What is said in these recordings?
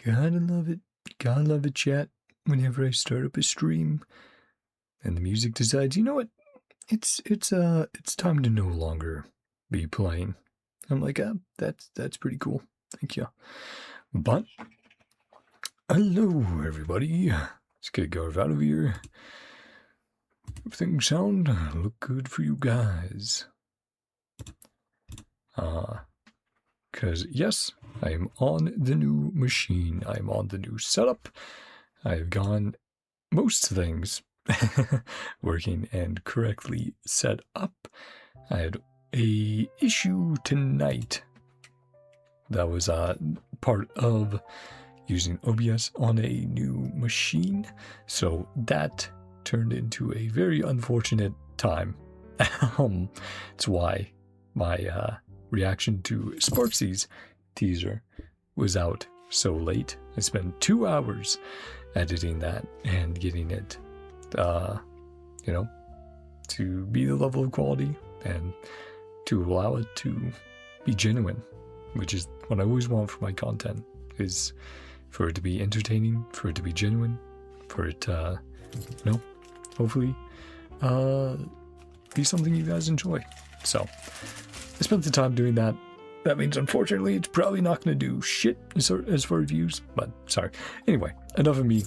Gotta love it. Gotta love it, chat. Whenever I start up a stream and the music decides, you know what? It's time to no longer be playing. I'm like, that's pretty cool. Thank you. But hello everybody. Let's get Garv out of here. Things sound look good for you guys. Because yes, I am on the new machine. I am on the new setup. I've gone most things working and correctly set up. I had a issue tonight that was part of using OBS on a new machine, so that turned into a very unfortunate time. It's why my reaction to Sparksy's teaser was out so late. I spent 2 hours editing that and getting it, to be the level of quality and to allow it to be genuine, which is what I always want for my content, is for it to be entertaining, for it to be genuine, for it to, hopefully be something you guys enjoy. So I spent the time doing that. That means, unfortunately, it's probably not going to do shit as far as views, but sorry. Anyway, enough of me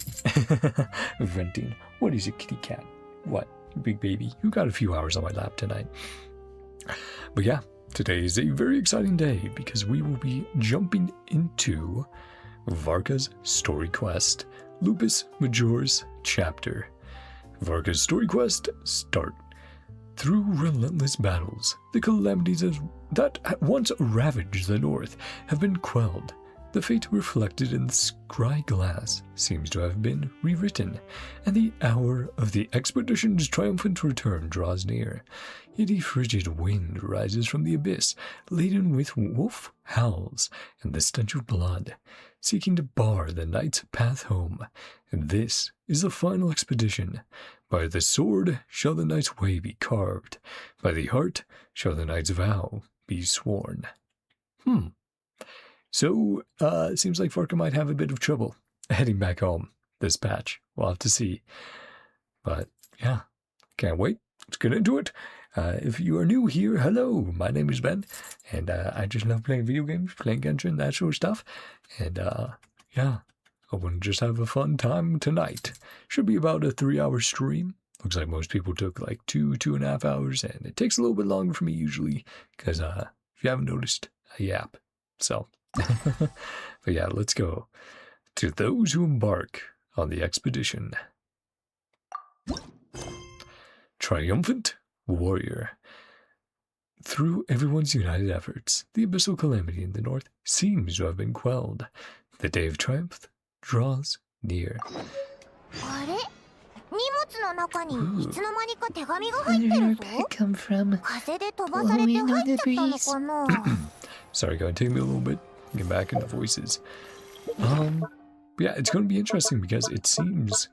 venting. What is it, kitty cat? What, big baby? You got a few hours on my lap tonight. But yeah, today is a very exciting day because we will be jumping into VARKA's story quest, Lupus Major's chapter. VARKA's story quest start. Through relentless battles, the calamities that once ravaged the north have been quelled. The fate reflected in the scry glass seems to have been rewritten, and the hour of the expedition's triumphant return draws near. Yet a frigid wind rises from the abyss, laden with wolf howls and the stench of blood, seeking to bar the knight's path home. And this is the final expedition. By the sword shall the knight's way be carved. By the heart shall the knight's vow be sworn. So, it seems like VARKA might have a bit of trouble heading back home this patch. We'll have to see. But, yeah, can't wait. Let's get into it. If you are new here, hello, my name is Ben, and I just love playing video games, playing Genshin, that sort of stuff. And, yeah, I want to just have a fun time tonight. Should be about a 3-hour stream. Looks like most people took like 2.5 hours, and it takes a little bit longer for me usually, because if you haven't noticed, I yap. So, but yeah, let's go. To those who embark on the expedition. Triumphant warrior. Through everyone's united efforts, the abyssal calamity in the north seems to have been quelled. The day of triumph draws near. Where did our pet come from? Blowing on the breeze. Sorry, going to take me a little bit to get back into voices. Yeah, it's going to be interesting because it seems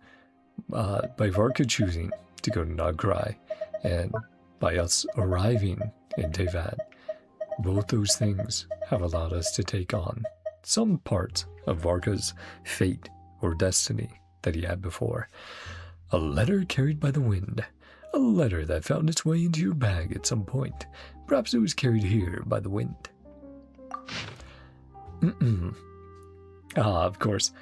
by VARKA choosing to go to NodKrai and by us arriving in Teyvat, both those things have allowed us to take on some parts of VARKA's fate or destiny that he had before. A letter carried by the wind. A letter that found its way into your bag at some point. Perhaps it was carried here by the wind. Of course.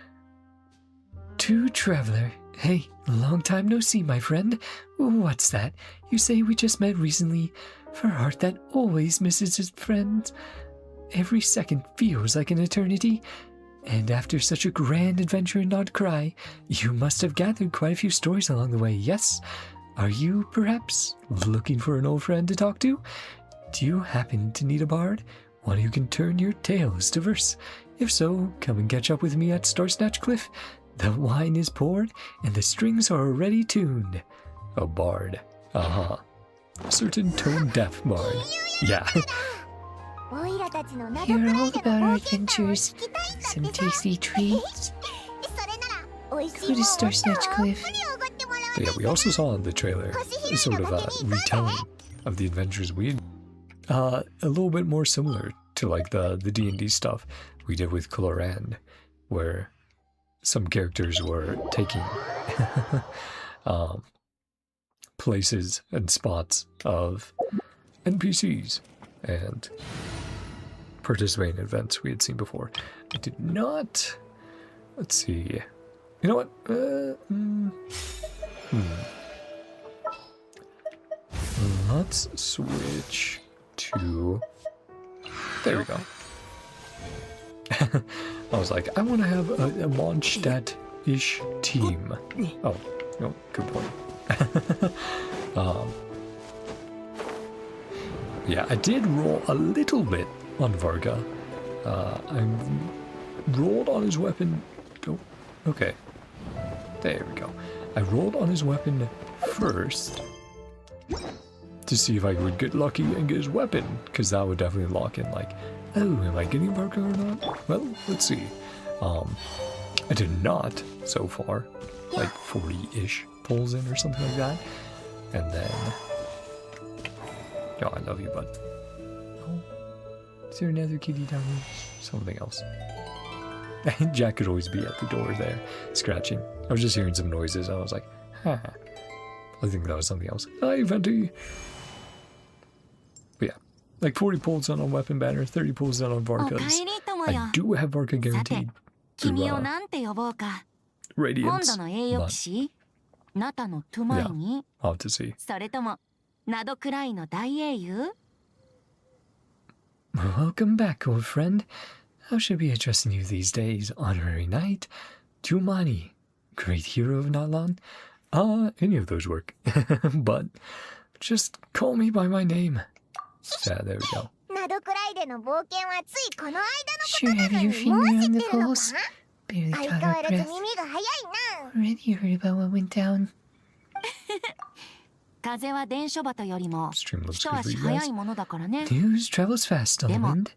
To Traveler. Hey, long time no see, my friend. What's that? You say we just met recently? For a heart that always misses its friends. Every second feels like an eternity. And after such a grand adventure in NodKrai, you must have gathered quite a few stories along the way, yes? Are you, perhaps, looking for an old friend to talk to? Do you happen to need a bard? One who can turn your tales to verse? If so, come and catch up with me at Starsnatch Cliff. The wine is poured, and the strings are already tuned. A bard. A certain tone-deaf bard. Yeah. Hear all about our adventures, some tasty treats. Go to Starsnatch Cliff. But yeah, we also saw in the trailer a sort of a retelling of the adventures we had. A little bit more similar to like the D&D stuff we did with Colorand. where some characters were taking places and spots of NPCs and participating in events we had seen before. I did not. Let's see. You know what? Let's switch to. There we go. I was like, I want to have a mondstadt-ish team. Oh, no, good point. Yeah, I did roll a little bit on VARKA. I rolled on his weapon. Oh, okay. There we go. I rolled on his weapon first to see if I would get lucky and get his weapon, because that would definitely lock in, like, oh, am I getting VARKA or not? Well, let's see. I did not so far, like 40-ish pulls in or something like that. And then, oh, I love you, bud. Oh, is there another kitty down here? Something else. Jack could always be at the door there, scratching. I was just hearing some noises. I was like, huh. I think that was something else. Hi, Venti. But yeah, like 40 pulls down on weapon banner, 30 pulls down on VARKAs. I do have VARKA guaranteed through Radiance. But, yeah, I'll have to see. Welcome back, old friend. How should I be addressing you these days, honorary knight? Tumani, great hero of Nalan? Any of those work. But just call me by my name. Yeah, there we go. Sure have your finger on the pulse. Barely caught our breath. Already heard about what went down. Stream looks good for you guys. News travels fast on the wind.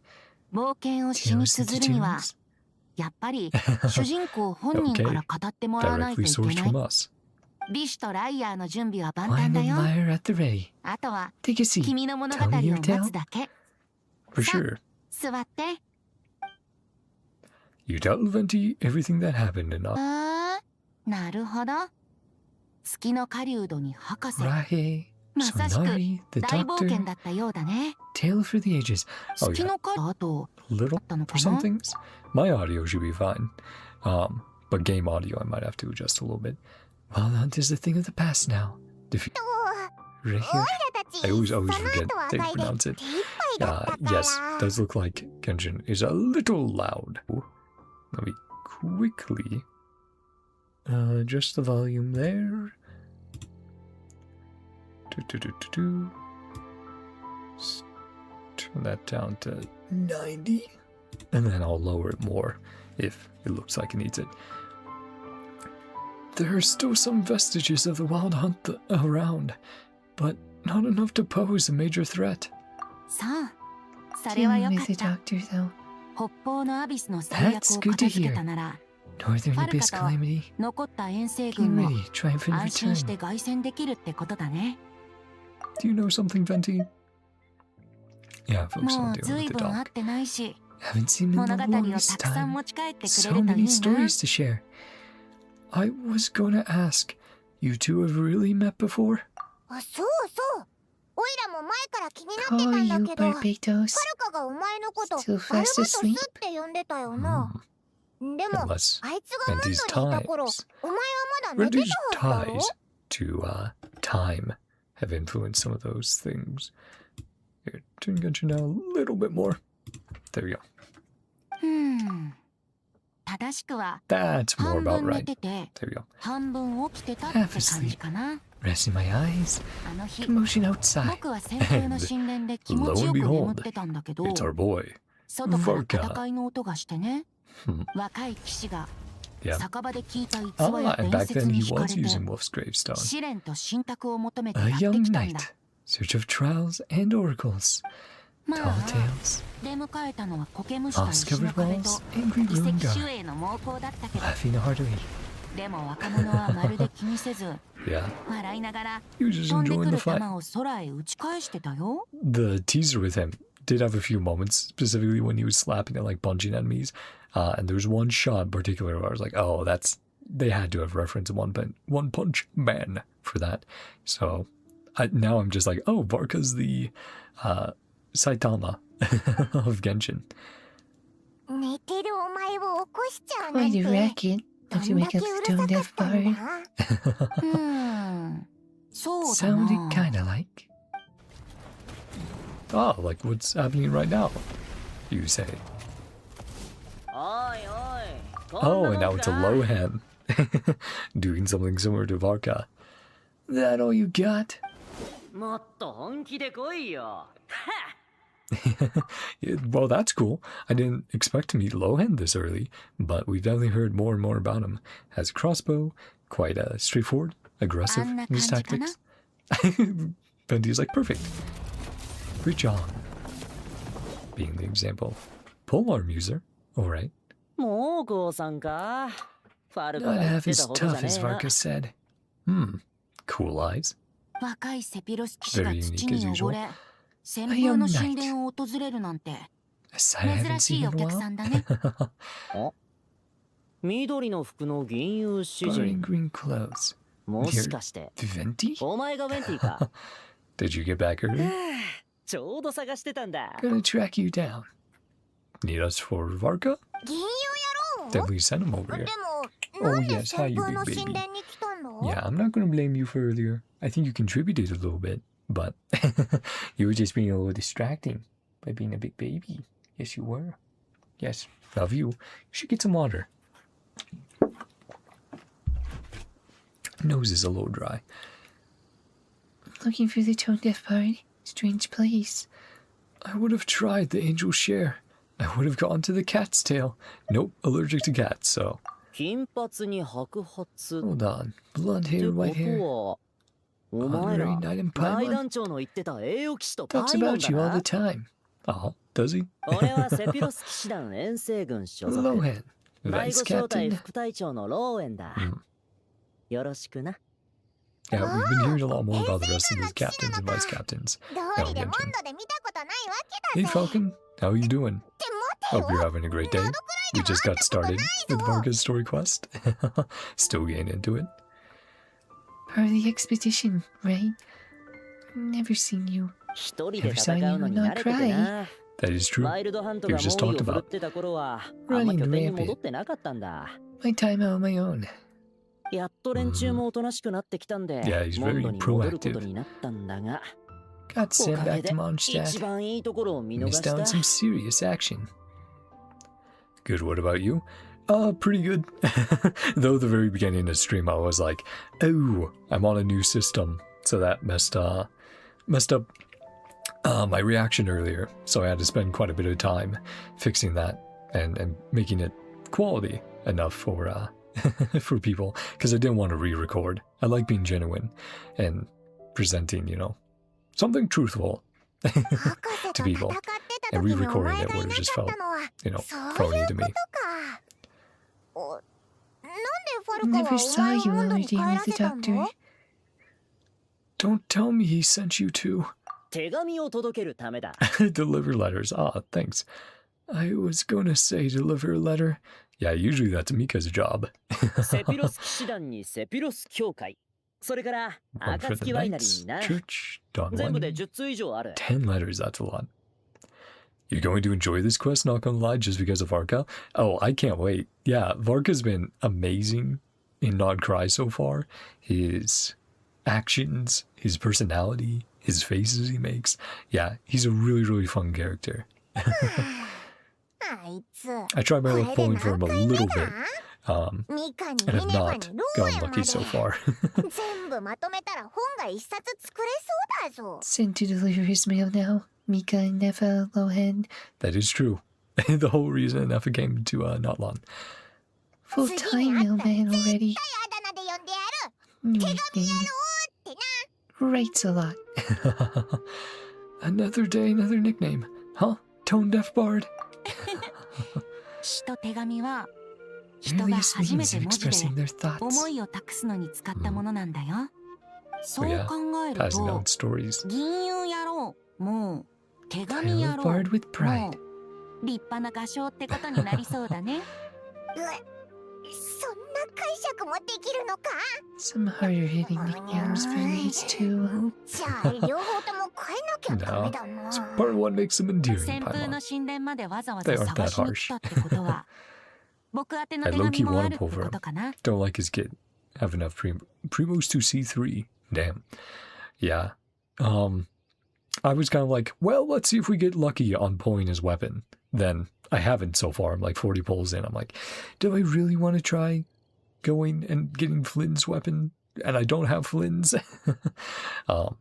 Tales of the tunes. Okay, directly sourced from us. Wine and lyre at the ready. Take a seat. Tell me your tale. For sure. You tell Venti everything that happened and all. Rahe, Sonari, the doctor. Tale for the ages. Oh yeah, little for some things. My audio should be fine. But game audio I might have to adjust a little bit. Wild Hunt is a thing of the past now. I always forget how to pronounce it. Yes, does look like Genshin is a little loud. Let me quickly adjust the volume there. Turn that down to 90. And then I'll lower it more if it looks like it needs it. There are still some vestiges of the Wild Hunt around, but not enough to pose a major threat. Dealing with the doctor, though. That's good to hear. Northern Abyss Calamity. Getting ready, triumphant return. Do you know something, Venti? Yeah, folks, I'm dealing with the dog. Haven't seen him in the longest time. So many stories to share. I was gonna ask, you two have really met before? Call you Barbados. Still fast asleep? Unless Venti's ties. Venti's ties to time have influenced some of those things. Here, turn Genshin down a little bit more. There we go. That's more about right. There we go. Half asleep. Resting my eyes. Commotion outside. And lo and behold, it's our boy, VARKA. Yeah. And back then he was using Wolf's gravestone. A young knight. Search of trials and oracles. Tall tales. Moss-covered walls. Angry ruined dark. Laughing heartily. Yeah. He was just enjoying the fight. The teaser with him did have a few moments, specifically when he was slapping and like punching enemies. And there was one shot in particular where I was like, oh, they had to have referenced One Punch Man for that. So now I'm just like, oh, VARKA's the Saitama of Genshin. Quite a racket. Have to wake up the tone deaf bard. Sounded kinda like. Oh, like what's happening right now, you say? Oh, and now it's a low hen. Doing something similar to VARKA. That all you got? Well, that's cool. I didn't expect to meet Lohan this early, but we've definitely heard more and more about him. Has a crossbow, quite straightforward, aggressive in his tactics. Bendy's like, perfect. Great job. Being the example. Polearm user, alright. Not half as tough as VARKA said. Cool eyes. Very unique as usual. A young knight. A sight I haven't seen in a while. Wearing green clothes. You're Venti? Did you get back early? Gonna track you down. Need us for VARKA? Then we send him over here. Oh yes, hi you big baby. Yeah, I'm not gonna blame you for earlier. I think you contributed a little bit, but you were just being a little distracting by being a big baby. Yes, you were. Yes, love you. You should get some water. Nose is a little dry. Looking for the tone deaf bard? Strange place. I would have tried the angel share. I would have gone to the cat's tail. Nope, allergic to cats, so. Hold on. Blonde hair, white hair. Honorary knight in Paimon? Talks about you all the time. Oh, does he? Lohan, vice captain. Yeah, we've been hearing a lot more about the rest of the captains and vice captains. Hey Falcon, how are you doing? Hope you're having a great day. We just got started with VARKA's story quest. Still getting into it. Part of the expedition, right? Never seen you. Never saw you in NodKrai. That is true. It was just talked about. Running rampant. My time out on my own. Yeah, he's very proactive. Got sent back to mondstadt. Missed out on some serious action. Good, what about you? Pretty good. Though the very beginning of the stream I was like, oh, I'm on a new system. So that messed up my reaction earlier. So I had to spend quite a bit of time fixing that and making it quality enough for for people, because I didn't want to re-record. I like being genuine and presenting, you know, something truthful to people, and re-recording it would have just felt, you know, phony to me. Never saw you while we were dealing with the doctor. Don't tell me he sent you to deliver letters. Ah, thanks. I was gonna say deliver a letter. Yeah, usually that's Mika's job. One for the Knights, Church, Dawn 1. 10 letters, that's a lot. You're going to enjoy this quest, not gonna lie, just because of VARKA? Oh, I can't wait. Yeah, VARKA's been amazing in NodKrai so far. His actions, his personality, his faces he makes. Yeah, he's a really, really fun character. I tried my luck pulling for him a little bit, and have not gotten lucky so far. Sent to deliver his mail now. Mika and Nefa, Lohan. That is true. The whole reason Nefa came to Notlon. Full-time mailman already. New nickname. Writes a lot. Another day, another nickname. Huh? Tone deaf bard? Earliest means of expressing their thoughts. Oh yeah, passing out stories. I look forward with pride. 立派な画商ってことになりそうだね。そんな解釈もできるのか？ Some harder hitting nicknames for these two. じゃあ両方とも変えなきゃダメ No, だな。 it's part of what makes them endearing, 旋風の Paimon. 神殿までわざわ They ざ aren't 探 that しに来たってことは、僕宛ての I 手 low-key 紙もあ want る to って pull こ for と him. かな。 Don't like his kid. Have enough primos to C3. Damn. Yeah. I was kind of like, well, let's see if we get lucky on pulling his weapon. Then I haven't so far. I'm like 40 pulls in. I'm like, do I really want to try going and getting Flynn's weapon? And I don't have Flynn's. And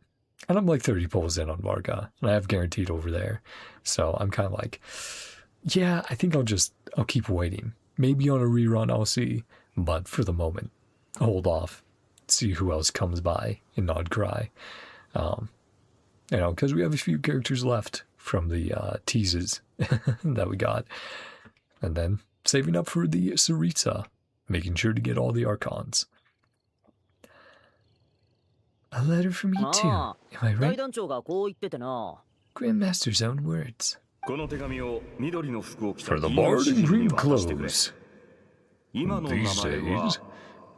I'm like 30 pulls in on VARKA, and I have guaranteed over there. So I'm kind of like, yeah, I think I'll keep waiting. Maybe on a rerun I'll see, but for the moment, hold off. See who else comes by in NodKrai. You know, because we have a few characters left from the teases that we got. And then saving up for the Sarita, making sure to get all the Archons. A letter from me too. Am I right? 団長がこう言っててな。 Grandmaster's own words. この手紙を緑の服を着た For the 銀の bard 市 in 民に green 渡してくれ。 clothes. 今の名前 These は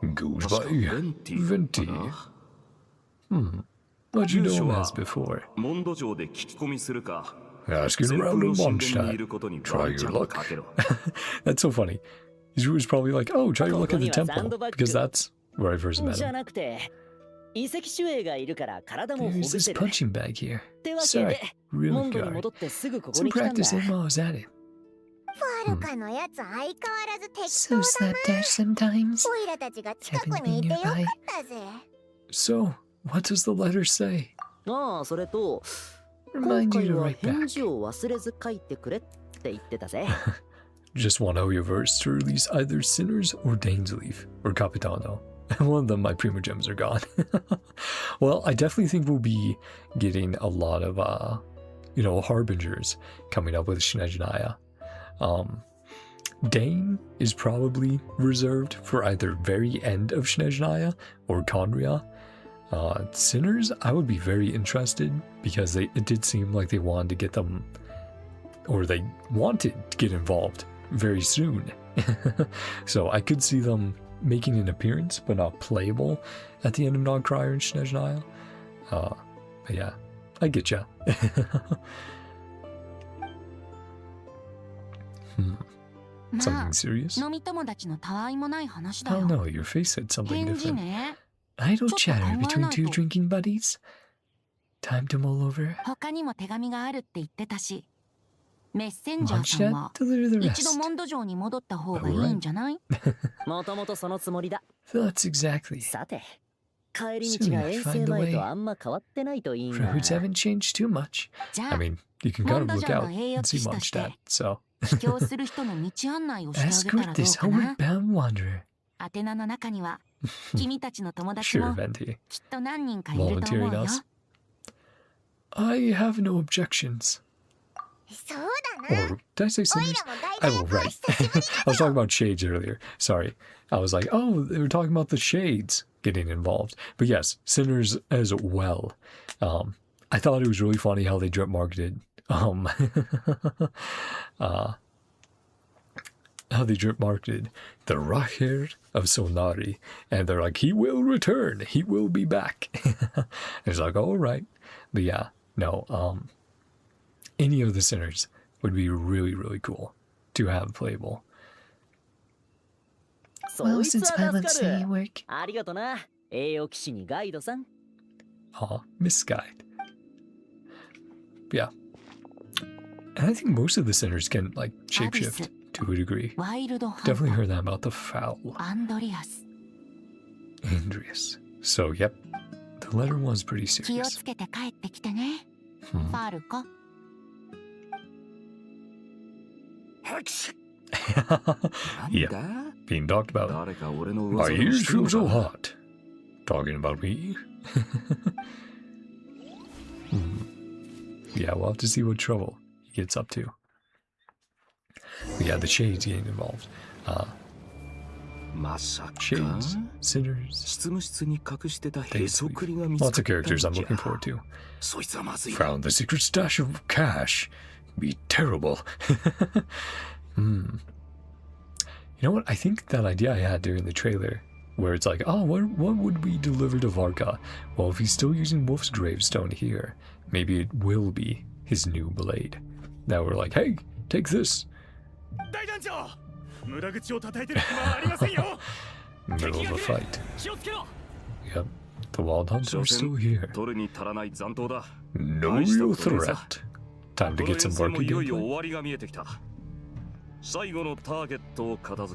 days goes 確か by ベンティ Venti. かな。 What'd you know 住 him 所は as before? モンド城で聞き込みするか。 Asking 旋 around 風 in の神殿にい mondstadt. ることに Try ワン your チャンと luck. かけろ。 That's so funny. He was probably like, oh, try your luck at the temple. Because that's where I first met じゃ him. なくて、遺跡守衛がいるから体もほぐ There's this せる。 punching bag here. ってわけ Sorry, で、 really モンドに good. 戻ってすぐここ Some に来たんだ。 practice while I was at it. ファルカのやつ相変わらず適 So 当だな。 slapdash sometimes. オイラたちが近くにいてよかったぜ。 So, what does the letter say? ああ、それと、今 Remind 回 you to は write 返 back. 事を忘れず書いてくれって言ってたぜ。 Just want Hoyoverse to release either Sinners or Dainsleaf or Capitano. One of them, my Primo Gems are gone. Well, I definitely think we'll be getting a lot of, Harbingers coming up with Shinejinaya. Dane is probably reserved for either very end of Shinejinaya or Conria. Sinners, I would be very interested because it did seem like they wanted to get them, or they wanted to get involved very soon. So I could see them making an appearance, but not playable at the end of NodKrai or Shinejinaya. But yeah, I get ya. Something serious? 飲み友達のたわいもない話だ Oh よ。 no, your face said something 返事 different. ね。 Idle Chop chatter the between two pineapple. drinking buddies. Time to mull over. 他にも手紙があるって言ってたし、メッセンジャーさん Mondstadt, は deliver the 一度 rest. モンド城に戻った方がいいんじゃない？もともとそのつもりだ。 Thoughts exactly. さて、帰り道が遠征前とあんま変わってないといいな。 Roads haven't changed too much. じゃ I あ、 mean, you can kind of look out Mondo-joの栄養 and see 士として Mondstadt, so. 秘境する人の道案内をしてあげ Escort たらどう this かな？ homeward bound wanderer. 宛名の中には、君たちの友達 Sure, も Venti. きっと何人かいると思う Volunteering よ。 us. I have no objections. そうだな。 Or did I say オイ sinners? ラも大 I 体 will, right. 久しぶり I was talking about shades earlier. Sorry. I was like, oh, they were talking about the shades getting involved. But yes, sinners as well. I thought it was really funny how they drip marketed. How they drip marketed the Racher of Sonari. And they're like, he will return. He will be back. It's like, all right. But yeah, no, any of the sinners would be really, really cool to have playable. そ Well, いつ since は Paimon 助か steady る。 work, ありがとな、栄養騎士にガイドさん。 Aw, misguide. But yeah. And I think most of the sinners can, like, shapeshift to a degree. ワイルドハンタ Definitely ー heard that about the fowl. アンドリアス。 Andreas. So, yep. The letter was pretty 気を serious. つけて帰ってきてね。 Hmm. ファルコ。 Yeah, being talked about. 誰か俺の My 噂でも ears してる feel の so か？ hot. Talking about me. Yeah, we'll have to see what trouble he gets up to. But yeah, the shades getting involved. Shades, sinners, basically. Lots of characters I'm looking forward to. Found the secret stash of cash. Be terrible. You know what? I think that idea I had during the trailer, where it's like, oh, what would we deliver to VARKA? Well, if he's still using Wolf's gravestone here, maybe it will be his new blade. Now we're like, hey, take this. Middle of a fight. Yep, the wild hunts are still here. No real threat. Time to get some VARKA gameplay.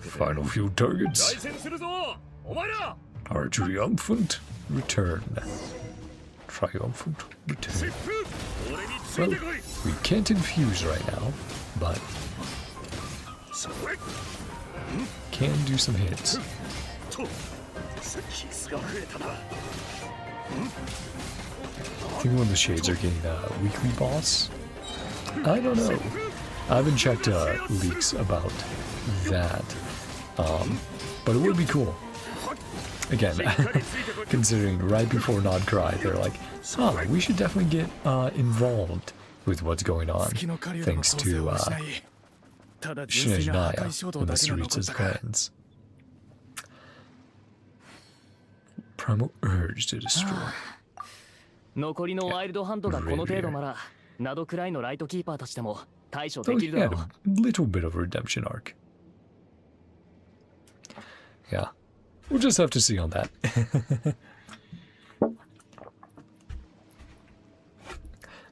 Final few targets. Our triumphant return. Triumphant return. Well, we can't infuse right now, but can do some hits. I think one of the shades are getting a weekly boss. I don't know. I haven't checked leaks about that, but it would be cool. Again, considering right before NodKrai, they're like, oh, we should definitely get involved with what's going on, thanks to Shinajinaya and the Saritsa's plans. Primal urge to destroy. 残りのワイルドハントがこの程度なら、ナドクライのライトキーパーとしても対処で Oh, き he るだ had ろう。 a little bit of a redemption arc. Yeah. We'll just have to see on that.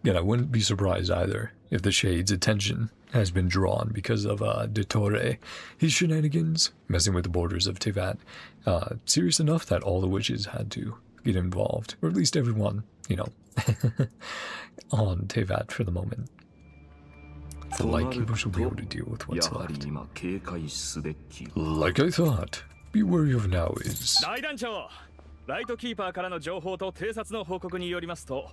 Again, I wouldn't be surprised either if the Shade's attention has been drawn because of Dottore, his shenanigans, messing with the borders of Teyvat. Serious enough that all the witches had to get involved, or at least everyone, you know, on Teyvat for the moment. The light keepers will be able to deal with what's left. Like I thought, be wary of now is. 大団長、ライトキーパーからの情報と偵察の報告によりますと、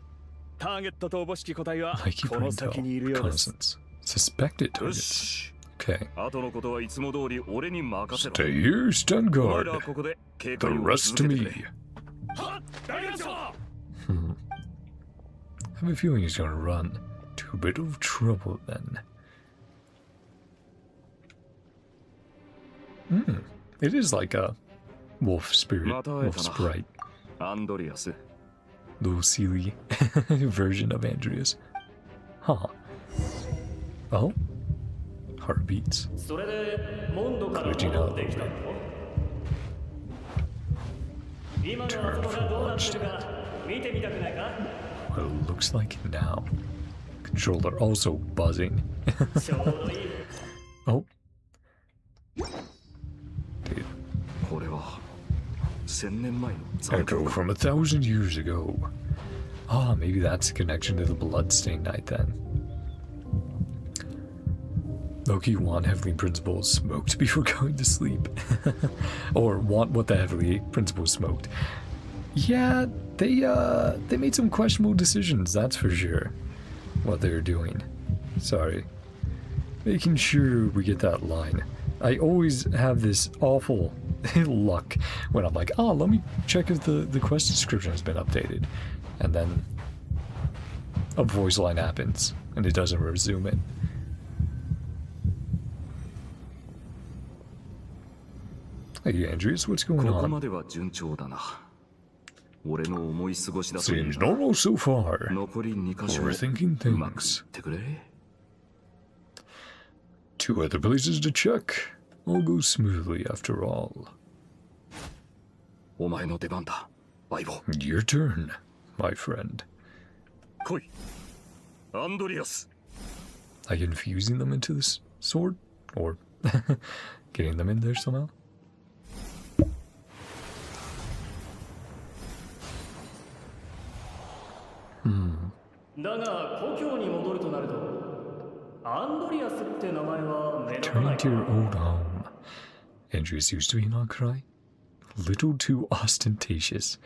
ターゲットとおぼしき個体は Light こ keeper の先にいるようです。 reconnaissance. Suspected targets. Okay. 後のことはいつも通り俺に任せろ。 Stay here, stand お前 guard. らはここで警 The 戒を rest 続 to けて me. くれ。はっ、大団長。 I have a feeling he's gonna run to a bit of trouble then. It is like a wolf spirit, wolf sprite. アンドリアス。 Little Sealy version of Andreas. Huh. Oh? Heartbeats. それでモンドから Glitching 戻 out って a き little た bit. の。今のあそこがどうなってるか見てみたくないか？ Well, it looks like now. Controller also buzzing. ちょうどいい。 Oh. これは1000年前の残 Echo from 1,000 years ago. Ah, maybe that's a connection to the Bloodstained Night then. Loki want Heavenly Principles smoked before going to sleep. Or want what the Heavenly Principles smoked. Yeah, they made some questionable decisions, that's for sure. What they're doing. Sorry. Making sure we get that line. I always have this awful luck when I'm like, oh, let me check if the quest description has been updated. And then a voice line happens and it doesn't resume it. Hey, Andreas, what's going ここま on? では順調だな。俺の思い過ごしだといい Seems な。 normal so far. 残り2箇所 Overthinking うまくい things. ってくれ。 Two other places to check. All goes smoothly after all. お前の出番だ、相棒。 Your turn, my friend. 来い、アンドリアス。 Like infusing them into this sword? Or getting them in there somehow? だが故郷に戻るとなると、アンドリアスって名前は目立たな Turning い to か。 your old home. Andreas used to be NodKrai. Little too ostentatious.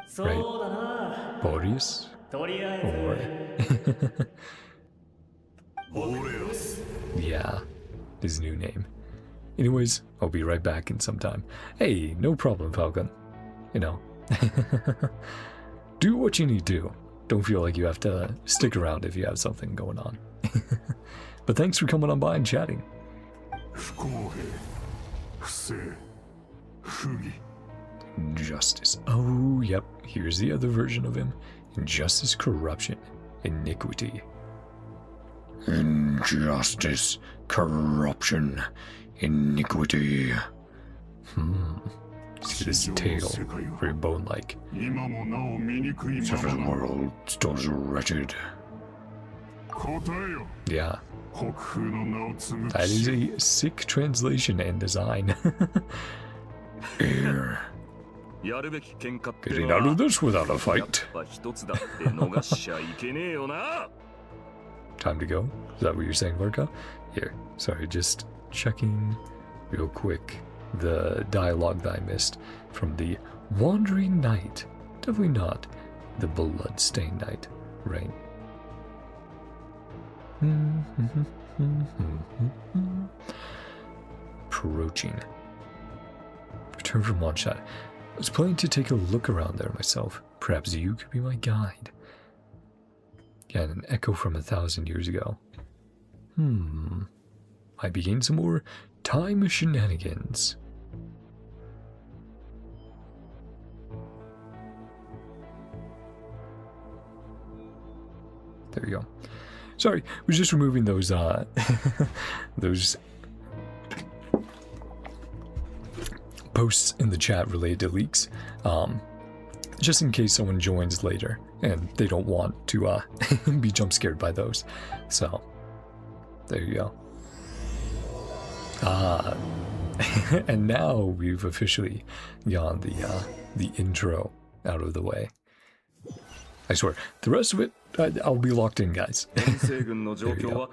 そうだな。 Boreas? とりあえ Or ず。 yeah, his new name. Anyways, I'll be right back in some time. Hey, no problem, Falcon. You know. Do what you need to. Don't feel like you have to stick around if you have something going on. But thanks for coming on by and chatting. Injustice. Oh, yep. Here's the other version of him. Injustice, corruption, iniquity. Injustice, corruption, iniquity. See this tail, very bone-like. The world still is wretched. Yeah. That is a sick translation and design. Here. Getting out of this without a fight. Time to go? Is that what you're saying, VARKA? Here, sorry, just checking real quick the dialogue that I missed from the Wandering Knight. Definitely not the Bloodstained Knight, right? Approaching. Return from mondstadt. I was planning to take a look around there myself. Perhaps you could be my guide. Yeah, an echo from 1,000 years ago. I begin some more time shenanigans. There we go. Sorry, we're just removing those those posts in the chat related to leaks, just in case someone joins later and they don't want to be jump scared by those. So there you go. And now we've officially gotten the intro out of the way. I swear, the rest of it, I'll be locked in, guys. There you go.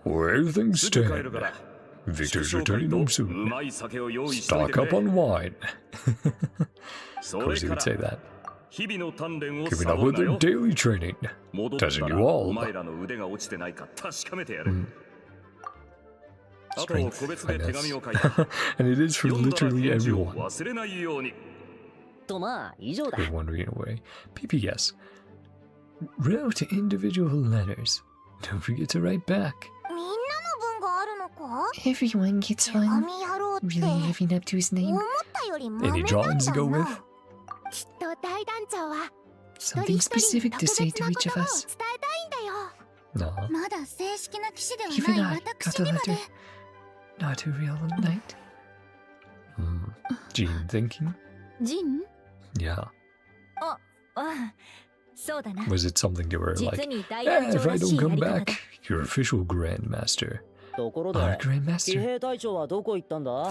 Where things stand. Victor's returning home soon. Stock up on wine. Of course he would say that. Keeping up with their daily training. Testing you all. Strength, finesse. And it is for literally everyone. We're wandering away. PPS. Wrote individual letters. Don't forget to write back. Everyone gets one. Really living up to his name. Any drawings to go with? Something specific to say to each of us. No. Even I got a letter. Not a real knight. Jean thinking? Jin? Yeah. Was it something to her like, if I don't come back, you're official Grandmaster. Our Grandmaster?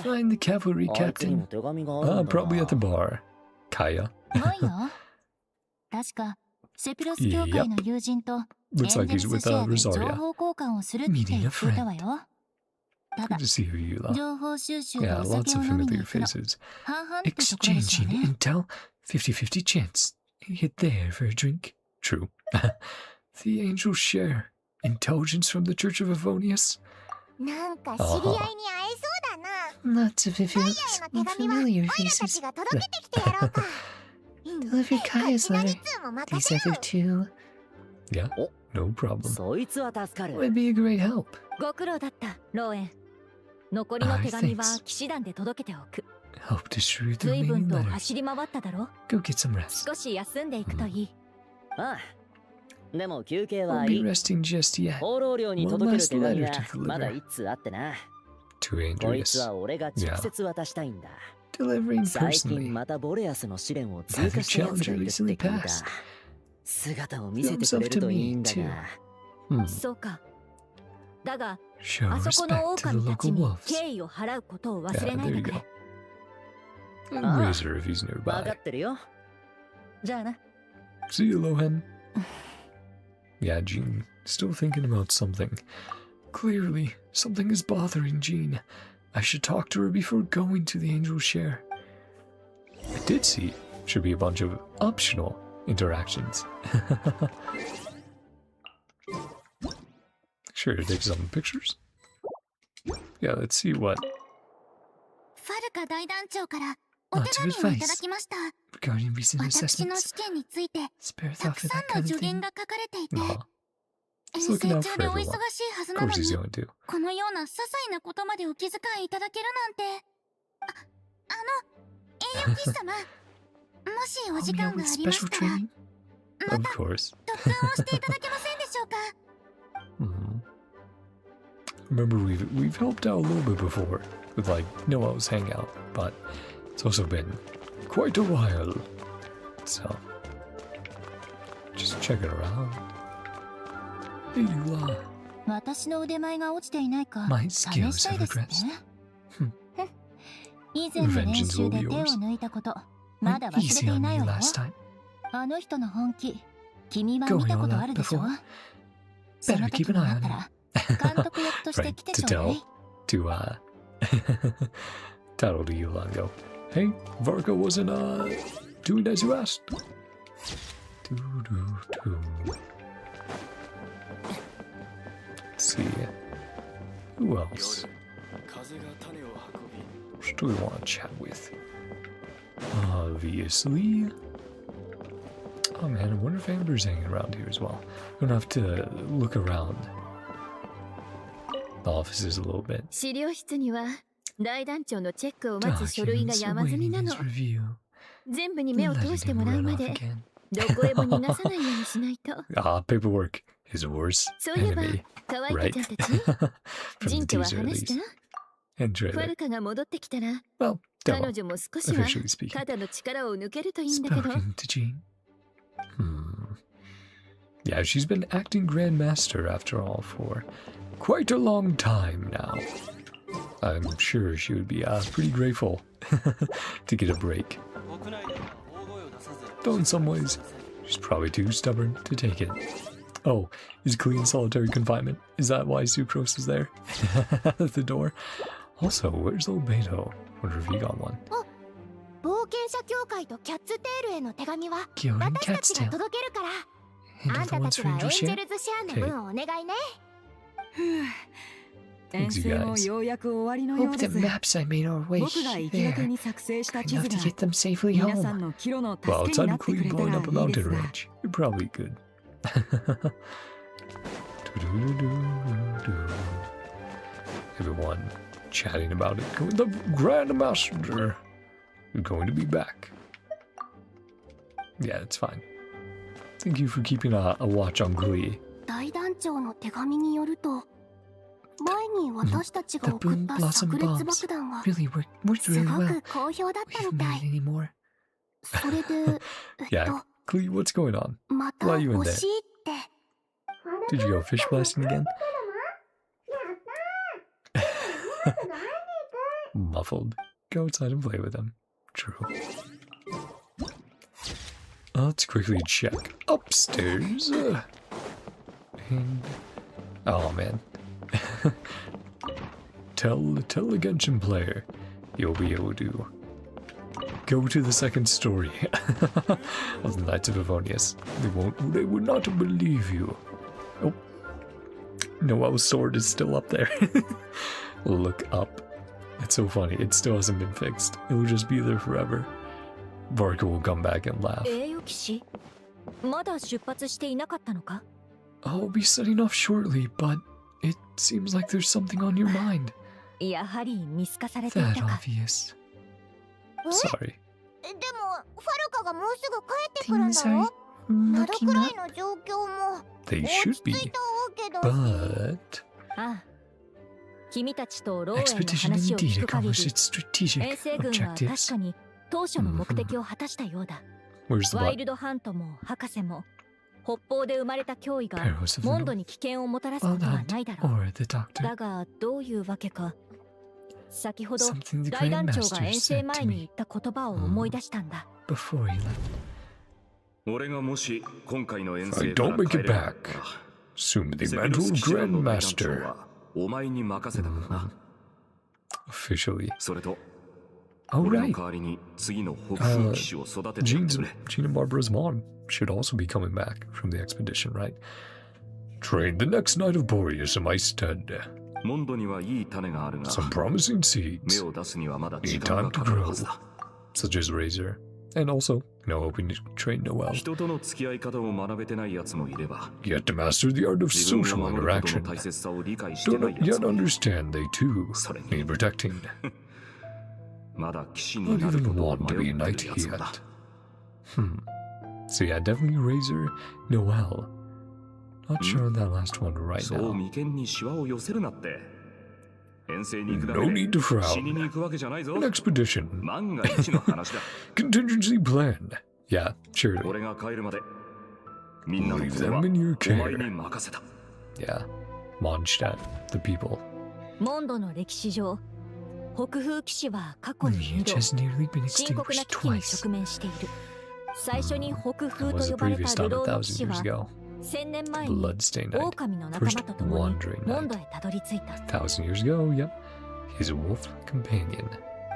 Find the cavalry captain. Probably at the bar. Kaya? Yep. Looks like he's with Rosaria. Meeting a friend. Good to see you, Eula. Yeah, lots of familiar faces. Exchanging intel. 50-50 chance. Hit there for a drink. True. The angels share. Intelligence from the Church of Avonius. Lots of familiar faces. Deliver Kaya's letter. These other two. Yeah, no problem. Would be a great help. Help distribute the remaining letters. Go get some rest. Won't be resting just yet. One last letter to deliver. To Andreas. Yeah. Delivering personally. Another challenge recently passed. Thumbs up to me, too. Show respect to the local wolves. Yeah, there you go. And Razor if he's nearby. See you, Lohan. Yeah, Jean. Still thinking about something. Clearly, something is bothering Jean. I should talk to her before going to the Angel Share. I did see. Should be a bunch of optional interactions. Sure to take some pictures. Yeah, let's see what ファルカ大団長からお手紙をいただきました。 regarding recent 私の assessments. 試験について Spare た thought く for さん that の kind 助 of 言 thing. が書かれていて、 Aw. 遠 He's 征 looking out 中 for でお everyone. 忙しいはず Of なの course he's に、 going to. このような些細なことまでお気遣いいただけるなんて。栄養士様、もしお時 Help me 間 out が with ありま special したら、 training? ま Of た course. 特訓をしていただけませんでしょうか。 Remember, we've helped out a little bit before with like Noah's hangout, but it's also been quite a while. So just checking around. Hey, Yula. 私の腕前が落ちていないか My 試 skills したい have ですね regressed. 以前の練習で手を抜いたことまだ Went 忘れ easy てい on ない you わよ。 last time. あの人の本気君は見たことあるでしょ。 Going on that before. そ Better の keep 時 an に eye なっ on た him. ら監督役として Right, 来て to ちょうだい。 tattle to Yula and go, hey, Varka wasn't doing as you asked. Let's see. Who else? Who do we want to chat with? Obviously. Oh man, I wonder if Amber's hanging around here as well. I'm gonna have to look around the offices a little bit. 資料室には大団長のチェックを待つ書類が Documents 山積み awaiting なの。 his review. 全部に目を通して Letting も him らう run ま off で again. どこへも逃がさないようにしないと。 Paperwork is the worst そういえば enemy, 可愛い right? 子ちゃんたち From ジ the ンとは teaser at 話した least. And ファ trailer. ルカが戻ってきたら Well, 彼 demo. 女も少しは Officially speaking. 肩の力を抜けるといいんだけど。 Spoken to Jean. Yeah, she's been acting Grandmaster after all for quite a long time now. I'm sure she would be pretty grateful to get a break. Though in some ways, she's probably too stubborn to take it. Oh, is Klee in solitary confinement? Is that why Sucrose is there? At the door? Also, where's old Beto? Wonder if he got one. 冒険者協会とキャッツテールへの手紙は Kyo and 私たち Cat's が tail. 届けるから、 And あん the たた ones ち for はエン Angel ジェ Share? ルズシェアの分をお願いね。 Thanks, you guys. ようやく終わりのよ Hope う the です。 maps I made our way 僕が生きがけ there. に作成した地 Enough 図 to が get them safely 皆さん home. の帰路の Well, 助け outside にな of ってく Klee れた blowing ら up a いい mountain ですが。 range, you're probably good. Everyone chatting about it. Going, the Grandmaster is going to be back. Yeah, it's fine. Thank you for keeping a watch on Glee. 大団長の手紙によると、前に私たちが The 送っ Boom た Blossom 炸裂 bombs 爆弾は really worked す really ご well. く好評だった We み haven't た made い。 any more. それで、Yeah, Glee, what's going on? また Why are you in 欲 there? しいって。 Did you go fish blasting again? Muffled. Go outside and play with them. True. Let's quickly check upstairs. And oh man. tell the Genshin player you'll be able to go to the second story of the Knights of Avonius. They would not believe you. Oh. Noel's sword is still up there. Look up. It's so funny. It still hasn't been fixed. It will just be there forever. Varka will come back and laugh. 栄誉騎士まだ出発していなかったのか。 I'll be setting off shortly, but it seems like there's something on your mind. やはり見透かされてい That たか。 obvious. Sorry. でも、ファルカがもうすぐ帰ってくるん Things だ are ろ。ノド looking クラ up, イの状況も They 落 should ち be. 着いたわけだし。 But ああ君たちとローエンの expedition 話を indeed 聞く限り accomplished its 遠 strategic 征軍は確 objectives. かに当初の目的を果たしたようだ。 where's the ワイ bot? ルドハントも博士も北方で生まれた脅威が Perils of the モンド North, に危険をもたらすこ Wild とは Hunt, ないだろう。 or the Doctor. だがどういうわけか先ほど Something the 大団長 Grandmaster が遠征 said 前 to に言 me った言葉を思い出したんだ。 before he left. 俺がもし今回の遠 I 征か don't ら make 帰 it れなかっ back. たら Assume the セベ mantle ロ of ス騎士団の大団長 Grandmaster. はお前に任せたからな。 Officially. それと Oh 俺の right. 代わりに次の北風騎士を育ててやって Jean's くれ。 Jean and Barbara's mom should also be coming back from the expedition, right? Train the next Knight of Boreas in my stead. モンドにはいい種があるが、 Some promising seeds 芽を出すにはまだ need 時間 time が to かかる grow, はずだ。 such as Razor. And also, hoping to train Noel. 人との付き合い方を学べてない奴もいれば、 Yet to master the art of 自分 social が守ること interaction. の大切さを理解して Do ない not 奴 yet もいる。 understand they too それに need protecting. まだ騎士 Not になる even ことを want to be 迷 a って knight る奴もだ。 yet. So yeah, definitely Razor, Noel. Not sure on that last one right そう now. 眉間にシワを寄せるなって。遠征に行くだ No け need で to 死に frown. に行くわけじゃないぞ。 An expedition. 万が一の話だ。 Contingency plan. Yeah, surely. 俺が帰るまでみんなの Leave ことは them in your お前 care. に任せた。 Yeah. Mondstadt, the people. モンドの歴史上、北風騎士は過去に2 Lineage 度 has nearly been 深刻な extinguished 危機に twice. 直面している。最初に北 That 風 was と the 呼ばれ previous た time 流 a 浪の騎士 thousand は years ago. 1000年前に Bloodstained Knight. 狼の仲間と共に First wandering モンド knight. へたどり着いた。 1,000 years ago, yep. He's a wolf companion.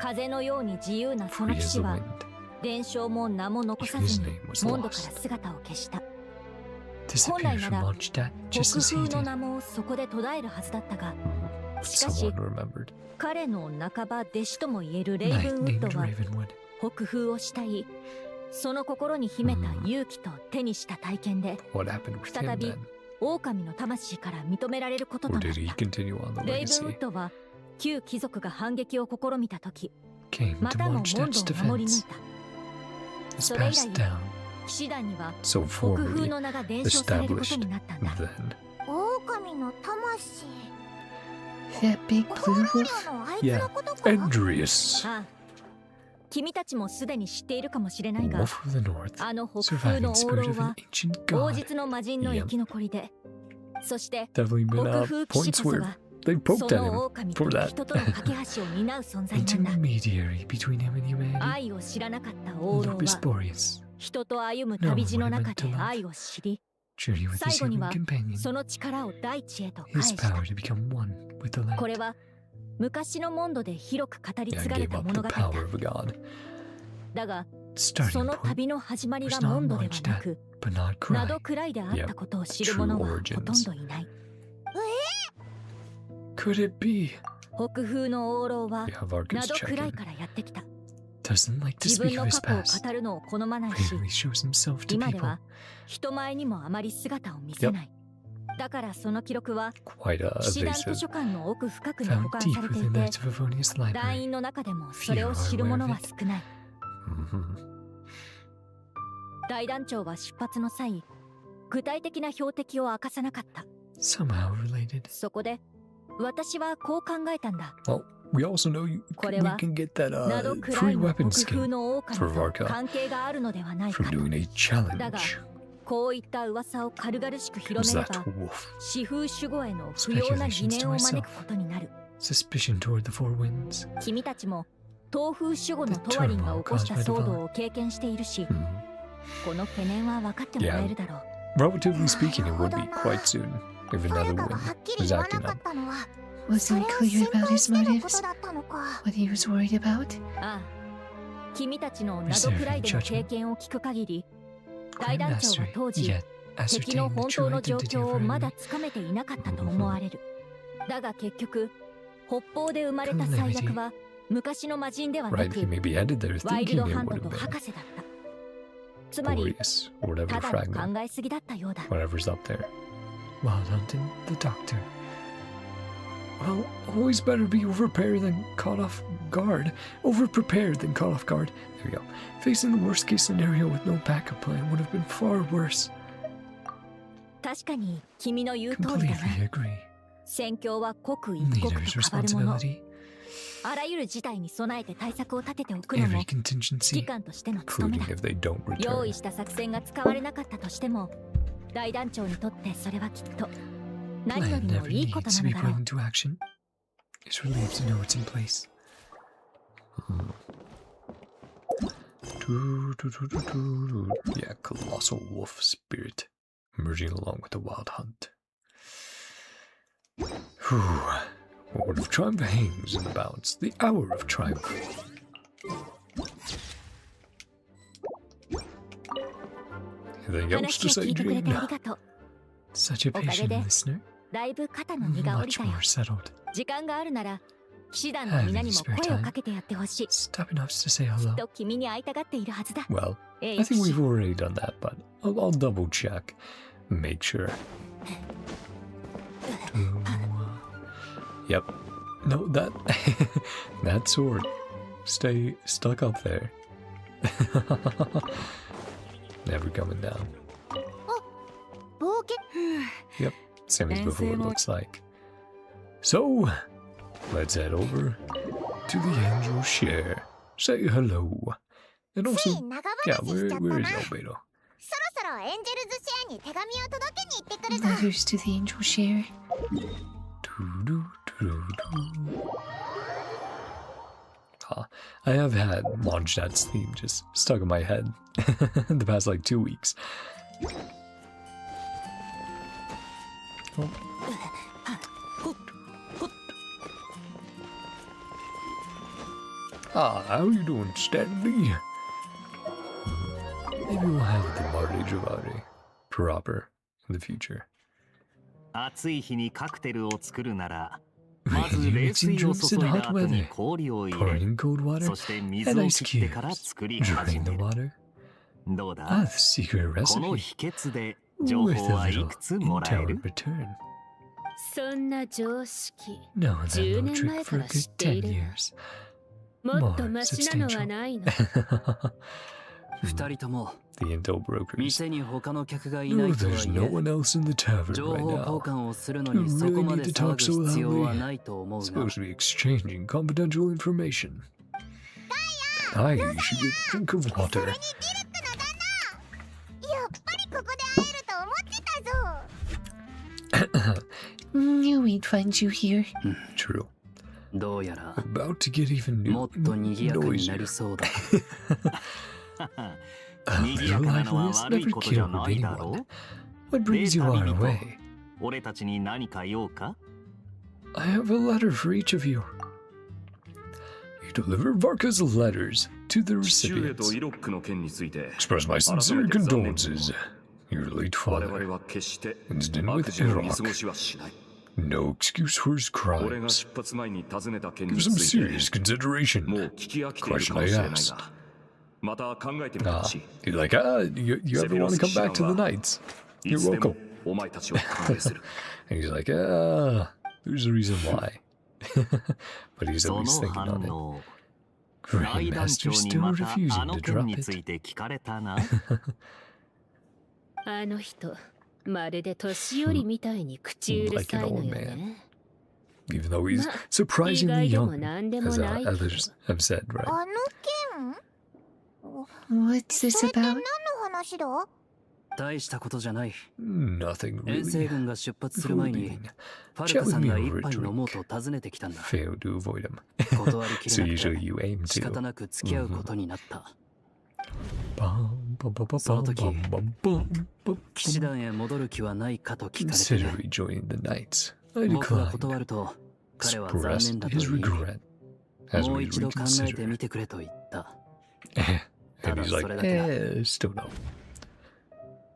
風のように自由なそ Free の騎 as 士 the は wind. 伝承も名も残さず His に name was モンドから lost. 姿を消した Disappeared from Mondstadt 北 just as 風 he の did. 名もそこで途絶えるはずだったが But しかし someone remembered. 彼の半ば弟子ともいえるレイブ Knight ンウッ named ドは Ravenwood. 北風を慕いその心に秘めた勇気と手にした体験で What happened with him 再び then? 狼の魂から認められることと Or なっ did he た continue on the レイブンウッ legacy? ドは旧貴族が反撃を試みた時 Came ま to たもモンド Mondstadt's を守り抜い defense. た Was それ以 passed 来 down. 騎士団には So 北風 formally の名が伝承されることになったんだ then. 狼の魂 That big お blue 風 wolf? 呂のあいつのことか Andreas. ああ君たちもすでに知っているかもしれないが Wolf of the North. あの北風の Surviving 王 spirit 老 of an は ancient 王 god. 実の魔人の生き残りでそして Definitely been 北風騎士 points こそ where が they そ poked at の him 狼 for と that. 人との架け橋を担う存在なんだ Intermediary between him and humanity. 愛を知らなかった王老 Lupus は Boreas. 人と歩む旅路の中で愛を知り Journey with his 最後に human は companion. その力を大地へと返 His した power to become one with the light. これは昔のモンドで広く語り Yeah, 継がれ gave た up 物 the 語だ power of a god. だが Starting その point, 旅の始まり was が not モンドではな Mondstadt, く but not ナ Krai. ドクライであったことを知る者はほとんどいない Could it be? 北風の王老は Yeah, Varka's ナドクライ checking. からやってきた Doesn't like to 自分 speak の of his 過去を past. 語るのを好まないし Rarely shows himself to 今で people. は人前にもあまり姿を見せないだからその記録は Quite 騎士団図 evasive. 書館の奥深くに保 Found 管 deep されてい within て that of Avonius 団 library. 員の中でもそれを知る者は少ない Mhm. 大団長は出発の際具体的な標的を明かさなかった Somehow related. そこで私はこう考えたんだ Well, we also know we これは can get that ナドクラ free イの weapon 北風 skin の狼 for と VARKA 関係があるのではないか from と doing a challenge. だがこういった噂を軽々しく広 Was めれ that ば wolf? 四風守護への不要な疑念を招くことになる Suspicion toward the Four Winds. 君たちも東風守護のトワリンが起こした騒動を経験しているし Mhm. この懸念は分かってもらえるだろう Relatively speaking, it would be quite soon if ファ another ルカ wind がはっきり was 言わな acting かっ up. たのはそれ Wasn't を clear 心 about 配 his してのこ motives. とだったのか What he was worried about? ああ君たちのナドクライでの経験を聞く限り大団長は Mastery 当時 yet 敵の ascertained the 本 true 当の状 identity 況 of を our まだ enemy. つかめていなかったと思われるだが結局北方で生まれた最悪は昔の魔人ではな Right, く he maybe ended there ワイル thinking ド it ハン would ト have と been 博士だったつまり Boreas or whatever ただ fragment, の考えすぎだったようだ whatever's up there. While hunting the doctor. Well, always better be over-prepared than caught off guard. Over-prepared than caught off guard. There we go. Facing the worst-case scenario with no backup plan would have been far worse. 確かに君の言う通りだ Completely な agree. 戦況は刻一刻 Leader's と変わるもの responsibility. あらゆる事態に備えて対策を立てておくの Every も指 contingency. 揮官としての務 Including めだ if they don't 用 return. 意した作戦が使われなかったとしても大団長にとってそれはきっと何よ Plan りも never いいこと needs な to の be だろ put う into action. It's relieved to know it's in place. Yeah, colossal wolf spirit merging along with the wild hunt. Whew. What of triumph hangs in the balance? The hour of triumph. Anything else 話 to を聞 say, いてくれてあ Jane? りがとう Such a patient Okagede. listener. だいぶ肩の荷が下り Much たよ。 more settled. 時間があるなら騎士団の皆にも声をかけてやってほしい。 Stop enough to say きっ hello. と君に会いたがっているはずだ。 Well, え I え think 騎士 we've already done that, but I'll double check. Make sure. Yep. No, that that sword. Stay stuck up there. Never coming down. 冒険 Yep, same as before it looks like. So, let's head over to the Angel Share. Say hello. And つ also, い長 yeah, 話しちゃった where な is Albedo? そろそろエンジェルズシェアに手紙を届けに行ってくるぞ Letters to the angel share. Ah, I have had mondstadt's theme just stuck in my head the past like 2 weeks. Oh. Ah, how you doing, Stanley? Maybe we'll have the marriage about a proper in the future. 暑い日にカクテルを作るなら、まず Really 冷 mixing 水を drinks 注 in いだ hot 後に weather. 氷を入 Pouring れ、 in cold water そして水 and を ice 切ってから cubes. 作り始 Drain め the る。 water. どうだ Ah, the secret この recipe. 秘訣で情 With 報 a はい little くつもらえ intel る in return. そんな常識 No, that 10 little 年 trick 前 for か a ら知 good ってい 10 る years. もっとマシなのはないの。二人とも The intel brokers. 店に他の客がい No, ないとは there's い no え one else in the tavern 情 right 報交 now. 換をするの You にそ really こま need で to 騒 talk ぐ so 必要は loudly. ないと思うが Supposed to be exchanging confidential information. I should get a drink of それ water. にディルクの旦那やっぱりここで会えると思ってたぞ Knew we'd find you here. True. どうやら About to get even もっと賑やかにな noisier. りそうだ A 賑や little かなのは liveliest 悪い never ことじゃ killed ないだろ anyone. う What brings you our way? 俺たちに何か用か I have a letter for each of you. You deliver VARKA's letters to the 父上と recipients. イロックの件について Express my 改 sincere めて残念に condolences. Your late 我 father. 々は決して Incident with 悪事の見 Embark. 過ごしはしない No excuse for his 俺が crimes. 出発前に尋ねた件に Give つ some いて serious consideration. もう聞き飽きているかもしれないがまた考えてみてほ Ah, しい you're like, you ever want to come back to the nights? い You're つでも welcome. お前たちを歓迎する And he's like, there's a reason why. But he's at そ least の thinking 反 on it. 応大団 Grandmaster 長に still また refusing あの to 件 drop につ it. いて聞かれたなあの人まるで年寄りみたいに口うるさいのよね。 Even though he's まあ surprisingly 意外でも young, なんでも as ないけど others have said, right? あの件 What's そ this れって何 about? の話だ大したことじゃない Nothing 遠征 really. 軍が出発する前に Leaving. ファルカさんが一杯飲もうと訪ねてきたんだ Failed to avoid him. 断りき So れな usually く you aim て仕方 to. なく付き合うことになった Bum, bum, bum, bum, その時 bum, bum, bum, bum, 騎士 bum. 団へ戻る気はないかと聞かれ Consider て rejoining the knights. I 僕が declined. 断ると彼は残念 Expressed だと his 言い regret as もう we 一度考えてみ reconsider. てくれと言った And he's like, ただそれだけだ。 still no.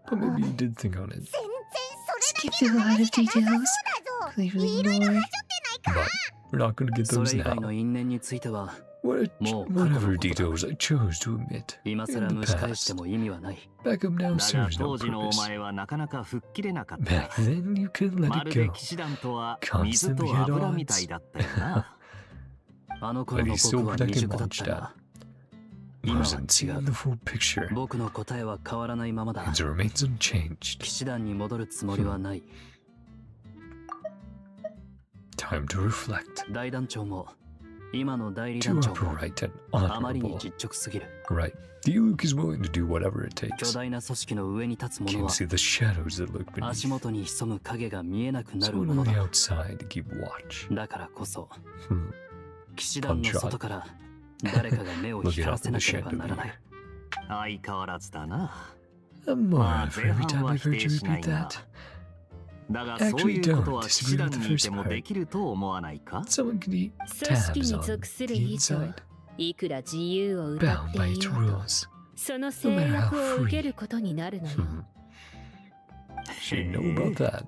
But maybe he did think on it. 全然それだ Skip け through の a lot 話 of じゃなさ details. そうだぞ Clearly いろいろ more. はしょってないか But we're not going to get そ those れ以外 now. の因縁については Whatもう過去の whatever ことだ。 details I chose to omit 今 in 更 the 蒸し返して past. も意味はない Back up now だが serves no 当時のお purpose. 前はなかなか吹っ切れなかった Back then you could ま let る it で go. 騎士団とは Constantly 水と at 油み odds. たいだったよなあの頃 But の he still 僕は未 protected 熟だったが Mondstadt. 今は Wasn't 違 seeing う the full picture. 僕の答えは変わらないままだ It remains unchanged. 騎士団に戻るつもりはない Time to reflect. 大団長も今の代理 Too 団長も upright and あまりに honorable. 実直すぎる Right. The Luke is willing to do whatever it 巨 takes. 大な組織の上に立つ者 Can は see the shadows that lurk 足 beneath. 元に潜む影が見えなくなる Someone も on の the だ outside to keep watch. だからこそ Hmm. 騎士団の外から誰かが目を Look 光 it ら up せ in な the ければ shadow ならない here. 相変わらずだな A more Ah, for every time I've heard you 前半は否定しない repeat が that. だがそういうことは Actually, don't 騎士団 disagree with the にいても first part. できると思わないか Someone can eat 組織 tabs に on 属する the 以上 inside. いくら自由を歌っ Bound て by い its ようと rules. その制約を受けることになるのよ。 Hmm. Should know about that.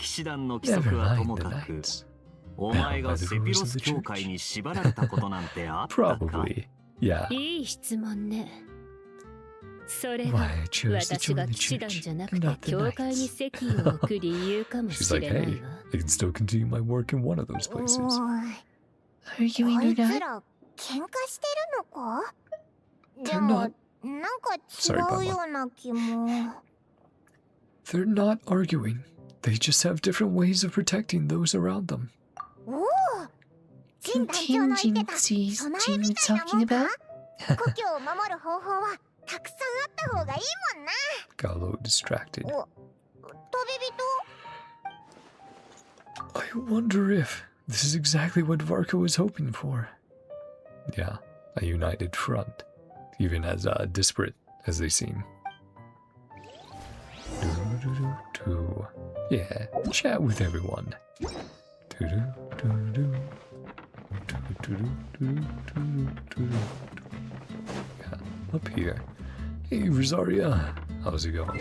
騎士団の規則はとも the かく、 knights. お前がセピロス教会に縛られたことなんてあったか？ Probably. Yeah. いい質問ね。それ Why が I chose to 私 join が the 騎士団 church じゃなく and て not the 教会に knights. 籍を置く理由かも She's し like, れない hey, わ。 I can still continue my work in one of those お places. ーい Arguing こ or いつ not? ら喧嘩してるのか？ They're でも not. なんか Sorry, 違うような気も。 They're not arguing. They just have different ways of protecting those around them. おお、陳団長の言ってた備えみたいなもんか？故郷を守る方法はたくさんあった方がいいもんな。 Got a little distracted. お、旅人？ I wonder if this is exactly what VARKA was hoping for. Yeah, a united front, even as disparate as they seem. Do-do-do-do. Yeah, chat with everyone. Do-do-do-do. Do-do-do-do-do-do-do. Yeah, up here. Hey, Rosaria, how's it going?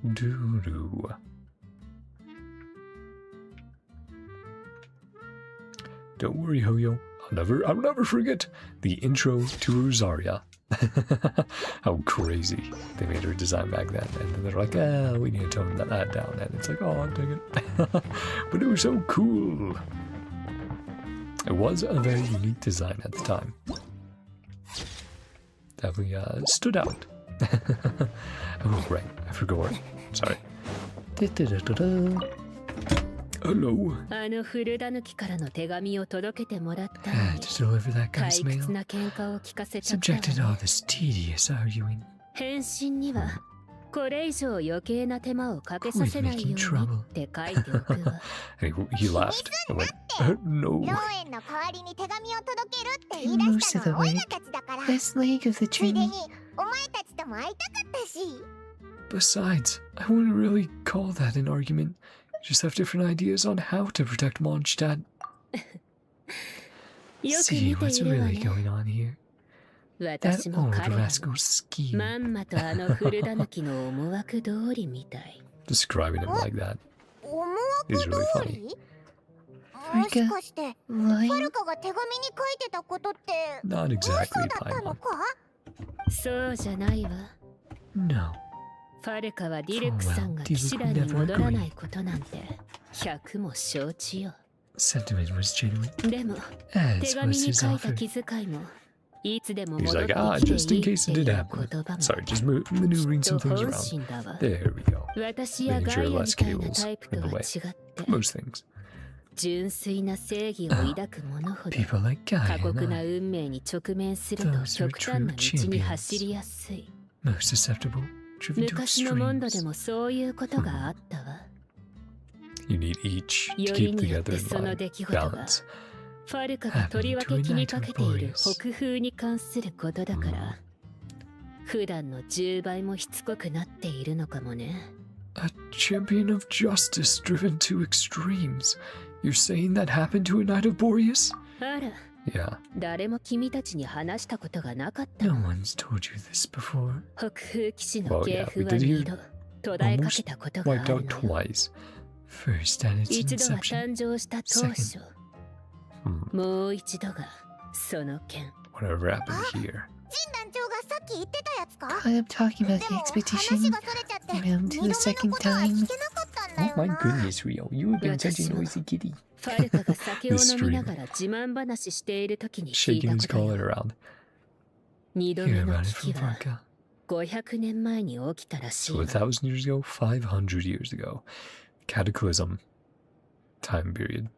Do-do-do. Don't worry, Hoyo. I'll never forget the intro to Rosaria. How crazy they made her design back then. And then they're like, we need to tone that down. And it's like, oh, dang it. But it was so cool. It was a very unique design at the time. Definitely stood out. Oh, right. I forgot. Sorry. Hello. あの古狸からの手紙を届けてもらったの Had に to deliver that 退 guy's 屈 mail. な喧嘩を聞かせちゃったわ Subjected ね to all this tedious arguing. 返信にはこれ以上余計な手間をかけさせないようにって書いておくわ And he laughed and went, no. ローエンの代わりに手紙を届けるって言い出したのはオイラたちだから。 Last leg of the ついでに journey. お前たちとも会いたかったし。 Besides, I wouldn't really call that an argument. You just have different ideas on how to protect Mondstadt. よく See 見て what's いるわ really ね going on here. 私 That も old 彼らも rascal's scheme. まんまとあの古狸の思惑通りみたい Describing him like that 思惑 is 通 really り？ funny. もしかしてファ Lying? ルカが手紙に書いてたことって Not 嘘 exactly だったの Paimon. か？そうじゃないわ No. ファルカはディルクさんが騎士団に戻らないことなんて100も承知よ Sentiment was genuine, でも as 手紙 was に his 書いた offer. 気遣いもいつでも He's 戻っ like, て ah, きて just in いい case って it い did う happen. 言葉も Sorry, just maneuvering と some things 本 around. 心だわ There we go. 私や Making ガ sure イア less みたいな cables タイプ in と the は way. 違って Most things. 純粋な正義を抱く者ほど People like 過 Guy 酷 and な I, 運命に直面すると Those are 極端な true 道に走りやすい most susceptible, driven to 昔のモンドで extremes. もそういうことがあったわ You need each to より keep によっ together て in その mind. 出来事は Balance. ファルカがとりわけ気にかけている北風に関することだから普段の10倍もしつこくなっているのかもね A champion of justice driven to extremes. You're saying that happened to a knight of Boreas? あら Yeah, 誰も君たちに話したことがなかった no わ one's told you this before. 北風騎士の Well, 系 yeah, 譜 we は did 2 hear 度途絶えかけたことがあ Wiped る out のよ twice. First at its 一度は inception. 誕生した当初 Hmm, もう一度がその件 whatever happened here. 陳団長がさっき言ってたやつか？ I'm talking で about も the 話 expedition. がそれちゃって around 2 to 度目 the second のことは time. 聞けなかったん Oh だ my よな。 goodness, Rio. You have been such a 私も noisy kitty. ファルカが酒を This 飲みな stream. がら自慢話している時に聞い Shaking た his こと collar よ around. 2度目 Hear の about it 危機 from は VARKA. 500年前に起きたらしい So の 1,000 years ago, 500 years ago. Cataclysm. Time period.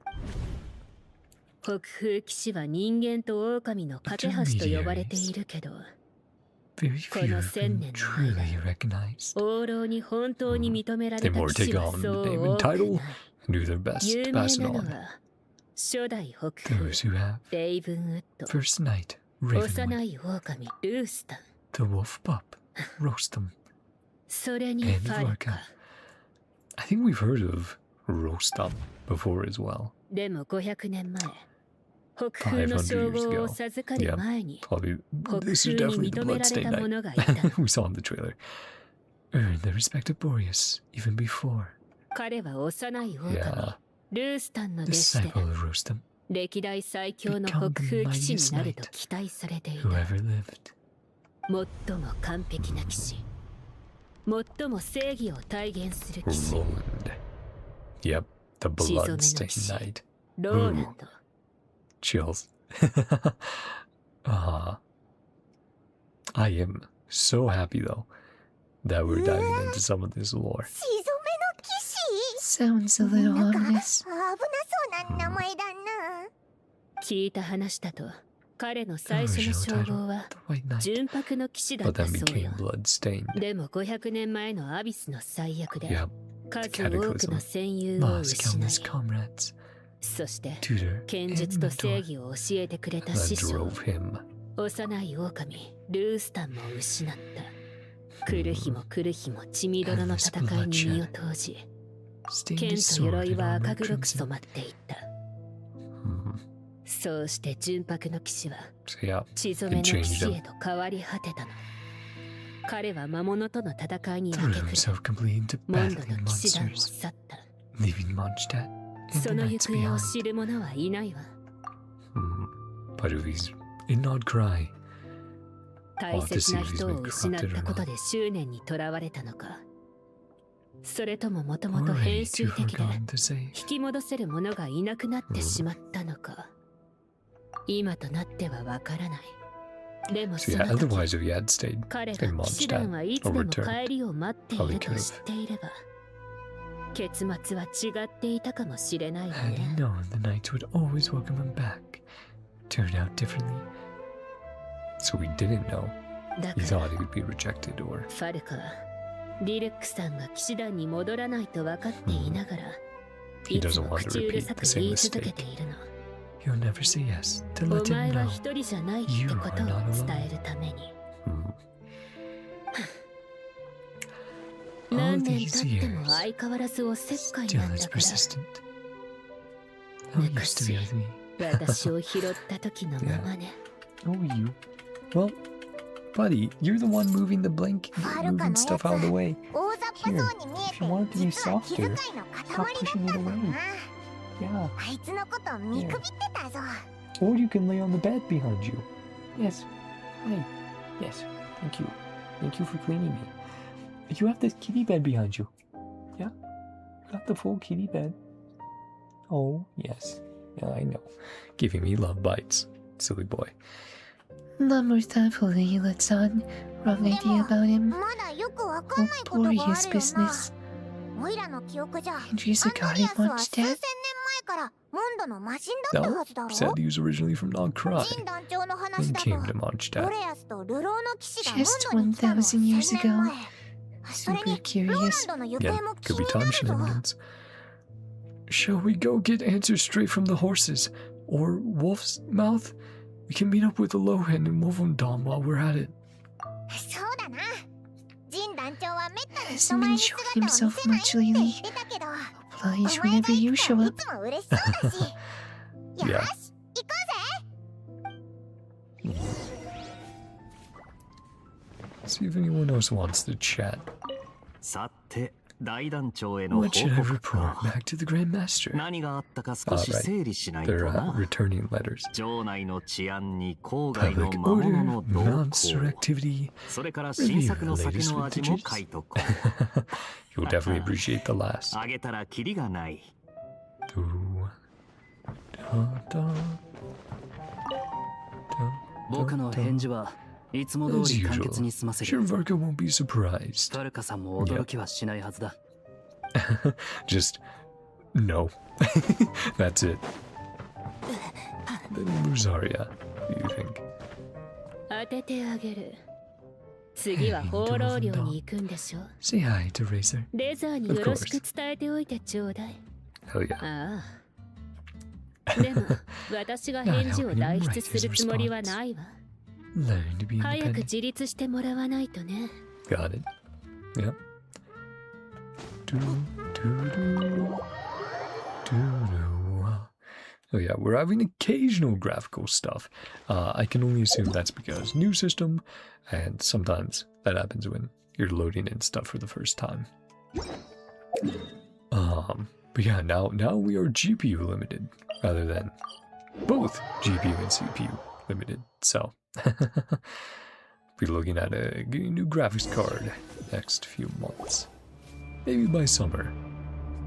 北風騎士は人間と狼の架け橋と呼ばれているけど Very few have been truly recognized. 王老に本当に認められ They た more 騎士 take は on そう the name 多 and く title, ない do their best 有 to 名 pass it なの on. は初代北風 Those who have レイブンウッド First Knight, Raven, 幼い狼ルースタン the Wolf Pup, Rostam, それに and ファル VARKA. カ I think we've heard of Rostam before as well. でも500年前北風の称号を授かる前に Probably 北 this is 風に definitely the 認められ Bloodstained た Knight 者がいた we saw in the trailer. earned the respect of Boreas even before. 彼は幼い狼、 Yeah. ルースタンの弟子で Disciple of Rostam, 歴代最強の北風騎士になると期待されていた。 who ever lived. 最も完璧な騎士、最も正義を体現する騎士、 Roland. Yep, the Bloodstained Knight. ローランド。 Chills. I am so happy though that we're diving into some of this lore. 血染めの騎士 Sounds a little なんか ominous. 危なそうな名前だな。聞いた話だと、彼の最初の称号は The White Knight. 純白の騎士だっ But た then そうよ became。bloodstained. でも500年前のアビスの最悪で Yep. 数多くの戦友を Lost 失 countless い、 comrades, そして tutor, 剣 and 術と正 mentor. 義を教えてくれた That 師匠、 drove him. 幼い狼ルースタンも失った。来る日も来る日も血みどろの戦いに身を投じ、 Stained 剣 his と sword 鎧 in は armor 赤黒く crimson. 染まっていった。 Mhm. そうして純白の騎士は So yeah, 血染めの騎士へと変わり果てたの。彼は魔物との戦いに明 Threw け暮れ、 himself completely into モンド battling の騎士団を monsters, 去った。 leaving Mondstadt そ and の the 行 knights 方を behind. 知る者はいないわ。 but if he's in NodKrai, 大切な人を失ったことで執念にとらわれたのか、それとももともと Already 変 too 則的で forgotten to save. 引き戻せる者がいなくなってしまったのか、今となってはわからない。でも so そ yeah, の時 otherwise if he had stayed 彼が in 騎士団 Mondstadt はいつ or でも returned, 帰りを待っていると知っていれば、結末は違っていたかもしれないわ Had he ね。 known, the knights would always welcome him back. Turned out differently. so we didn't know. だ He から thought he would be rejected or ファルカはディルックさんが騎士団に戻らないと分かっていながら、 he いつ doesn't も want to 口うる repeat さく the 言 same い続け mistake. ているの。 He'll never say yes to お let 前 him は know. 一人じゃないって You こ are とを not alone. 伝えるために。 Mhm. 何 All 年 these 経っても years, 相変わらずおせっかい still なんだ as から。 persistent. How it used to be with me. 私を拾った時のままね。 Oh, you. Well, buddy, you're the one moving the blank, moving stuff out of the way. 大雑把そうに見え If you want it to て be 実は気遣い softer, の stop 塊 pushing だ it ったんだ away. な。 Yeah. あいつのこと見くびってたぞ。 Or you can lay on the bed behind you. Yes. Hi. Yes. Thank you. Thank you for cleaning me. You have this kitty bed behind you. Yeah? You got the full kitty bed. Oh, yes. Yeah, I know. Giving me love bites. Silly boy. Not more thankful that you let on. Wrong で idea も about him. まだよくわかん Oh, ないことがあるよ Boreas な。 business. オイラの記憶じゃ、アン Andrea's ド a リ god ア in スは数千年 Mondstadt. 前からモンドの魔人だった No, はずだろ。 said he was originally from NodKrai ジン団長の話 and だ came to と、ボ Mondstadt. レアスと流浪の騎士がモン Just ドに来たのは1000 1,000 years 年 ago. 前。それ Super に、ローラ curious. ンドの行 Yeah, 方も気 could be に time なるぞ。 shenanigans. Shall we go get answers straight from the horses? Or Wolf's mouth? We can meet up with the Lohan and Wolfendom while we're at it. そうだな。ジン団長はめったに Hasn't 人前 been に showing 姿を himself 見せないって much 言 lately. ってたけど、 Oblige お前 whenever が you い show つもい up. つも嬉しそうだし。よ Yeah. し、行こうぜ。 See if anyone else wants to chat. さて大団長への報 What should I 告 report か。 back to the Grand Master? 何があったか少し整理しないと They're な。 returning letters. 城内の治安に郊外の Public 魔物 order, の動 monster 向、 activity. それから新作の酒の味も書いとこう。 You'll definitely appreciate the last. あげたらキリがない。 Do, da, da, 僕の返事はいつも通 as り簡 usual. 潔に済ませ Sure, る。 Varka won't be surprised. バルカさんも驚きはしないはずだ。 Just no. That's it. Then Luzaria, do you think? 当ててあげる。次は放浪漁に行くんでしょ。 Say hi to Razor. レザーによろしく伝えておいてちょうだい。 Hell yeah. ああ。でも、私が返事を代筆するつもりはないわ。 Learn to be 早く independent. 自立してもらわないとね。 Got it. Yep. Do, do, do. Do, do. Oh yeah, we're having occasional graphical stuff. I can only assume that's because new system, and sometimes that happens when you're loading in stuff for the first time. But yeah, now we are GPU limited rather than both GPU and CPU limited. So be looking at a new graphics card next few months. Maybe by summer,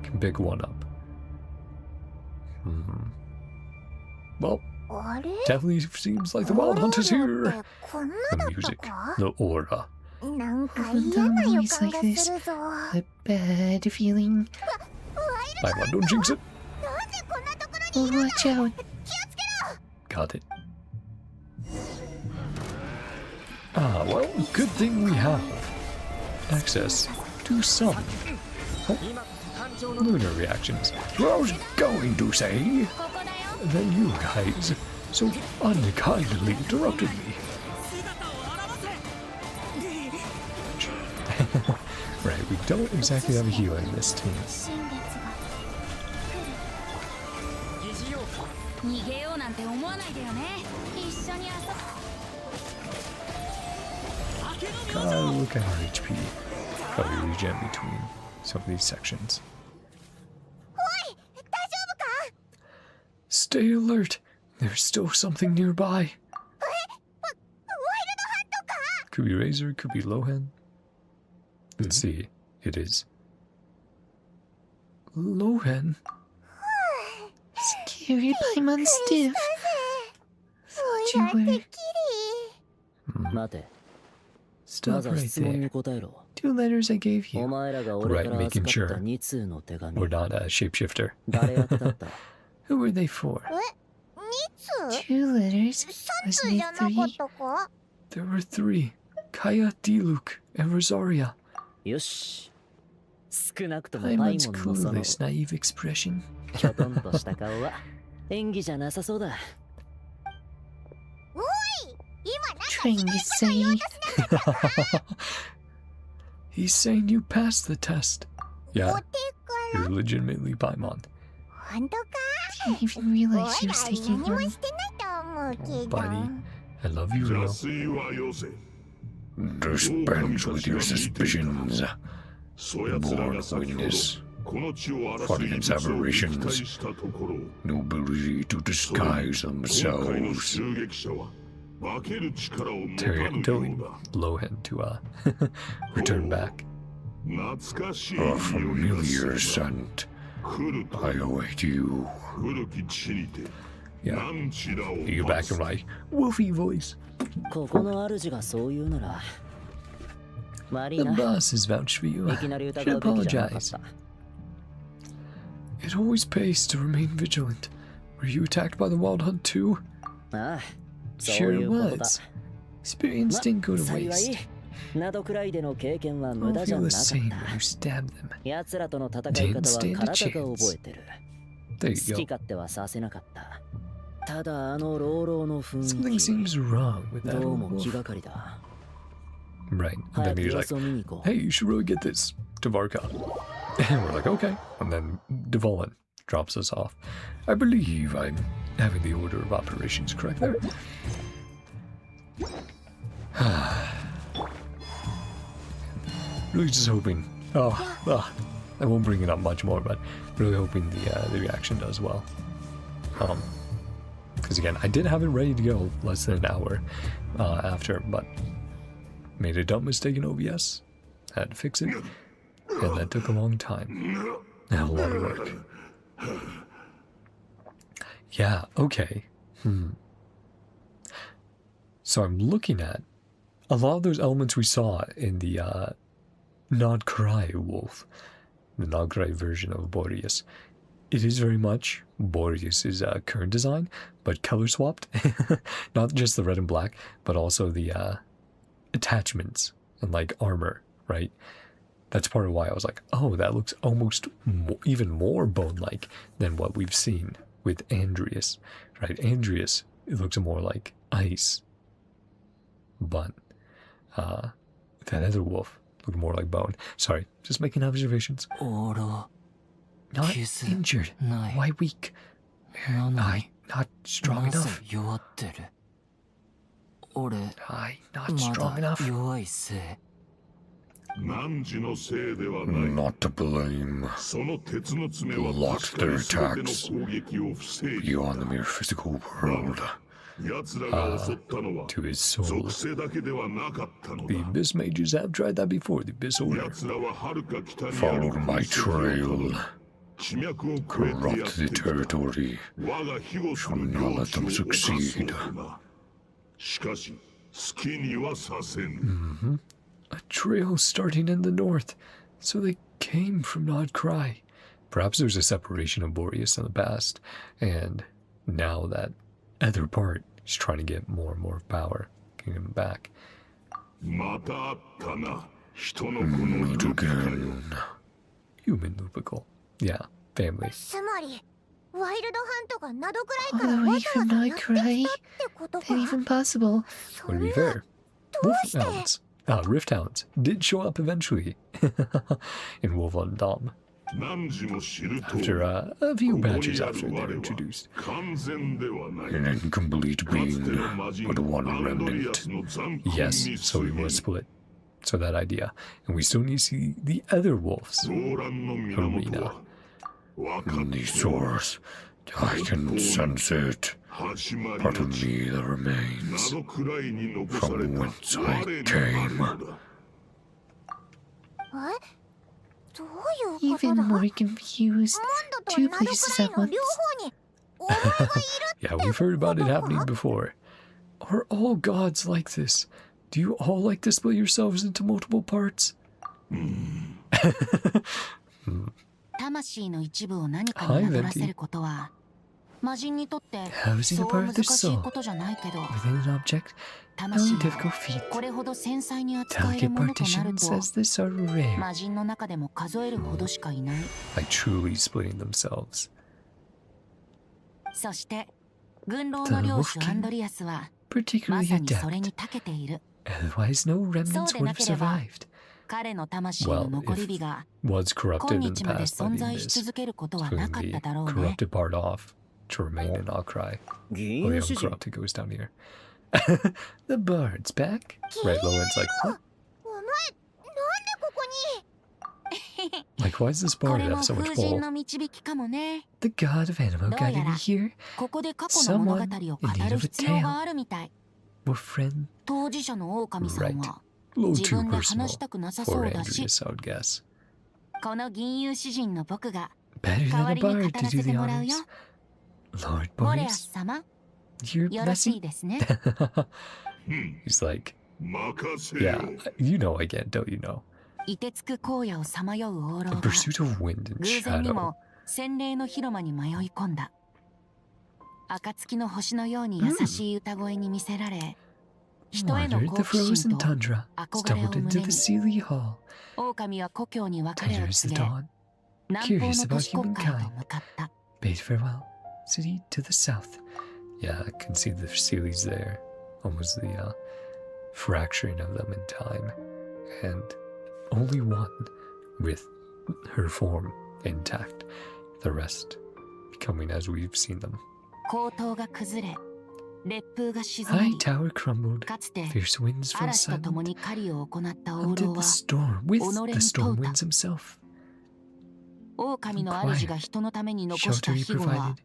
can pick one up. Well, definitely seems like the Wild Hunt is here. The music, the aura. Always like this. A bad feeling. Paimon, don't jinx it. Watch out. Got it. Well, good thing we have access to some lunar reactions. Well, I was going to say, then you guys so unkindly interrupted me. Right, we don't exactly have a healer in this team. Gotta look at our HP. Probably regen between some of these sections. Stay alert. There's still something nearby. Could be Razor, could be Lohan. Let's see. It is Lohan. Scary Paimon stiff. Thought you were... Stop right there. 2 letters I gave you. Right, making sure we're not a shapeshifter. Who were they for? 2 letters? Wasn't it 3? There were 3. Kaya, Diluc, and Rosaria. Paimon's clueless, naive expression. Trying to say... He's saying you passed the test. Yeah, you're legitimately Paimon. Didn't even realize she was taking one. Oh, buddy, I love you, Ro. Dispense with your suspicions. Born witness. Fought against aberrations. No ability to disguise themselves. Telling Lohan to return back. A familiar scent. I await you. Yeah. You get back in my woofy voice. The boss has vouched for you. Should apologize. It always pays to remain vigilant. Were you attacked by the Wild Hunt too? Sure it was. Experience didn't go to waste. I'll feel the same when you stab them. Didn't stand a chance. There you go. Something seems wrong with that old wolf. Right, and then he's like, hey, you should really get this to VARKA. And we're like, okay. And then Devolan drops us off. I believe I'm having the order of operations correct there. Really just hoping. I won't bring it up much more, but really hoping the reaction does well. Because again, I did have it ready to go less than an hour after, but made a dumb mistake in OBS. Had to fix it, and that took a long time and a lot of work. Yeah. Okay. So I'm looking at a lot of those elements we saw in the NodKrai wolf, the NodKrai version of Boreas. It is very much Boreas's current design, but color swapped. Not just the red and black, but also the attachments and like armor, right? That's part of why I was like, oh, that looks almost even more bone-like than what we've seen with Andreas, right? Andreas, it looks more like ice, but that other wolf looked more like bone. Sorry, just making observations. Not injured. Why weak? I not strong enough. I not strong enough. Not to blame. Blocked their attacks beyond the mere physical world. To his soul. The Abyss Mages have tried that before, the Abyss Order. Followed my trail. Corrupt the territory. Shall not let them succeed. A trail starting in the north. So they came from NodKrai. Perhaps there's a separation of Boreas in the past, and now that other part is trying to get more and more power, getting him back. Meet again. Human lupical. Yeah, family. All the way from NodKrai? That even possible? Would be fair. Wolfhounds. Rift Hounds did show up eventually in Wolfendom. After a few batches after they were introduced. An incomplete being, but one remnant. Yes, so we was split. So that idea. And we still need to see the other wolves. Arena. The source. I can sense it. Part of me that remains. From whence I came. Even more confused. Two places at once. Yeah, we've heard about it happening before. Are all gods like this? Do you all like to split yourselves into multiple parts? Hi, Venti. Housing a part of their soul within an object, no difficult feat. Delicate partitions as this are rare. Like truly splitting themselves. The Wolf King, particularly adept. Otherwise, no remnants would have survived. Well, if was corrupted in the past by the Abyss, splitting the corrupted part off to remain in NodKrai. Oh yeah, when corrupted goes down here. The bard's back. Right, Lowen's like, what? Like, why does this bard have so much pull? The god of Animo guided me here. Someone in need of a tale. We're friends. Right. A little too personal for Andreas, I would guess. Better than a bard to do the honors. Lord Boreas, you're blessing. He's like, yeah, you know again, don't you know? A pursuit of wind and shadow. Wandered the frozen tundra, stumbled into the Sealy Hall. Tender as the dawn, curious about humankind. Bade farewell, city to the south. Yeah, I can see the Sealies there. Almost the fracturing of them in time. And only one with her form intact. The rest becoming as we've seen them. High tower crumbled, fierce winds fell silent. Undid the storm with the storm winds himself. Quiet, shelter he provided,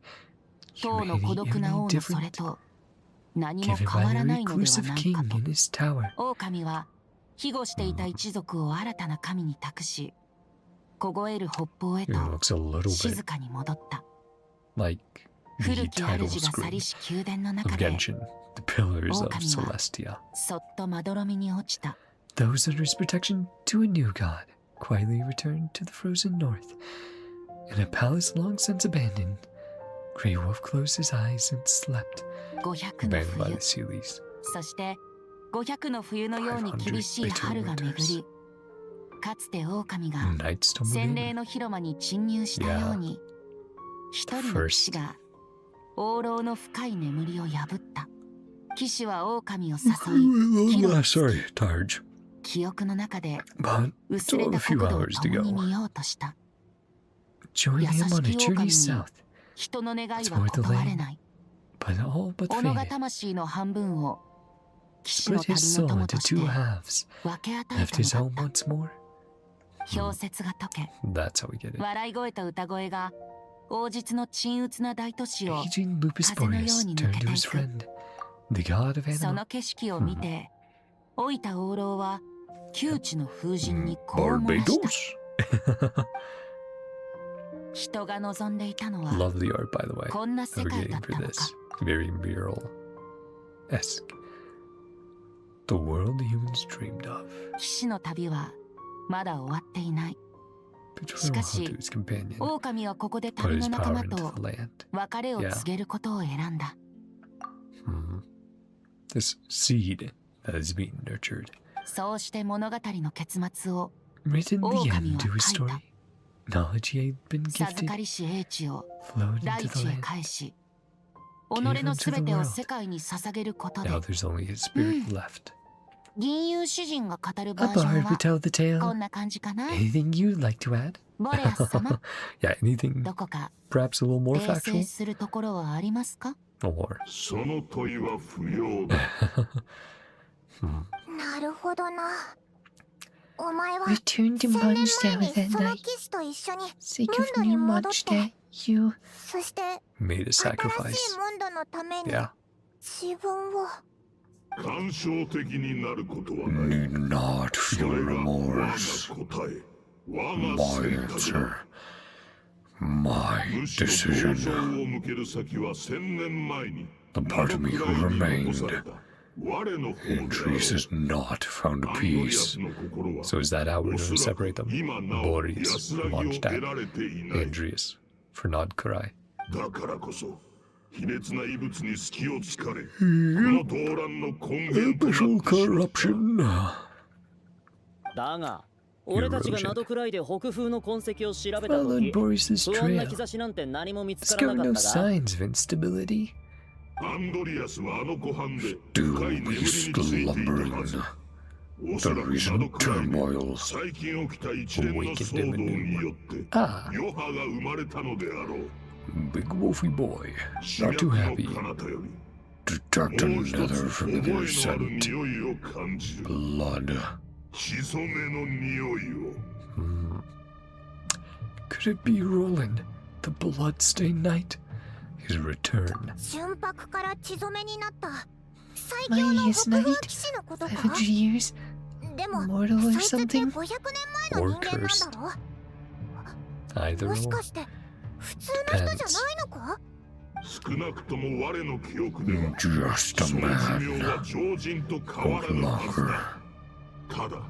humanity ever different, given by the reclusive king in his tower. It looks a little bit like the title screen of Genshin, the Pillars of Celestia. Those under his protection to a new god quietly returned to the frozen north. In a palace long since abandoned, Grey Wolf closed his eyes and slept. Abandoned by the Sealies. 500 bitter winters. かつて狼が Nights to 洗礼の広間に侵入したように、一人の騎士が王老の深い眠りを破った。騎士は狼を誘い、木の Sorry, Targe. 記憶の中で But 薄れ still た a few 国土を hours to 共に go. 見ようとした。Join him on a journey south. 人の願いは断れない。 But all but 己が faded. 魂の半分を騎士の Split his 旅の soul 友 into として two halves. 分け与え Left た his の home だった。 once more 氷雪が溶け、 That's how we get it. 笑い声と歌声が王日の鎮鬱な大都市を Aging Lupus 風のよう Boreas に抜 turned け to てい his く。 friend, the god of そ animal. の景色を見て、老いた王老は窮地の風神にこう漏らした。人が望んでいたのは Lovely art, by the way. こんな世界だ Advocating った for のか。 this. Very mural-esque. The world humans dreamed of. 騎士の旅はまだ終わっていない。 Picture しかし、 Hatu's companion 狼はここで put 旅 his の仲 power 間 into と the land. 別れを告げることを選んだ。 This seed that is being nurtured. そうして物語の結末を Written the end to his 書いた。 story. Knowledge he had been 授 gifted かりし英知を flowed 大 into 地 the へ land. 返し、己のすべてを世界に捧げることで、 Now there's only his spirit left. 銀融詩人が語るバ A ージョン bard は would tell the こ tale. んな感じかな。 Anything you'd like to add? ボレアス様、 Yeah, anything どこか perhaps a little more 訂正 factual? するところはありますか？ Or その問いは不要だ。なるほどな。お前は Return to 1000年 Mondstadt 前 with に that その night. 騎士と一緒に Sake モ of ンドに new 戻って Mondstadt, you そして made a 新しい sacrifice. モンドのために Yeah. 自分を感傷的になることはない。 Need not そ feel れが我が remorse. 答え。我 My が選択 answer. だ。 My むしろ同 decision. 情を向ける先は1000年前に The part of me who ナドクライに残さ remained れた我の方 in で truth has not found アンド peace. リアスの心は So is that how we're お going そ to らく separate them? 今なお Boris 安 from らぎを得 Mondstadt, られていない Andreas for NodKrai. だからこそ卑劣な異物に隙を突かれこの動乱の根源となってし Abyssal まった corruption. だが俺たちがナドクライで北風の痕跡を調べた followed 時 Boris's 不安な trail. 兆しなんて何も見つから Discovered なか no ったが signs of instability. アンドリアスはあの湖畔で Do 深い be 眠りについていたは slumbering. ずおそら The くナ recent ドクライで turmoil. 最近起きた一連の騒動によって Ah, 余波が生まれたのであろう big wolfy boy. 死 Not 脈 too の happy. 彼方より Detect もう一 another つ覚え familiar のある scent. 匂いを感じる Blood. 血染めの匂いを Could it be Roland, the bloodstained knight? His return. 純白から血染めになった最 My 強の yes 北風 knight? 騎士のことか 500 years? でも Immortal or そいつって something? 500年前の人間なんだろ Either もし or. かして普通の人じゃないのか少なくとも我の記憶では Just そ a の寿 man. 命は常人と変わ Hope らぬはず longer. だただ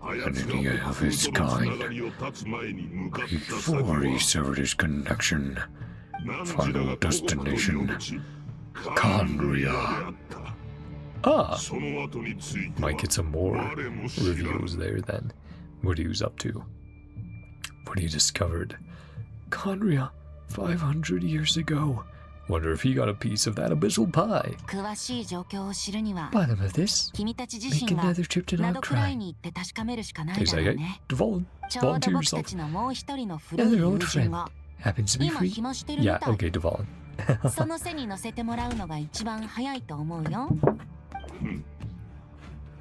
あやつ Anything が of his 北風との kind. つながりを断つ前に向かった先 Before は he severed his connection. 汝らが故国と呼ぶ地カンリアであった Ah, その後について might は get some more 我も知らぬ reveals there then. What he was up to. What he discovered. Conria, 500 years ago. Wonder if he got a piece of that abyssal pie. 詳しい状況を知るには Bottom of this. 君たち自 Make 身が another trip to ナドクライ NodKrai. に行って確かめるしかない He's だろ like, う hey, ね。 Devon, ちょう volunteer ど僕た yourself. ちのもう一人の古い Another 友 old 人 friend. が Happens to be 今 free. 暇してるみ Yeah, たい。 okay, Devon. その背に乗せてもらうのが一番早いと思うよ。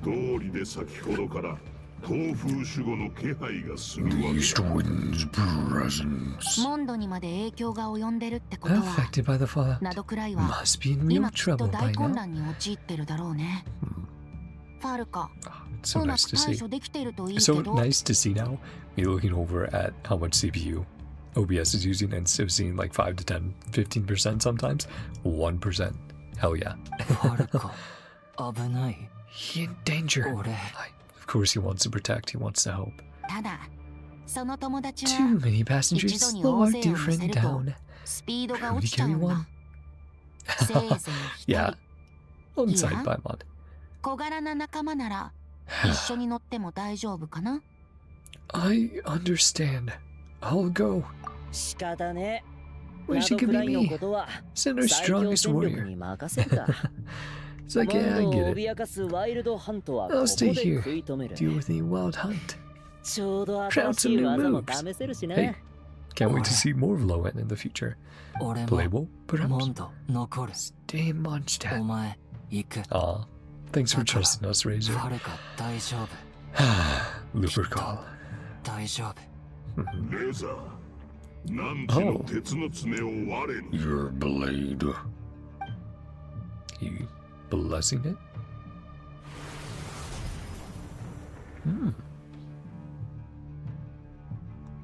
通りで先ほどから東風守護の気配がするわ The け east だ wind's presence. モンドにまで影響が及んでるってことは、 Affected by the fallout. ナドクライは Must be in real 今きっと trouble 大 by 混 now. 乱に陥ってるだろうね。ファルカ、 So うま nice く to 対 see. 処できてるといいけ So ど、 nice to see now. Me looking over at how much CPU OBS is using and still seeing like 5 to 10, 15% sometimes. 1%. Hell yeah. ファルカ危ない He in danger. 俺 Of course he wants to protect, he wants to help. ただ、その友達 Too は many passengers. 一度に Slow 大 our 勢を dear 乗せ friend ると down. スピードが Could 落 we ちちゃう carry んだ one?。せいぜい一 Yeah. 人、 On side Yeah. by mod. 小柄な仲間なら一緒に乗っても大丈夫かな。 I understand. I'll go. 仕方ねえ Wish ナ it ド could クラ be イの me. ことは Send our 最強 strongest 戦力 warrior. に任せるか It's like, yeah, I モンド get を it. 脅かすワイルドハントはこ I'll こ stay で here. 食い止める Deal with any wild hunt. ちょうど Try 新 out し some い new 技も moves. 試せるし Hey, ね can't wait to see more of Lowen in the future. 俺も Playable, モ perhaps? ンド残る Stay in お Mondstadt. 前行く Aw, thanks for trusting us, フ Razor. ァルカ大丈夫 Looper call. レーザー、何時の鉄の爪を我に。 Your blade. He blessing it?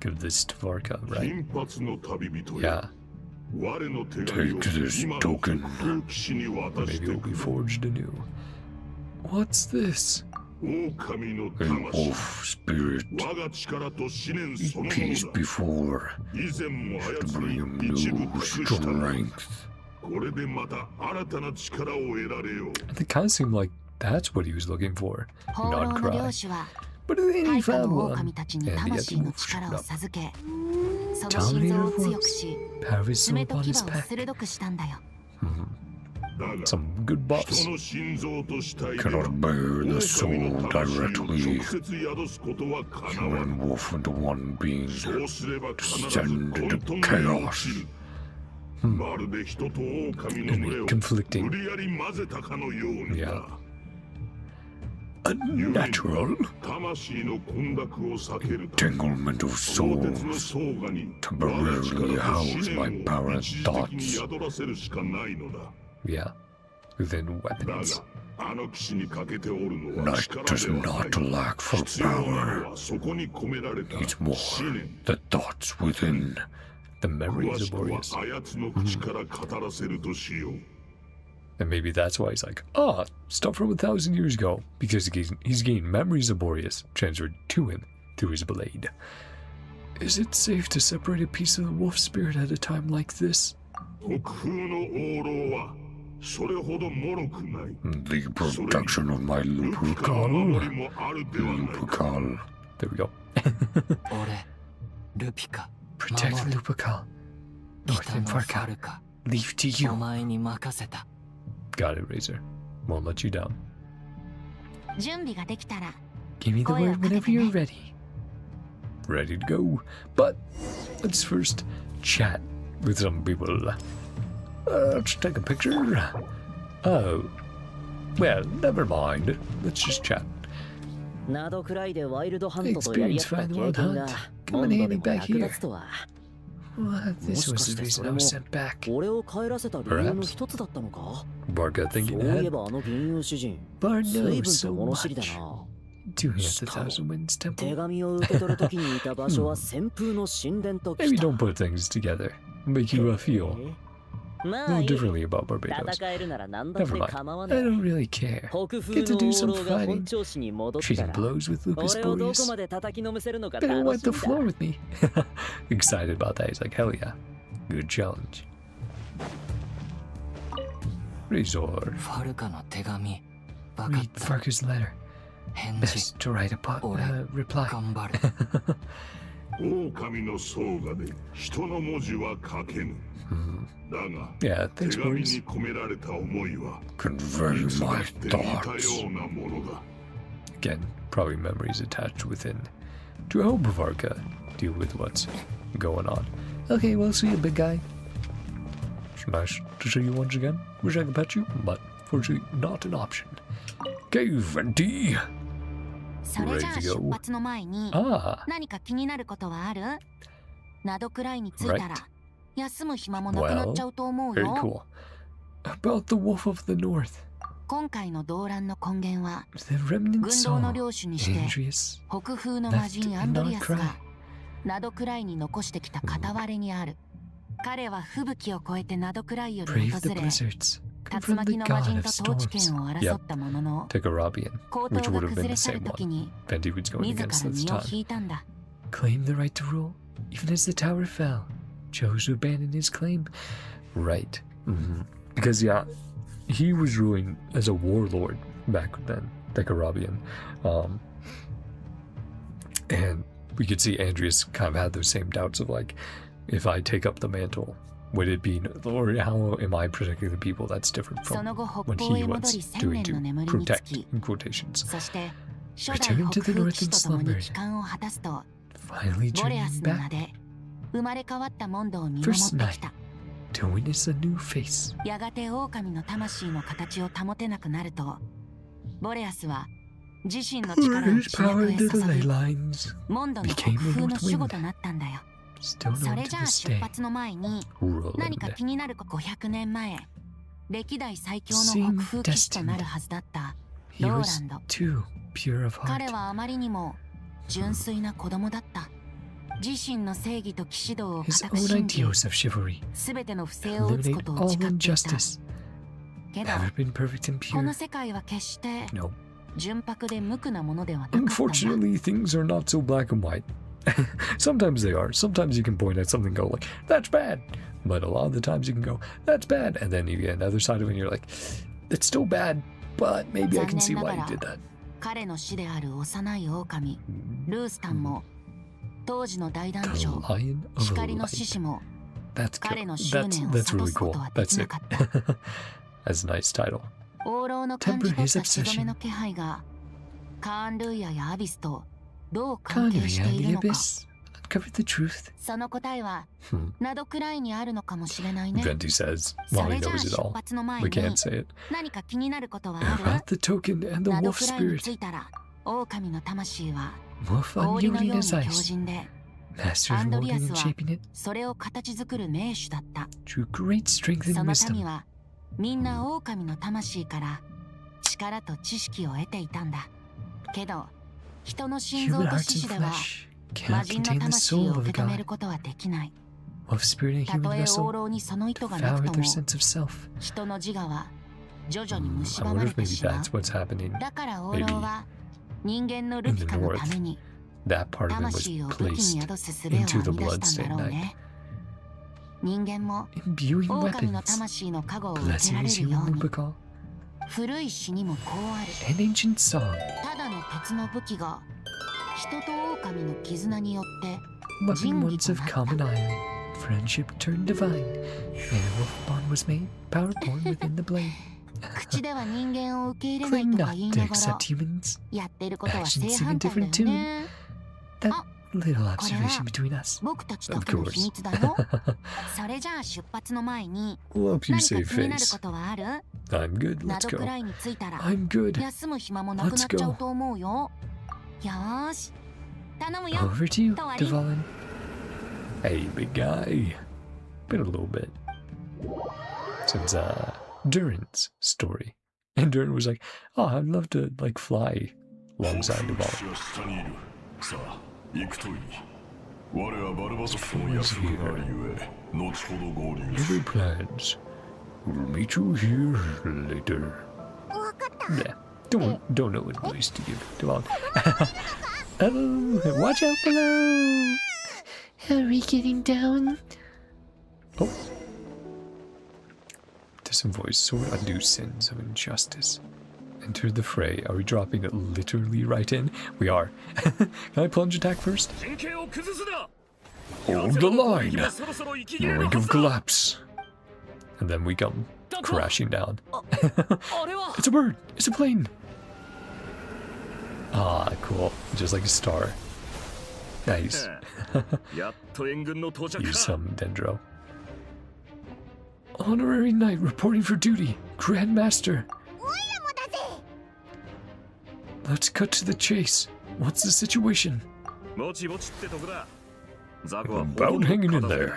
Give this to VARKA, right? 金髪の旅人 Yeah. よ。我の手紙を Take this 今の token. 空騎士に渡し Maybe て it'll く be れ。 forged anew. What's this? 狼の An 魂。 off spirit. 我が力と思念 He そのも peace のだ。 before. 以前も To 操 bring り him 一部 new 隠したが strength. これでまた新たな力を得られよう。 It kind of seemed like that's what he was looking for. 放浪の領 NodKrai. 主は But then he 配下 found の one. 狼たちに And he had 魂 to の wolf 力 it を up. 授け、その心臓を強くし、 Power of his 爪 soul と upon 牙を his pack. 鋭くしたんだよ。だが Some good buffs. 人の心臓と死体で Cannot は bear the 狼 soul の魂を directly. 直接宿すことはかなわ Human ぬ。 wolf into one being. そうすれば必ず Descend 混 into 沌に落ち chaos. る。まるで人と狼の群れを Conflicting. 無理やり混ぜたかのように Yeah. だ。 Unnatural. 魂の混濁を避けるため Entanglement of その鉄の souls. 相互に Temporarily house my power and 一時的に thoughts. 宿らせるしかないのだ。 Yeah. Within だ weapons. が、あの騎士に欠けておるのは Knight 力 does ではない。 not lack for 必要なの power. はそこに込められた It's more 思念。 the thoughts within. The 詳 memories し of くは Boreas. あやつの口から語らせるとしよう。 And maybe that's why he's like, ah, stuff from 1,000 years ago. Because he's gained memories of Boreas transferred to him through his blade. Is it safe to separate a piece of the wolf spirit at a time like this? 国風の王老はそれほど脆くない。 The production of my ルピカの守 Lupercal. りもあるではないか。 Lupercal. There we go. 俺ルピカ Protect 守る Lupercal. 北 North の and ファ VARKA. ルカ Leave to お you. 前に任せた。 Got it, Razor. Won't let you down. 準備ができたら、 Give me the Koya word whenever you're ready. Ready to go. But let's first chat with some people. Let's take a picture. Oh. Well, never mind. Let's just chat. ナドクライでワイルドハントとやり合 Experience った find the 経 wild 験が hunt. モ Come ン in ド handy でも back 役 here. 立つとは。 What? This was the reason I was sent back. 俺を帰らせた理由の一つだったのか。 VARKA そう thinking いえ ahead. ばあの銀融詩人、 Bard 随 knows 分 so と物知りだ much. な。 Doing at the Thousand Winds 手 Temple. 紙を受け取るときにいた場所は旋風の神殿と Maybe 来た。 don't put things together. Make you feel ま a あ little いい。 differently about Barbados. 戦えるなら何だっ Never て mind. 構わ I ない。 don't really care. 北風 Get to の do 王 some 老が本 fighting. 調子に戻った Trading ら、 blows with Lucas 俺をどこ Boreas. まで叩きのめせるのか Better 楽 wipe し the み floor だ。 with me. Excited about that. He's like, hell yeah. Good challenge. Razor. ファルカの手紙分かっ Read た。 VARKA's letter. 返事 Best to write a reply. 頑張る。狼の相がで人の文字は書けぬ。だが、 Yeah, 手 thanks, 紙 Boreas. に込められた思いは、 Convey いつだ my って似た thoughts. ようなものだ。 Again, probably memories attached within. To help VARKA deal with what's going on. Okay, well, see you, big guy. It's nice to see you once again. Wish I could pet you, but fortunately not an option. Okay, Venti. それじゃあ Ready to 出 go. 発の前に Ah, 何か気になることはある？ナドクライに着いたら Right. 休む暇もなくなっちゃうと思う very よ。 cool. About the Wolf of the North. 今回の動乱の根源は The remnant 軍道 soul. の領主にして Andreas. 北風の魔人 Left アンドリアス NodKrai. がナドクライに残してきた片割れにある。彼は吹雪を越えてナドクライより Brave 訪 the れ、 blizzards. 竜 Confront 巻 the の魔 god 人 of と統治 storms. 権を争ったものの、 Tegarabian, 高 which 等 would が have 崩 been れ the 去る same とき one に Venti was going 自ら against this 身を time. 引いたんだ。 Claimed the right to rule, even as the tower fell. Chose to abandon his claim. Right. Because, yeah, he was ruling as a warlord back then, Tegarabian. And we could see Andreas kind of had those same doubts of, like, if I take up the mantle, would it be, or how am I protecting the people? That's different そ from の後北 what 方 he へ戻 was り千 doing 年の to 眠りにつ protect, き、 in quotations. そして初 Return 代 to 北 the 風 north 騎士 and と共に slumbered. 帰還を果たすと、 Finally ボレア turning スの名 back. で生まれ変わったモンドを見守ってきた。 To witness a new face. やがて狼の魂の形を保てなくなると、ボレアスは自身の Poured 力を his 主 power 役へ into the 注 ley ぎ lines. モンドの became 国 a 風の north 守護 wind. となったんだよ。 Still そ known れ to じゃあ this 出 day. 発の前に何か Ruined. 気になる500年前歴代最強の Seemed 北風騎士となるはずだった He ロー was ランド。 too pure of 彼 heart. はあまりにも純粋な子供だった。自身の正義と騎士道を His 固く own 信じ ideals of chivalry 全ての不正を打つこ eliminate とを all 誓っていた。 injustice. けど Never been perfect and この pure. 世界は決して No. 純白で無垢なものではなかったんだ。 Unfortunately, things are not so black and white. Sometimes they are. Sometimes you can point at something and go like, that's bad. But a lot of the times you can go, that's bad. And then you get another side of it and you're like, it's still bad, but maybe I can see why you did that. 彼の死である幼い狼ルースタンも当時の大団 The 長 Lion of 光の Light. 獅子も That's 彼の cool. 執念を That's 諭 really すこ cool. とはで That's きな it. かった。 That's a nice title. 王老の感じ Temper 取っ his たしどめの気配がカーンルーヤやアビスとどう関係 Connery してい and る the のか。 abyss uncovered the truth. その答えは Hmm. ナドクライにあるのかもしれないね。 Venti says, そ well, れ he じゃあ knows it 出 all. 発の前 We に can't say it. 何か気になることはあ About the token and る？ the ナド wolf クライに spirit. 着いたら狼の魂は Wolf 氷の unyielding ように as 強 ice. 靭で Master of アンドリア molding ス and は shaping it. それを形作る名手だった。 Drew great strength そ and の wisdom. 民はみんな狼の魂から力と知識を得ていたんだ。けど人の心臓 Human と hearts 獅子 and では flesh 魔 cannot 人の contain the 魂 soul を of 受 a け止める god. ことはできない。 Wolf spirit and た human とえ vessel 王老にその意図がなく devoured と their も sense of self. 人の自我は徐々に I 蝕ま wonder れ if て maybe しまう。 that's what's happening. だから王老は人間のル In ピ the カのた north. めに That part of him was 魂を武器に placed 宿す術を into the 編み出したんだ bloodstained ろう night. ね。人間も Imbuing 狼の weapons. 魂の加護を受け Blessing られ his るよ human うに Lubicol. 古い詩にもこうある。 An ancient song. ただの鉄の武器が人と狼の絆によって Weapon Jingi once of common iron. Friendship turned divine. And a wolf bond was made. Power born within the blade. 口では人間を受け入れない Claim とは not 言い to ながら accept humans. やってることは正 Actions sing a 反対だよ different tune. ね。 That Ah, little Korea. observation between us. 僕たちだけの秘密だよ。それじゃあ出発の前に We'll help you 何か save 気になる face. ことはある？ I'm good. ナ Let's ド go. くらいに着いたら I'm good. 休む暇もなくなっちゃうと思うよ。よーし、頼むよ。 Over to you, Tawari. Devalin. Hey, big guy. Been a little bit since Durin's story, and Durin was like, "Oh, I'd love to like fly alongside the ball." 下にいる。さあ、行くといい。我はバルバトスとの約束があるゆえ、後ほど合流す Little る。 plans. We'll meet you here later. わかった。 Yeah. Don't know what voice to give. Come on. Oh, watch out below. Are we getting down? Oh. To some voice, sword undo sins of injustice. Enter the fray. Are we dropping it literally right in? We are. Can I plunge attack first? Hold the line. Brink of collapse. And then we come crashing down. あれは It's a bird! It's a plane! Ah, cool. Just like a star. Nice. やっと援軍の到着 Use か。 some dendro. Honorary knight reporting for duty. Grand Master. おいらもだぜ。 Let's cut to the chase. What's the situation? ぼちぼちってとこだ。ザコは I'm about hanging in there.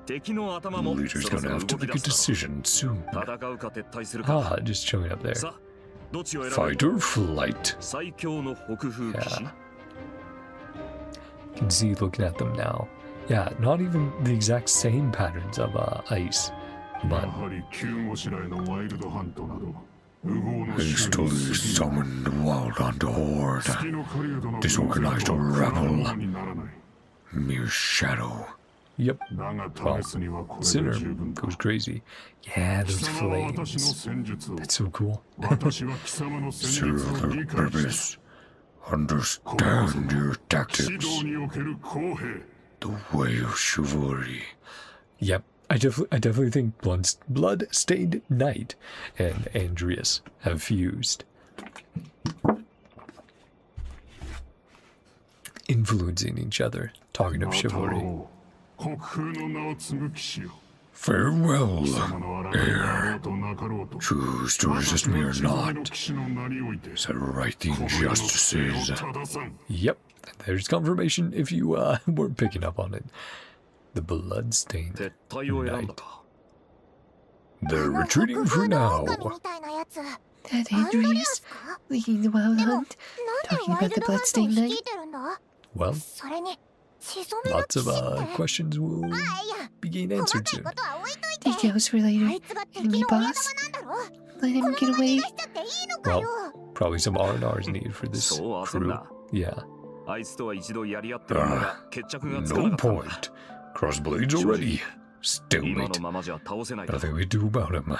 敵の頭も Leader's そろそ gonna ろ have 動 to き make 出 a す decision soon. だろう。戦うか撤退するか。 Ah, just chilling up there. さあ、どっちを選ぶ？ Fight or flight? 最強の北風騎士 Yeah. You can see looking at them now. Yeah, not even the exact same patterns of ice, や but はり急ごしらえのワイルドハントなど無謀の Hastily summoned wild hunter horde. Disorganized rabble. Mere shadow. yep, だが試すにはこれで Sinner 十分だ。 goes crazy. Yeah, those 貴様は私の flames. 戦術を That's so cool. 私は貴様の戦術 Serve を their 理解し purpose. Understand your た。 tactics. 指導における公平。 The way of chivalry. Yep, I definitely think Bloodstained Knight and Andreas have fused, influencing each other, talking of また会 chivalry. おう。国風の名を継ぐ騎士よ。Farewell, heir. Choose to resist me or not. Set right the injustices. Yep, there's confirmation if you weren't picking up on it. The bloodstained knight. They're retreating for now. That Andreas, leading the wild hunt, talking about the bloodstained knight. Well, lots of questions will be answered soon. Details for later. Enemy boss. Let him get away. Well, probably some R&Rs needed for this crew. Yeah. No point. Crossblades already. Stalemate. Nothing we do about him.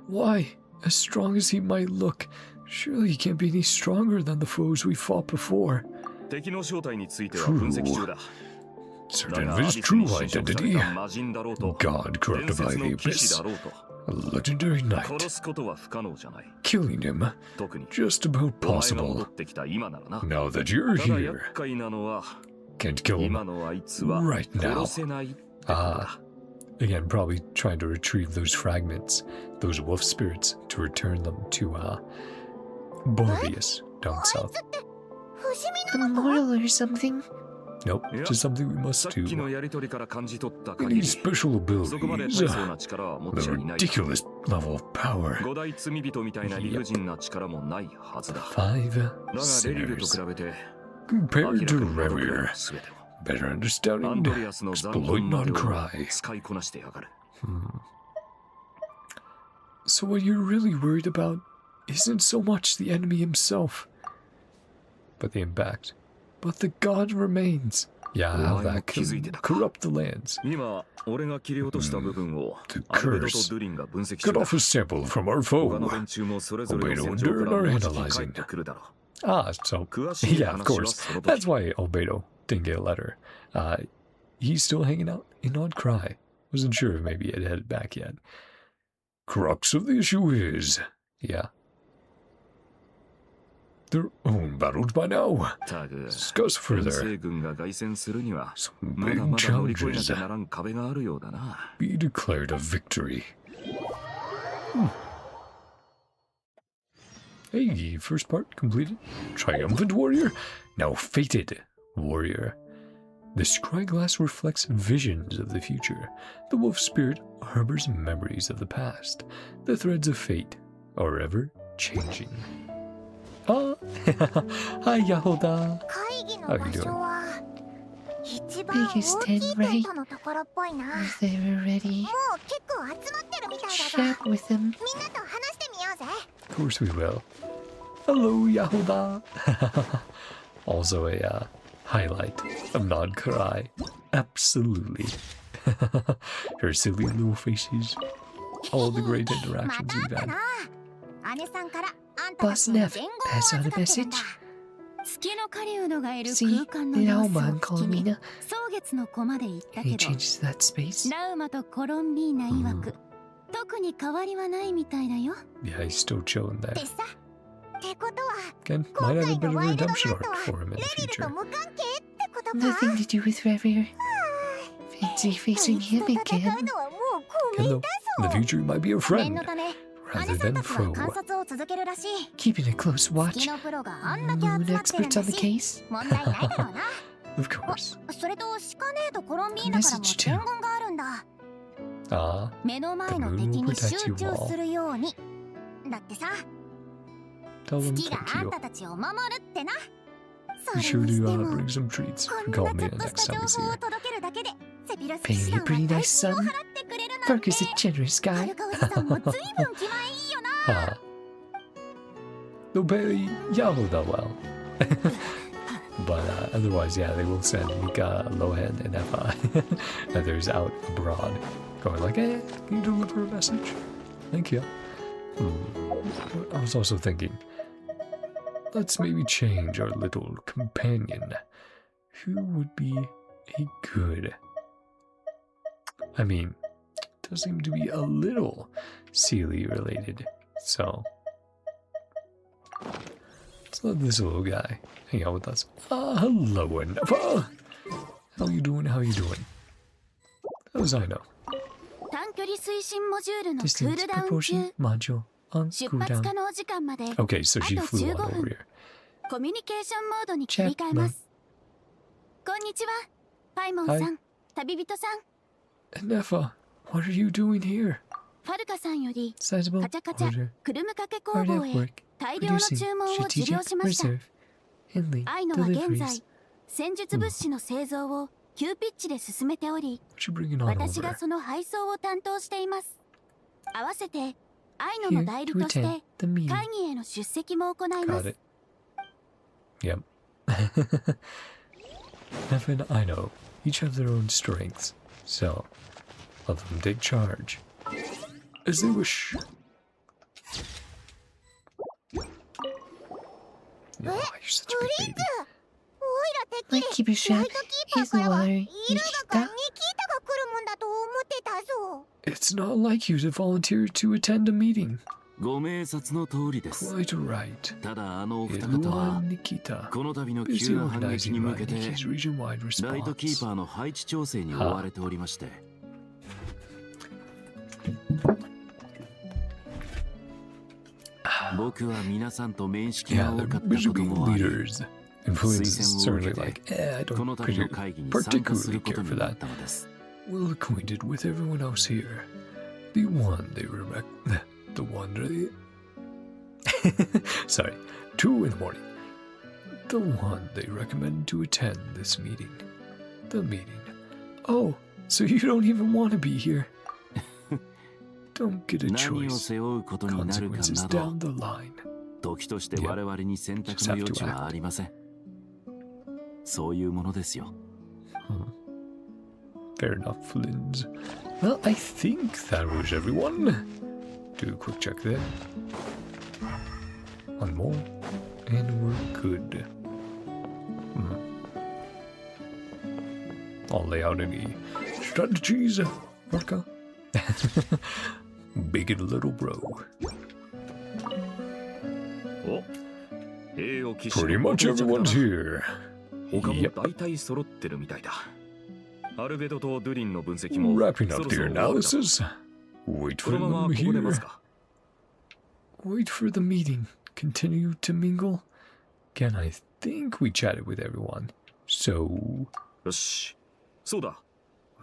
Why? As strong as he might look, surely he can't be any stronger than the foes we fought before. True. Certain of his true identity. God corrupted by the abyss. A legendary knight. Killing him, just about possible. Now that you're here, can't kill him right now. Again, probably trying to retrieve those fragments, those wolf spirits, to return them to Bordius down south. Immortal or something? Nope, just something we must do. Any special abilities, the ridiculous level of power. 5 sinners. Compared to Revere, better understanding, exploit NodKrai. So what you're really worried about isn't so much the enemy himself, but the impact. But the god remains. Yeah, how that can corrupt the lands. The curse. Cut off a sample from our foe. Albedo and Durin are analyzing. So, yeah, of course. That's why Albedo didn't get a letter. He's still hanging out in NodKrai. Wasn't sure if maybe he had headed back yet. Crux of the issue is... Yeah. Their own battles by now. Discuss further. Some big challenges. Be declared a victory. Hey, first part completed. Triumphant warrior, now fated warrior. The scryglass reflects visions of the future. The wolf spirit harbors memories of the past. The threads of fate are ever changing. Hi Yahoda. How you doing? Biggest 10, right? If they were ready, chat with them. Of course we will. Hello Yahoda. Also a highlight of NodKrai. Absolutely. Her silly little faces. All the great interactions we've had. Boss Neff, pass on a message. See, Laoman called Mina. Any changes to that space? Yeah, he's still chilling there. Again, might have a bit of a redemption arc for him in the future. Nothing to do with Revere. Fancy facing him again. Again though, in the future he might be a friend, rather than foe. Keeping a close watch. Moon experts on the case? Of course. Message too. The moon will protect you all. Tell them thank you. Be sure to bring some treats for calling me the next time we see her. Paying you a pretty nice sum. VARKA's a generous guy. They'll pay Yahoda well. But otherwise, yeah, they will send Mika, Lohan, and Eva, others out abroad, going like, hey, can you deliver a message? Thank you. I was also thinking, let's maybe change our little companion. Who would be a good... I mean, does seem to be a little Sealy related, so... let's let this little guy hang out with us. Hello, and... hello, How you doing? How you doing? How's I know? 短距離推進モジュールのクー Distance ルダウン proportion 中 module on 出 cooldown. 発可能時間まで Okay, so she あと flew 15 on over 分 here. コミュニケーションモードに切り替えますこんにちはパイモンさん旅人さん Nefa, what are you doing here? ファルカさんより Sizable カチャカチャ order. クルム掛け工 Hard 房 at へ work. 大量の Producing 注文を受 strategic 領しました reserve. Henley 愛のは現 deliveries. 在戦術物資の製造を急ピッチで進めており What you bringing on 私が over? その配送を担当しています合わせて愛のの Here 代理 to として attend the meeting. 会議への出席も行いま Got す it. Yep. Nefa and Aino each have their own strengths, so let them take charge as they wish. Oh, you're such a big baby. おいらてっきり My keeper ラ ship イトキー is パ the ーからは water イルバか Nikita. ニキータが来るもんだと思ってたぞ It's not like you to volunteer to attend a meeting. ご明察の通りです Quite right. ただあのお二 Ilua 方は Nikita この度の busy 急な反撃に organizing 向け Raniki's て region-wide ライトキー response. パーの配置調整に追われておりまして僕は皆さんと面識 Yeah, が多 they're かった busy こと being もあり leaders. Influence is 推薦を受 certainly け like, て I この don't 度の会議に参加す particularly ること care for になっ that. たのです Well acquainted with everyone else here. The one they the one they sorry, 2 in the morning. The one they recommend to attend this meeting. The meeting. Oh, so you don't even want to be here. Don't get a 何を choice. 背負うことになるか Consequences など down the line. 時として我々に選択の余地はありませんそういうものですよ Fair enough, Flins. Well, I think that was everyone. Do a quick check there. One more, and we're good. I'll lay out any strategies, VARKA. Big and little bro. Pretty much everyone's here. 他も Yep. 大体揃ってるみたいだ。アルベドとドゥリンの分析も Wrapping そ up ろ the そろ終わるだろう analysis. Wait こ for のまま them ここで待 here. つか。 Wait for the meeting. Continue to mingle. Again, I think we chatted with everyone. So, よし。そうだ。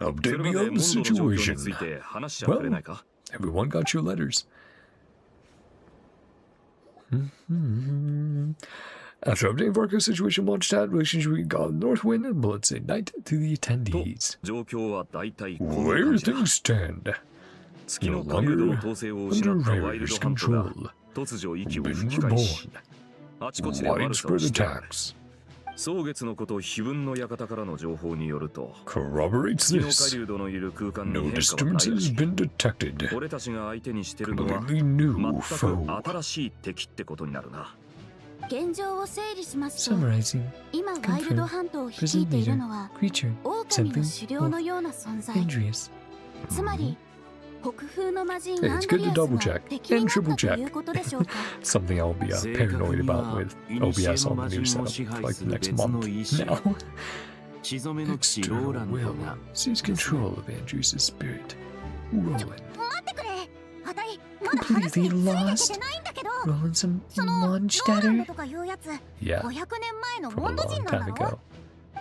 そ update れま me で on モン the ドの状況に situation. ついて話しちゃくれないか。 Everyone got your letters. After updating VARKA's situation, mondstadt relations between God and Northwind and Bloodstain Knight to the と attendees. 状況は大体こんな Where 感じだ。 things stand. 月 No の狩人の longer 統制を失った under ワイルド Raiders' ハントが control. 突如息を Been 吹き返し、 reborn. あちこちで悪さを Widespread してある。 attacks. 蒼月のこと非分の館からの情報によると、 Corroborates 月の this. 狩人のいる空間に No 変化はないら disturbances しい。 been detected. 俺たちが相手にしてるのは Completely new 全 foe. く新しい敵ってことになるな。現状を整理しますと Summarizing, 今ワイルドハントを率 prison いている leader, のは creature, 狼の狩猟のような存在 Andreas. つまり北風の魔人 Hey, ア it's ンド good リ to ア double スが check 敵に and なった triple と check. いうことでしょうか Something I'll be 正 paranoid 確に about は with 古 OBS の on 魔 the new 人を setup 支 for 配 like す the る next 別の month 意志 now. 血染めの騎士ローラ External ンド will が sees control of Andrews' spirit. Roland. 待ってくれあたいまだ話に Completely ついていけ lost. てないんだけど Rolling some そのローランド Mondstatter. とかいうやつ Yeah, 500年前の from モ a ンド long 人なんだ time ろ ago.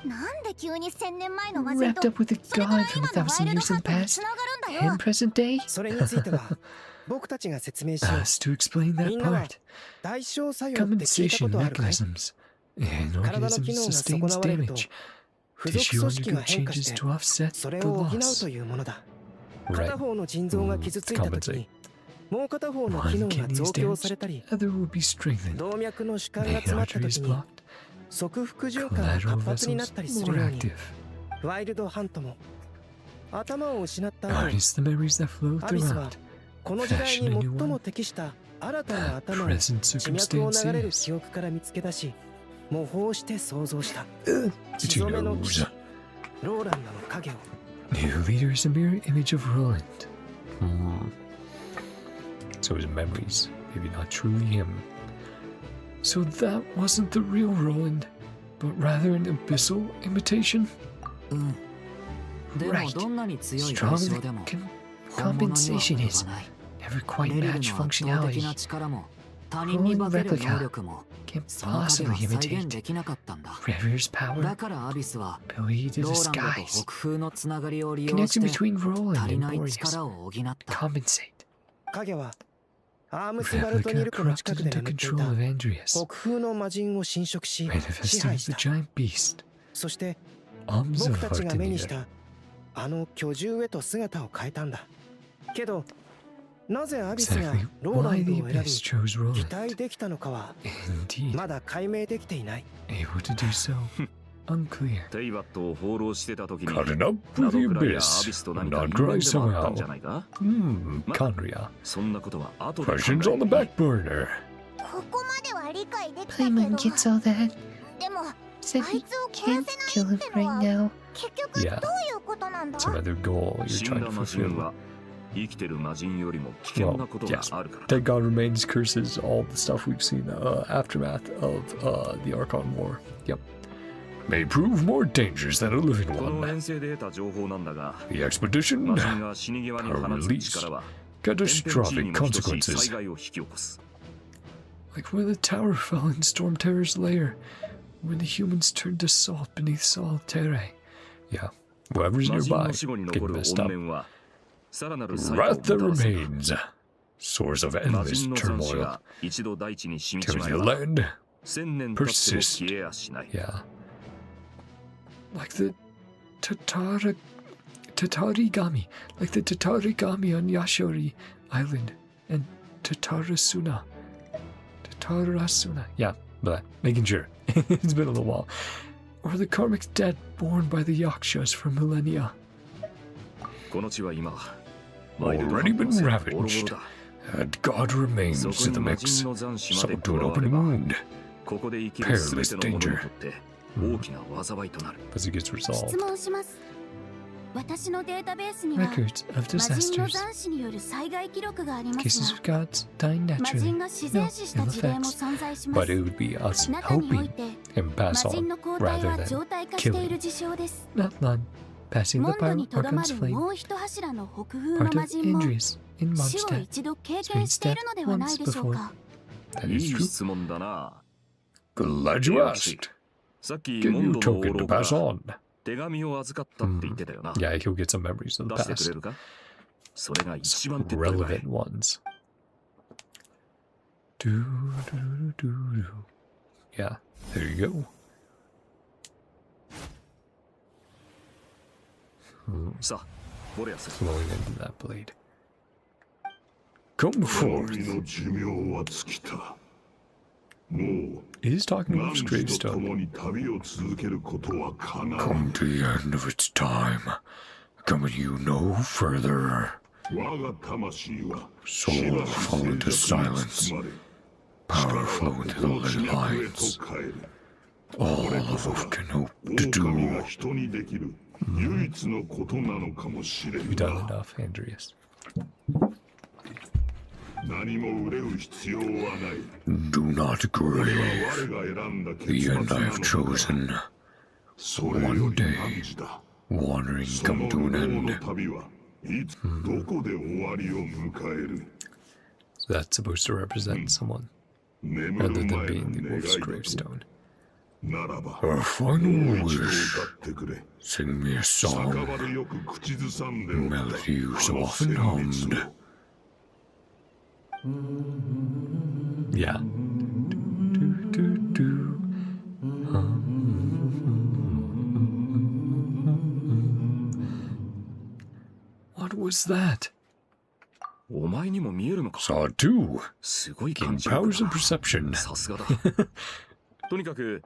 なんで急に1000年前の魔人 Wrapped と up with a それから god from 今 a のワイ thousand ルド years ハ in ン the トに past 繋がるんだよ and present day. それについては僕たちが説明しよう。 Us to explain that みんなは part. 代償作用って聞いたこ Compensation とあるかい？ mechanisms. An 体の organism 機能が sustains 損なわれると damage. 付属 Tissue 組織が undergo 変化 changes して to offset それ the を補う loss. というものだ。 Right. 片方の腎臓が傷ついた時にもう片方の機 One 能が kidney 増 is 強され damaged, たり other will be strengthened. 動脈の主管が Main 詰まった artery is 時に blocked. 側腹循環が Collateral 活発になっ vessels たりする more ように active. ワイルドハントも頭を失った後 Harness the memories that flow アビスは throughout. この時代に最も適した新たな頭を Present 地脈を流れる circumstances. 記憶から見つけ出し模倣して想像した血 Itchy 染めの騎士 nose. ローランドの影を New leader is a mirror image of Roland. So his memories, maybe not truly him. So that wasn't the real Roland, but rather an abyssal imitation? Right. Strong compensation is never quite match functionality. Rolling replica can't possibly imitate Revir's power, ability to disguise, connection between Roland and Boreas, compensate. 影はアームスバルトニルコの近くで眠っていた北風の魔人を侵食し支配した。そして僕たちが目にしたあの巨獣へと姿を変えたんだ。けどなぜアビスがローランドを選び期待できたのかはまだ解明できていない。Unclear. テイバットを放浪してた時に Cutting up with the abyss. NodKrai somehow. Conria. そんなことは後で Questions on the back burner. ここまでは理解できたけど Playman gets all that. でも Said he can't kill him right now. 結局どういうことなんだ It's another goal you're 死ん trying だ to 魔人 fulfill. は生きてる魔人よりも危険な Well, ことが yes. あるから Dead God Remains curses all the stuff we've seen aftermath of the Archon War. Yep. May prove more dangerous than a living この one. 遠征で得た情報なんだが The expedition 魔人が死に際に放つ力は catastrophic 天変地異にも等しい consequences. 災害を引き起こす Like where the tower fell in Storm Terror's lair, when the humans turned to salt beneath Sol Terre. Yeah. Whoever's 魔人 nearby の死後に getting 残る messed 怨 up. 念はさらなる災害を Wrath that もたらす remains. Source of 魔 endless 人の残死 turmoil. が一度大地に染みち Tears まえ the ば land. 千年経っても消えやしない Yeah. Like the Tatarigami, like the Tatarigami on Yashori Island, and Tatarasuna. Yeah, but making sure. It's been a little while. Or the karmic dead born by the Yakshas for millennia. この地は今 Already been ravaged. And God remains in the mix. So to an open wound. ここで生きる全ての者にとって大きな災いとなる As it gets 質 resolved. 問します。私のデータベースには Records of 魔人の disasters, 残死による災害記録がありま cases す of が gods dying 魔 naturally. 人が自 No 然死した ill 事例も effects. 存在しま But す it would be us 中におい hoping て and 魔 pass 人 on の抗体 rather は than 状態化してい killing. る事象です Not none. Passing モ the ンドにとどま Archon's る flame. もう一柱の北風の Part 魔 of 人も Andreas in 死を Mondstadt. 一度経験しているのではないでしょうか That いい is true. 質問だな Glad you asked. さっき Get モン you ドの token 王 to か pass ら on. 手紙を預かったって言ってたよな Yeah, he'll get some memories of 出 the してく past. れるかそれが一番 Some 手っ取り早い relevant ones. Do, do, do, do. Yeah, there you go. さあボレアス Flowing into that blade. Come forth. の寿命は尽きた。もう He's talking about 何 his 人と gravestone. 共に旅を続けることはかなわ Come to the end of its time. Coming you no further. 我が魂は Soul fall into silence. Power flow into the lit lines. All love can hope to 狼が do. 人にできる唯一のことなのかもしれ You've ん done な。 enough, Andreas. 何も憂う必要はない。 Do not これは grieve. 我が選んだ The 結末 end な I の have だ。 chosen. それよ One り day, 何時だ。 wandering その come to 無 an 謀の end. 旅はいつどこで終わりを迎える。 So that's supposed to represent someone 眠 rather る than 前 being の the 願い wolf's だと。 gravestone. ならば Our も final う一度 wish. 歌ってくれ。 Sing me a 酒 song. 場でよく口ずさんでおった Melody you so あの often 旋律 hummed. を。 Yeah. Do, do, do. What was that? お前にも見えるのか Saw it too. すごい Gain 感じ力 powers だ of perception. さすがだとにかく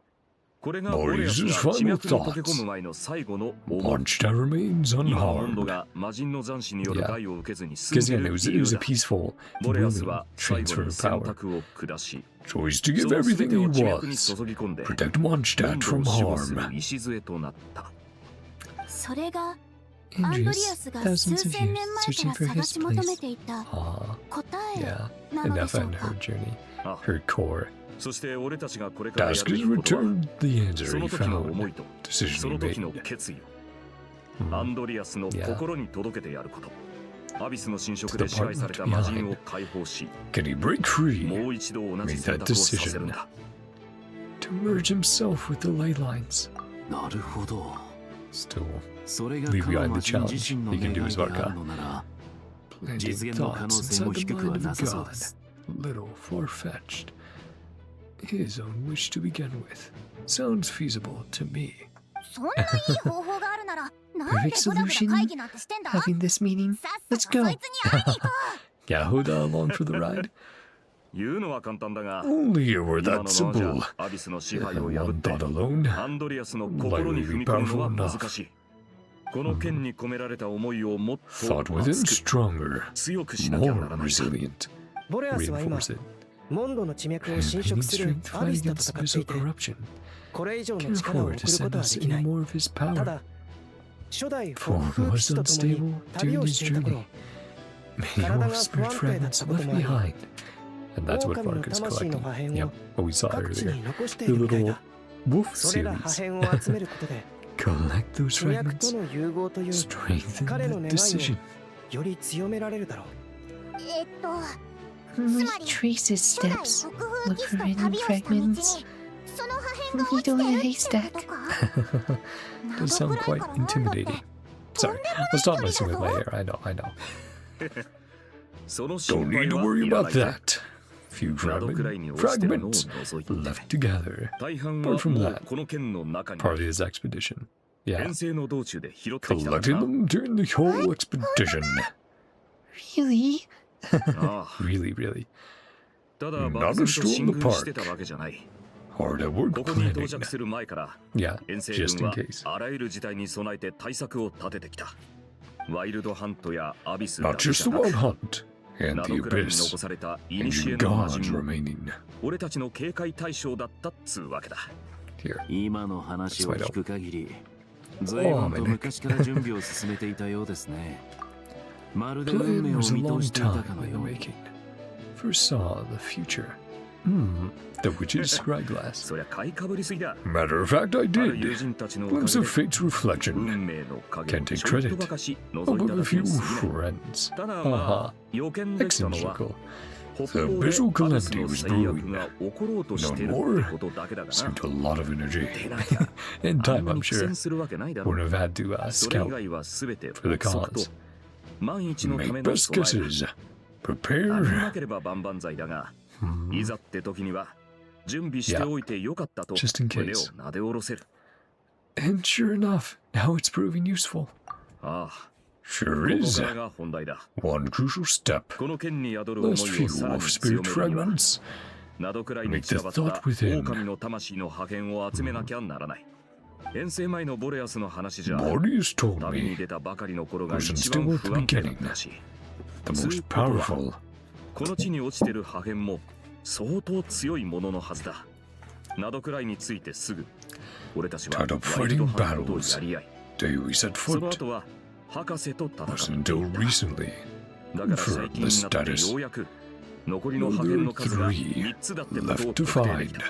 これが Boris ボレアス 's が final 地脈に溶け thoughts. 込む前の最後の思い Mondstadt remains 今の温度 unharmed. が魔人の残死による Yeah. 害を受けずに済ん Because で again, る it 理 was 由 a だ peaceful ボレア willing スは最 transfer 後 of に選 power. 択を下し Choice to そ give の everything 全て he を地脈に was. 注ぎ込んで Protect 温 Mondstadt 度を from 守護する harm. 礎となった それがアンドリア Andreas, スが数 thousands of 千 years 年前 searching から for 探 his し求め place. ていた Ah, 答 yeah. えなので Enough しょう on か her journey. あ Her core. そして俺たちがこれからや Task る is べきことは returned the そ answer の he 時の思 found. いと Decision そ he の時の made. 決意をアンドリアスの心に届けてやること。アビスの侵食で支配された魔人を解放し、もう一度同じ選択をさせるんだ。To merge himself with the ley lines. なるほど。 Still それが leave 彼 behind の the 魔人 challenge. 自身の He can 願 do い his である VARKA. のなら、 Planting 実現の可能 thoughts 性 inside も the 低くは mind な of さ a そうで god. す。 A little far-fetched. His own wish to begin with. Sounds feasible to me. そんないい方法があるなら、なんで Perfect グダグダ solution. 会議なんてしてんだ？ Having this meeting. さっ Let's さと go. そいつに会いに行こ Yahuda along for the ride? 言うのは簡単だが、 Only you were 今 that のままじゃ simple. アビスの支配を破 One って、 thought alone. アンドリアスの心に踏み込むのは難しい。この剣に込められた思いをもっと Thought within 熱く stronger, 強くしなきゃな more らない。 resilient. ボレアスは今 Reinforce it. モンドの地脈を侵 Campaigning 食する strength アビ fight スと against 戦って missile いて、 corruption. これ以上の Can't 力を afford 送 to ること send は us できな any い。 more of his た power. だ、初代 For 北 who 風騎 was 士と共に unstable 旅 during を his していた journey. 頃、 Many 体 more が不 spirit 安定だっ fragments たこと left もあり、 behind. And that's 狼 what の VARKA is 魂の collecting. 破片 Yep, を what we saw 各地 earlier. に残してい The るみたい little だ。 wolf それら破 series. 片を集めることで、 Collect those 地脈 fragments. との融合という Strengthen 彼の the 願い decision. をより強められるだろう。When we つまり trace his 初代 steps, 北風騎 look 士 for と any 旅をした道に、 fragments. その破片が落ちてるってことか？ Does sound quite intimidating. Sorry, I'll stop messing with my hair. I know. その心 Don't 配 need to は worry いらな about いぜ。 that. Few 窓くらいに落ちてるのを fragments 除いて、 left together. 大半はも Apart from う that, この剣の中に part of his expedition. Yeah, 遠征の道中で拾ってきたんだ collected な。 them during the whole expedition. Really? ああ、 Really. ただ Not 漠 a 然と stroll 進 in the 軍してた park. わけじゃない。 Hard at work ここに到 planning. 着する前から、 Yeah, 遠征 just 軍 in は case. あらゆる事態に備えて対策を立ててきた。ワイルドハントやアビスだ Not けじ just ゃ the な wild く、 hunt and ナ the ドくらいに abyss. 残された And 古 you の魔 gods 人も remaining. 俺たちの警戒対象だったっつうわけだ。 Here. 今の話を聞く限り、随分と昔から準備を進めていたようですね。まるで運 Plan 命を was a 見通 long していたか time の in よ the うに。 making. Foresaw the future. The witch's scryglass. そりゃ買いかぶりすぎだ。 Matter of fact, I ある友 did. 人たちのおか Glimpse げ of で fate's reflection 運命の影を Can't take ちょっと credit ばかし覗いた among だ a け few に過ぎない。 friends. ただまあ、予見できたのは、 Exegetical. 北方で visual アビス calamity の was 最悪 brewing. が起ころうとしてる No more. ってことだけだがな。 Spent a lot of energy. でなきゃ、 In あん time, な I'm に苦 sure. 戦するわけないだろ Wouldn't う。 have had to それ以 scout 外は全て for the 即と cause. 万一のた Make めの best 備えだ。 guesses. 危な Prepare. ければ万々歳だが、 Hmm. いざって時には準備しておいてよかったと Just in case. 胸をなで下ろせる。 And sure enough, now it's proving useful. ああ、 Sure ここ is. からが本題だ。 One crucial step. この剣に宿る思いを Last さ few ら of に強 spirit めるには、 fragments. ナドくらいに散らばった Make the thought within. 狼の魂の破片を集めなきゃならない。遠征前のボレアスの話じゃ、 Boreas told 旅に me 出たばかりの頃が Wasn't 一 still 番 at the 不安定だっ beginning. たし、 the most powerful. この地に落ちてる破片も相当強いもののはずだ。ナドくらいについてすぐ、俺たちは Tied up ワイルド fighting ハントと battles. やり合い、 Day we set その foot 後は博士と戦 wasn't ってい until た。 recently. だから最近になって status. ようやく残りの破片の数が3つだってことを Left to 特定でき find. た。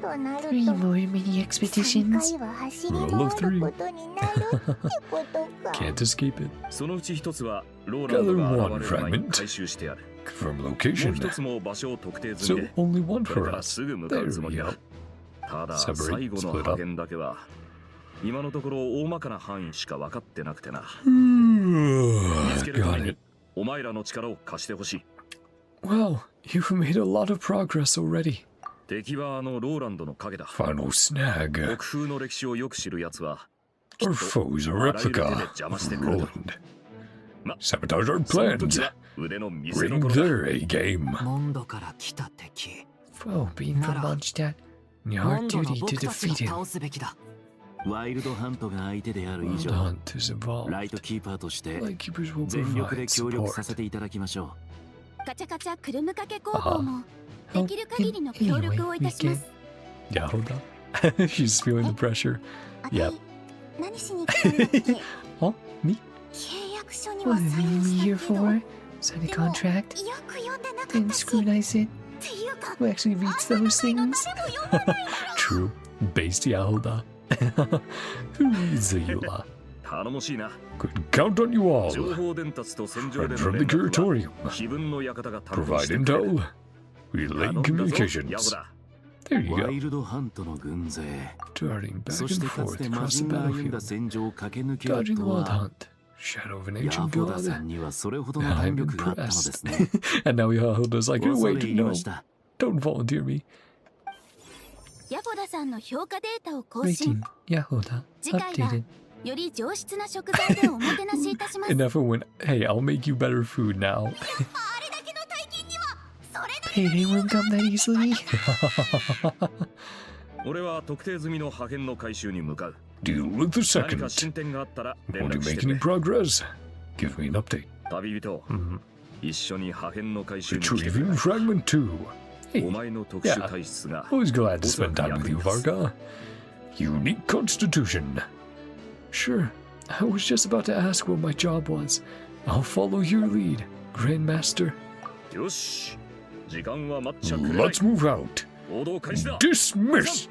となる Three と、 more mini 3 expeditions. 回は走り Rule of 回る three. ことになるってことか。 Can't escape it. そのうち一つはローランドが現れる前に回収してある。 Confirm もう location. 一つも場所を特定済 So みで、 only one これ for から us. すぐ向かうつもり There だ we。ただ Separate, 最後の split 破 up. 片だけは今のところ大まかな範囲しか分かってなくてな。見つけるため Got に it. お前らの力を貸してほしい。 Well, you've made a lot of progress already. 敵はあのローランドの影だ。 Final snag. 北風の歴史をよく知る奴は Our foe's a あらゆる手で replica 邪魔 of してくるだろう。 Roland. ま、 Sabotage our その時 plans. は腕の見せ Bring 所だ。 their A game. モンドから来た敵。 Foe being from Mondstadt. モ Your ンドの duty to 僕たち defeat が him. 倒すべきだ。ワイルドハントが相手である以 Wild 上、 Hunt is involved. ライトキーパーとして Lightkeepers will 全力で provide 協力させ support. ていただきましょカチャカチャくるむかけ工房もで Oh, きる限りの協 anyway, 力をい we たしま can. す。 Yeah, hold on. She's feeling the pressure. あ Yep. たい、何しに来たんだっけ？ Huh? Me? 契約書には What サ are イン we し here たけど、 for? Sign a でもよ contract? く読んでなかっ Then たし。 scrutinize it? っていうか、 Who actually reads those things? True. Based, yeah, hold on. Who needs a Eula? Could count on you all. Friend from the curatorium. Provide intel. Relay communications. There you go. Darting back and forth across the battlefield. Dodging the wild hunt. Shadow of an ancient god. I'm impressed. And now Yahoda's like, oh, wait, no. Don't volunteer me. Rating Yahoda updated. Enough of when, hey, I'll make you better food now. Payday won't come that easily. Deal with the second. Won't you make any progress? Give me an update. Retrieving fragment 2. Hey, yeah. Always glad to spend time with you, VARKA. Unique constitution. Sure, I was just about to ask what my job was. I'll follow your lead, Grandmaster. Let's move out. Dismissed.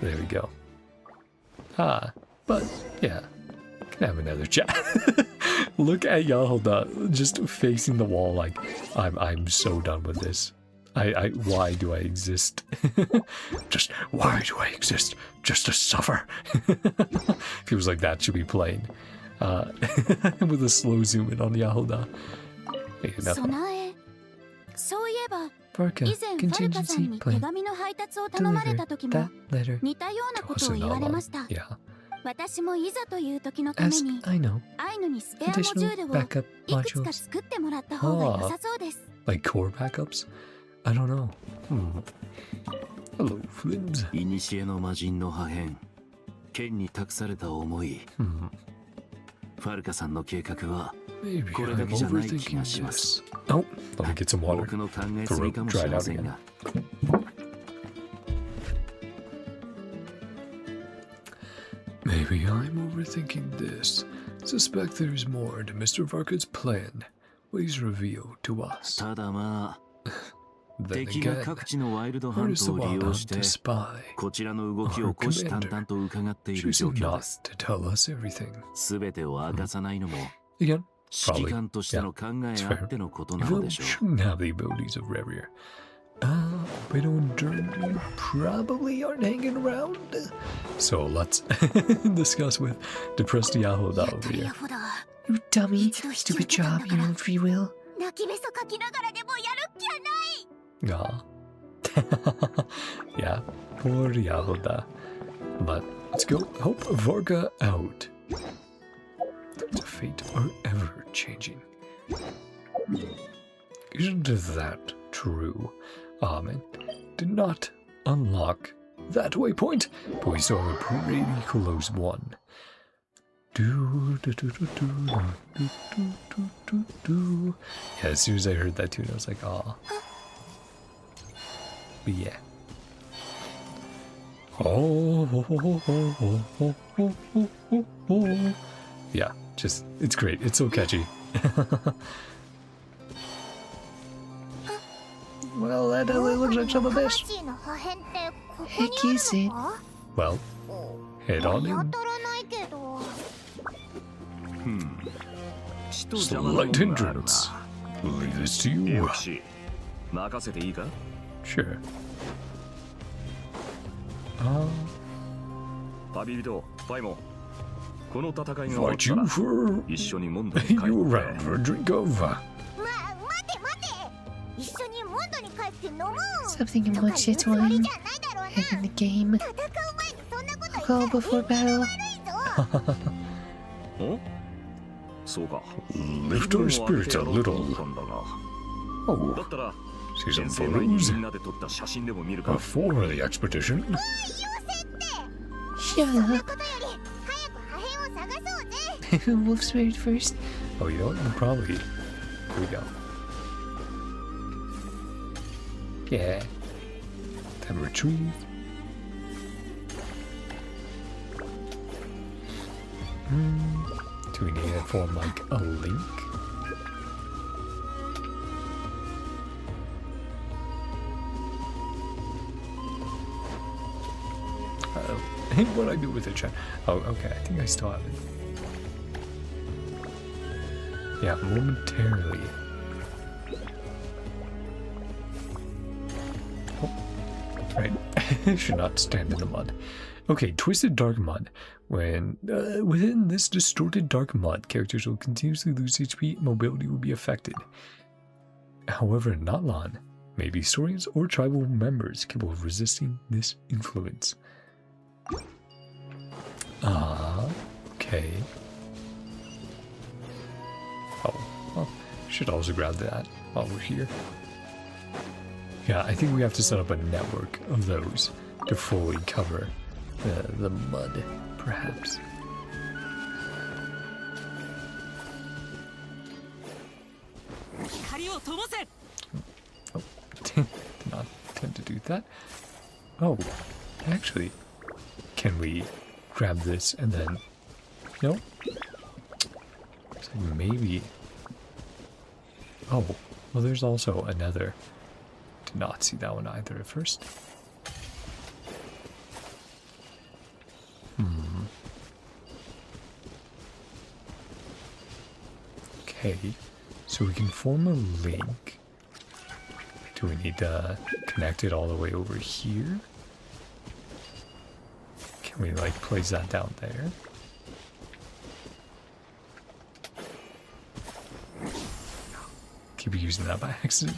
There we go. But yeah, can have another chat. Look at Yahoda just facing the wall like I'm so done with this. Why do I exist? Just why do I exist? Just to suffer. Feels like that should be playing. With a slow zoom in on Yahoda. Hey, VARKA contingency plan. Deliver that letter to Osanala. Yeah. As I know, additional backup modules. Like core backups? I don't know. Hello, Flims. 古の魔人の破片、剣に託された思い。ファルカさんの計画はこれだけじゃない気がします。Oh, let me get some water. 僕の考えすぎかもしれませんが。Maybe I'm overthinking this. Suspect there's more to Mr. VARKA's plan. Please reveal to us. ただまあ、 Then 敵が again, 各地のワイルドハン where's ト the を利 wild 用 hunt して to spy? こちらの動きを虎視眈々と伺っている状 Choosing 況 not です。 to tell us everything. すべてを明かさないのも Again, 指揮 probably. 官としての考 It's えあ fair. ってのことな You のでしょう。 shouldn't have the abilities of Revier. Widow and Durden probably aren't hanging around. So let's discuss with depressed Yahoda over here. You dummy, stupid job, your own free will. Yeah. Yeah, poor Yahoda. But let's go help VARKA out. The fate are ever changing. Isn't that true? Man, did not unlock that waypoint, but we still have a pretty close one. Yeah, as soon as I heard that tune, I was like, ah. But yeah. Yeah, just, it's great. It's so catchy. Well, that looks like some of this. Heck is it? Well, head on in. Slight hindrance. Leave this to you. Sure. Invite you for you around for a drink of. Something in mondstadt wine. And in the game. Alcohol before battle. Lift our spirits a little. Oh, see some photos before the expedition. Shut up. Wolf's married first. Oh, you know what? Probably. Here we go. Yeah. Then retrieve. Do we need it for like a link? What I do with it, chat? Oh, okay. I think I still have it. Yeah, momentarily. Oh, right. Should not stand in the mud. Okay, twisted dark mud. When within this distorted dark mud, characters will continuously lose HP. Mobility will be affected. However, not long. Maybe historians or tribal members capable of resisting this influence. Okay. Oh, well, should also grab that while we're here. Yeah, I think we have to set up a network of those to fully cover the mud, perhaps. Oh, did not intend to do that. Oh, actually, can we grab this and then... No? So maybe... Oh, well there's also another... Did not see that one either at first. Okay, so we can form a link. Do we need to connect it all the way over here? Can we like place that down there? Keep using that by accident.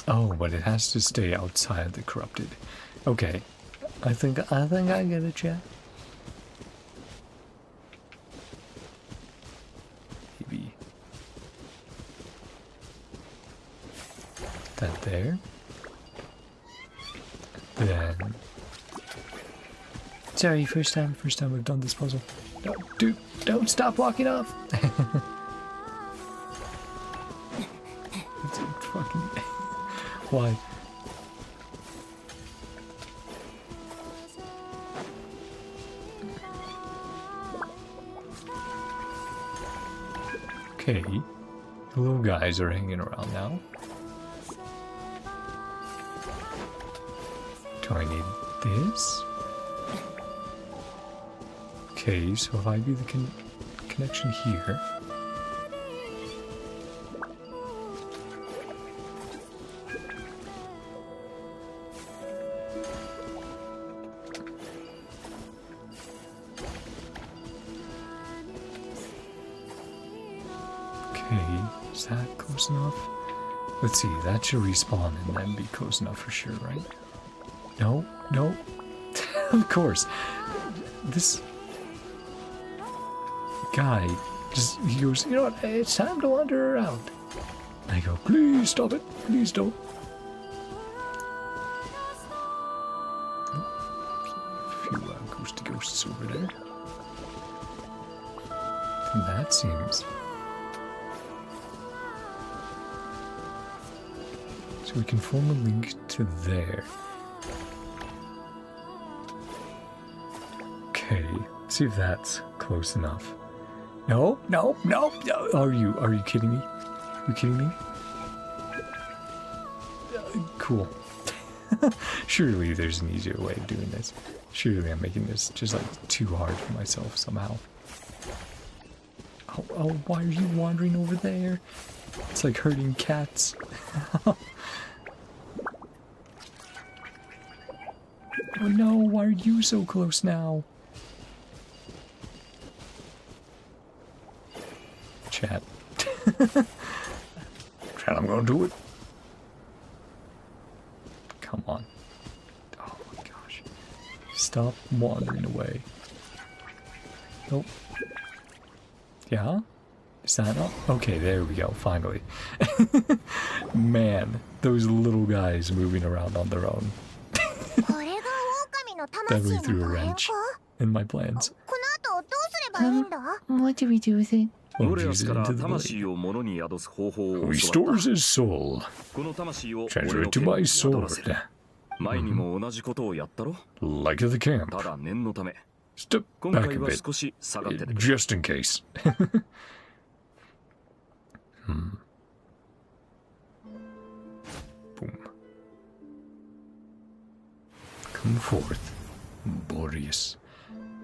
Oh, but it has to stay outside the corrupted. Okay. I think I get it, chat. Maybe that there. Then sorry, first time we've done this puzzle. No, dude, don't stop walking off. It's fucking why? Okay, the little guys are hanging around now. Do I need this? Okay, so if I do the connection here. Okay, is that close enough? Let's see, that should respawn and then be close enough for sure, right? No, no. Of course. This guy just, he goes, you know what, it's time to wander around. And I go, please stop it, please don't. A few ghosty ghosts over there. And that seems... So we can form a link to there. Okay, see if that's close enough. No, no, no, no. Are you kidding me? Are you kidding me? Cool. Surely there's an easier way of doing this. Surely I'm making this just like too hard for myself somehow. Oh, why are you wandering over there? It's like herding cats. Oh no, why are you so close now? Chat. Chat, I'm gonna do it. Come on. Oh my gosh. Stop wandering away. Nope. Yeah? Is that not? Okay, there we go, finally. Man, those little guys moving around on their own. Definitely threw a wrench in my plans. What do we do with it? We'll use it into the blade. Who restores his soul. Transfer it to my sword. Like at the camp. Step back a bit, just in case. Boom. Come forth, Boreas,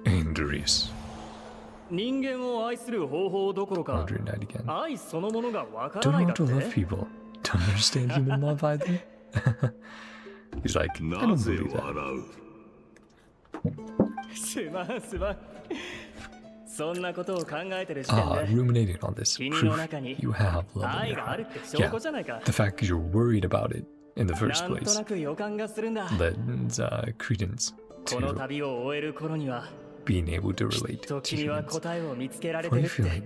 Andreas. 人間を愛する方法どころか Night again. 愛そのものがわから Don't ない know だ how っ to love て people. Don't understand human love either. He's like, I don't believe that. すまんすまんそんなことを考えてる時点 Ah, で ruminating on this. 君の Proof 中に you have love in 愛 your がある heart. って証拠じゃないか The fact that you're worried about it in the な first んと place なく予感がするんだ lends credence この to 旅を終える頃には being able to き relate っと to 君は humans. 答えを見つけられて Funny るって feeling.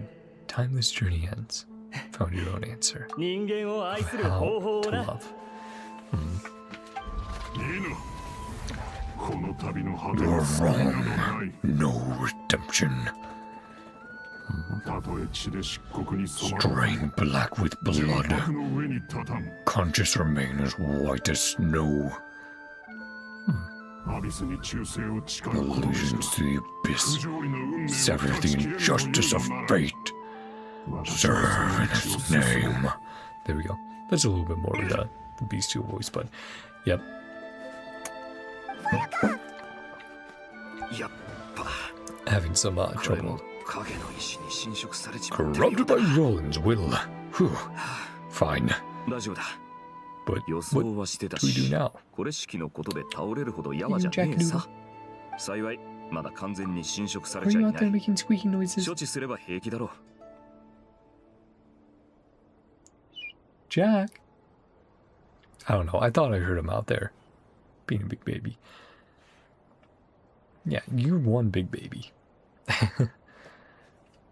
Timeless journey ends. Found your own answer. 人間を愛する How 方法を to な love. この旅の果て You're は先などない No redemption. たとえ血で漆黒に染まる Drained black with 純 blood. 白の上に畳む Conscious remain as white as snow. アビスに忠誠を誓うこの Illusions 人 to the 不 abyss. 条理の運命を Sever the injustice of fate. Serve in its name. There we go. That's a little bit more of the bestial voice, but yep. やっぱ Having some 彼 trouble. も影の石に侵食されちまったよう Corrupted だ by Roland's will. Whew. Fine. 大丈夫だ But 予 what 想はしてた do we do し now? これ式のことで倒れるほどやわじゃねえさ幸いまだ完全に侵食され Are ちゃ you い out な there い making squeaky noises? 処置すれば平気だろう Jack? I don't know. I thought I heard him out there. Being a big baby. Yeah, you're one big baby.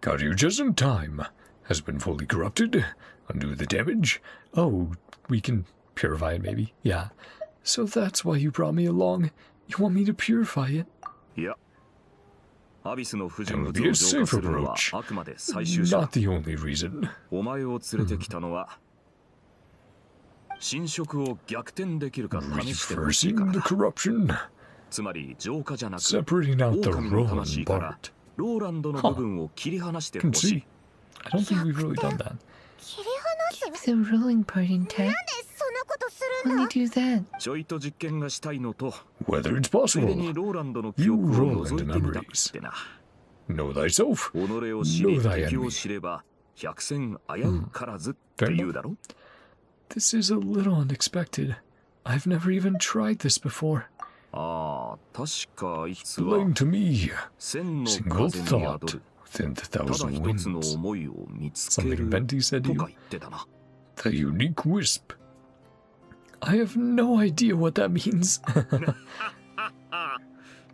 Got you just in time. Has been fully corrupted. Undo the damage. Oh, we can purify it maybe. Yeah. So that's why you brought me along. You want me to purify it? いやアビスの不純 That 物 would be を a 浄化 safe するのは approach. あくまで最終者 Not the only reason. お前を連れてきたのは侵食を逆転できるか試してほしいから Reversing the だ corruption. つまり浄化じゃなく Separating out the 狼の Roland 魂から part. ローランドの部分を切り離して Can ほし see. い I don't think we've really done that. 切り離す The rolling part intact. そんなことする When の they do that, ちょいと実験がしたいのと Whether it's ついでに possible. ローランドの記憶を覗いてみたくってな Know thyself. 己を知り Know thy 敵を enemy. 知れば百戦危うからずって言うだろ This is a little unexpected. I've never even tried this before. ああ確かいつは Explain to me. 千の Single 風に宿 thought る within the ただ thousand 一つの winds. 思いを見つけ Something る Venti said と to か you. 言ってたな The unique wisp. I have no idea what that means.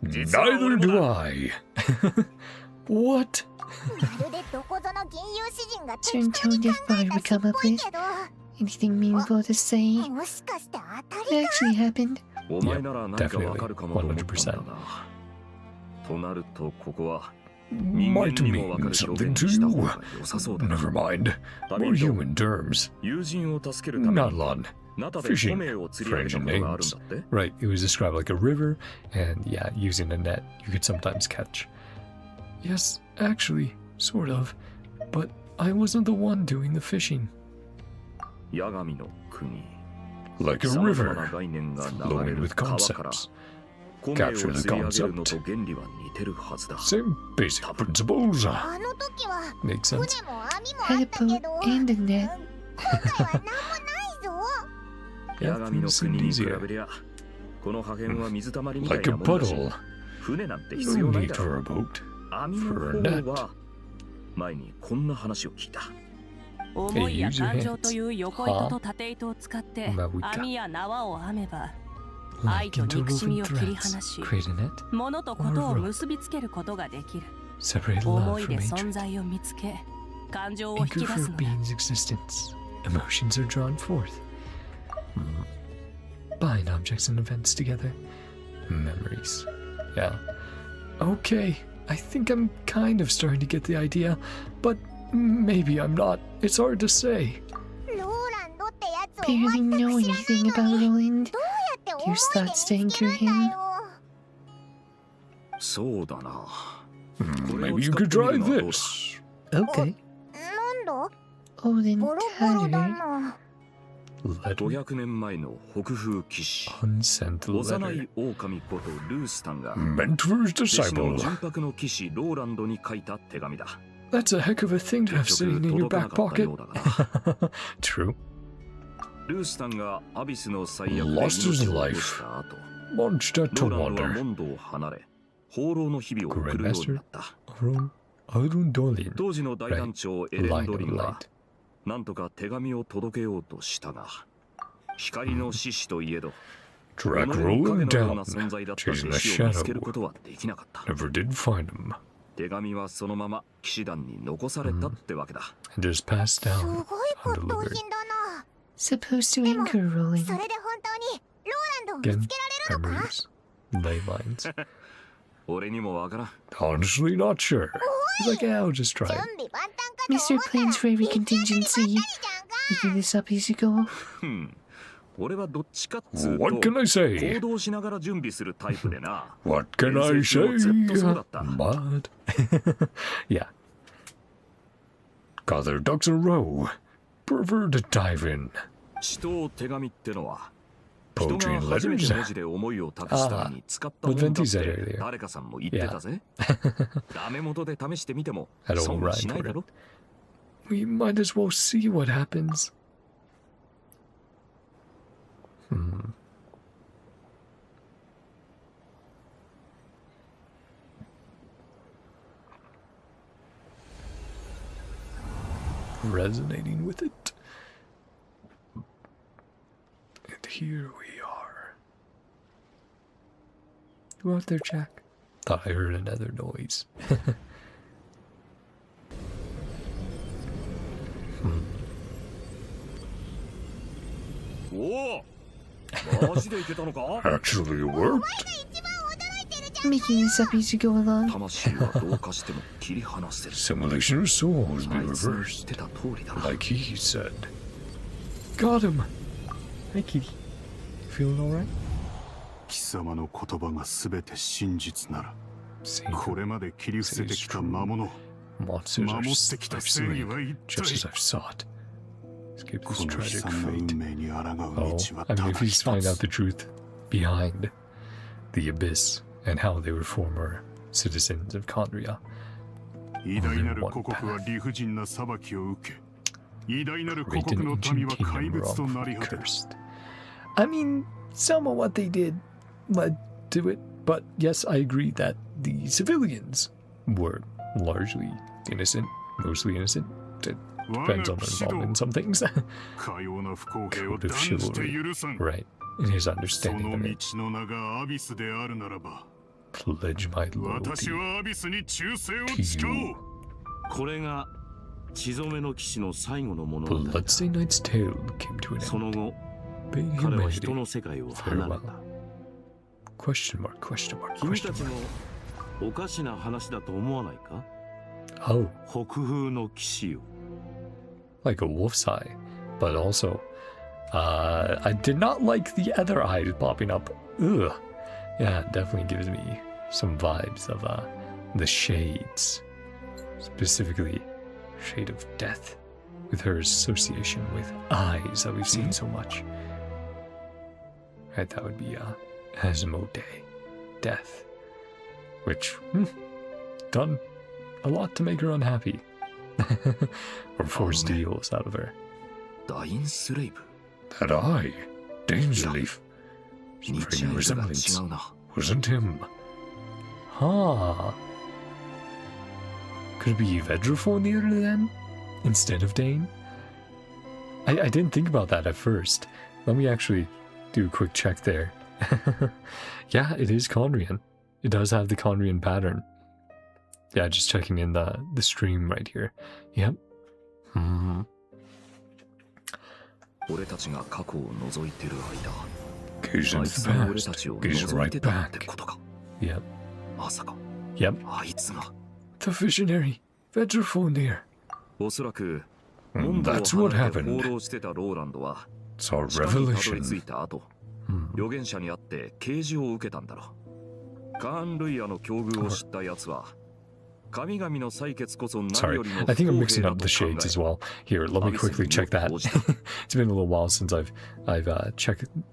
Neither do I. What? まるでどこぞの銀融詩人が certain 適当に tone 考 deaf え bard た would 詩っ come up ぽい with. けど Anything meaningful to say? もしかして当た It り actually happened. お前なら何かわかるかもと思ったんだ Definitely, がとなるとここは Might 人間にもわか mean る something 表現 to にした方 you. が良さそうだな Never mind. 旅 More 人 human terms. 友人を助けるため Not に long. ナタで Fishing. 米を釣り上げたことがあるんだって Right, it was described like a river, and yeah, using a net you could sometimes catch. Yes, actually, sort of. But I wasn't the one doing the fishing. 八神の国 Like a 様々 river, な概念が流れ flowing る with 川から concepts. 米を Capture the 釣り上げるの concept. と原理は似てるはずだ Same basic principles. あの時は Makes 船 sense. も網も Had あ a ったけ boat ど and a net. 今回は何もないぞ Yeah, 八神の things 国 seem に比 easier. べりゃこの破片は水たまりみたい Like な a もんだし puddle. 船なんて必 No 要ない need だ for ろ a boat. 網の for a 方は前にこんな話を聞いた思いや use your 感情 hands. という横糸と縦糸を使ってまあウィカ網や縄を編めば Like 愛と憎しみを切り interwoven 離し threads, create a net. 物とことを結びつけることができる Separate 思 love いで from 存 hatred. 在を見つけ感情を引き Anchor 出 for す a のだ being's existence. Emotions are drawn forth. Bind objects and events together. Memories. Yeah. Okay, I think I'm kind of starting to get the idea, but maybe I'm not. It's hard to say. ローランドってやつを Barely 全く know 知らない anything の about に Roland. どうやって思い Use で thoughts to 見つけ anchor るんだ him. よそうだな Maybe you could try this. Okay. なんだ Oh, then ボロボロだ tattered. な500年前の北風騎士 Unsent 幼 letter. い狼ことルースタンが Meant for his 弟子の disciple. 純白の騎士ローランドに書いた手紙だ。 That's a heck of a thing to have 結局 sitting in your 届か back なかった pocket. ようだが True. ルースタンがアビスの最悪で Lost his 命を落 life. とした後 Mondstadt to ローランドは wander. モンドを離れ放浪の日々を送るようになった。 Arundolin. 当時の大団長エレン Light ド of リンは light. なんとか手紙を届けようとしたが光の獅子といえど Track 己の影 rolling のよう down. な存在だった弟 Chasing a 子を見つける shadow. ことはできなかった。 Never did find him. 手紙はそのまま騎士団に残されたってわけだ。 And just passed す down. ごい骨董 Undelivered. 品だな。 Supposed to でも anchor それ rolling. で本当にローランドを Again, 見つけられるのか？ memories. Ley lines. 俺にもわからん。 Honestly, not sure. He's like, yeah, I'll just try 準 it. 備万端かと Mr. 思ったら Plains for every 行き当たりばったり contingency. じゃんか。 Making this up as you go. ふん。俺はどっちかっつう What と can I say? 行動しながら準備するタイプでな。 What can I 伝説もずっとそうだ say? った。 But yeah. Got their ducks in a row. Prefer to dive in. 使徒手紙ってのは人 Poetry が and 初めて letters. 文字で思いを託すために使ったもんだって誰かさんも言ってたぜ。ダメ元で試してみても That 損 old は rhyme しないだ for ろ。 we might as well see what happens. Resonating with it. And here we are. You out there, Jack? Thought I heard another noise. おお、マジでいけたのか？ Actually worked. 一番驚いてるじゃん。 Making this up as you go along. 魂は同化しても切り離せる。 Simulation of souls be あいつの言っ reversed. てた通りだな。 Like he said. Got him! Hey, Kitty. Feeling alright? 貴様の言葉が全て真実なら See, これまで切り伏せてきた魔物 monsters are Mamoってきた I've 正義は slain, 一 just 体 as I've sought. Escape こ this の悲 tragic 惨な運 fate. 命に抗う Oh, 道は I た mean, だ if we 一 find out つ the truth behind the abyss and how they were former citizens of Condria. 偉大なる古国は理不尽な裁きを受け偉大なる古 Great 国 and の民 ancient は怪 kingdom 物となり wrongfully 果てる cursed. I mean, some of what they did led to it, but yes, I agree that the civilians were largely innocent, mostly innocent. It 我 depends が on 騎 their 士道 involvement in some things. かような不公平を Code 断 of じて chivalry, 許さん right? In his そ understanding の of 道 it, の名がアビスであるならば pledge my 私 loyalty はアビスに忠誠を to 誓おう you. これが血染めの騎士の最後の物語 Bloodstained Knight's tale came to そ an の end. 後 Bade 彼は humanity 人の世界を離れ farewell. た Question mark, question mark, 君 question たち mark. もおかしな話だと思わないか Oh, 北風の騎士よ like a wolf's eye, but also, I did not like the other eyes popping up. Ugh. Yeah, it definitely gives me some vibes of the shades, specifically shade of death, with her association with eyes that we've seen so much. Right, that would be Asmodee, death, which done a lot to make her unhappy. Or force deals out of her. ダインスレイブ That eye. Dane's leaf. 日 Striking 愛図が resemblance. 違うな。 Wasn't him. Huh. Could it be Vedrafonir then? Instead of Dane? I didn't think about that at first. Let me actually do a quick check there. Yeah, it is Conrian. It does have the Conrian pattern. Yeah, just checking in the stream right here. Yep. 俺たちが過去を覗いてる間、 Gaze あ into いつ the が俺 past. たちを Gaze 覗い right てたって back. ことか。 Yep. まさか、 Yep. あいつが。 The visionary. Vedrafonir. おそらく、 And モンドを that's what 離れて放 happened. 浪してたローランドは、 It's our 地下にたどり着 revelation. いた後、預言者に会って啓示を受けたんだろう。カーン・ルイアの境遇を知った奴は、Sorry, I think I'm mixing up the shades as well. Here, let me quickly check that. It's been a little while since I've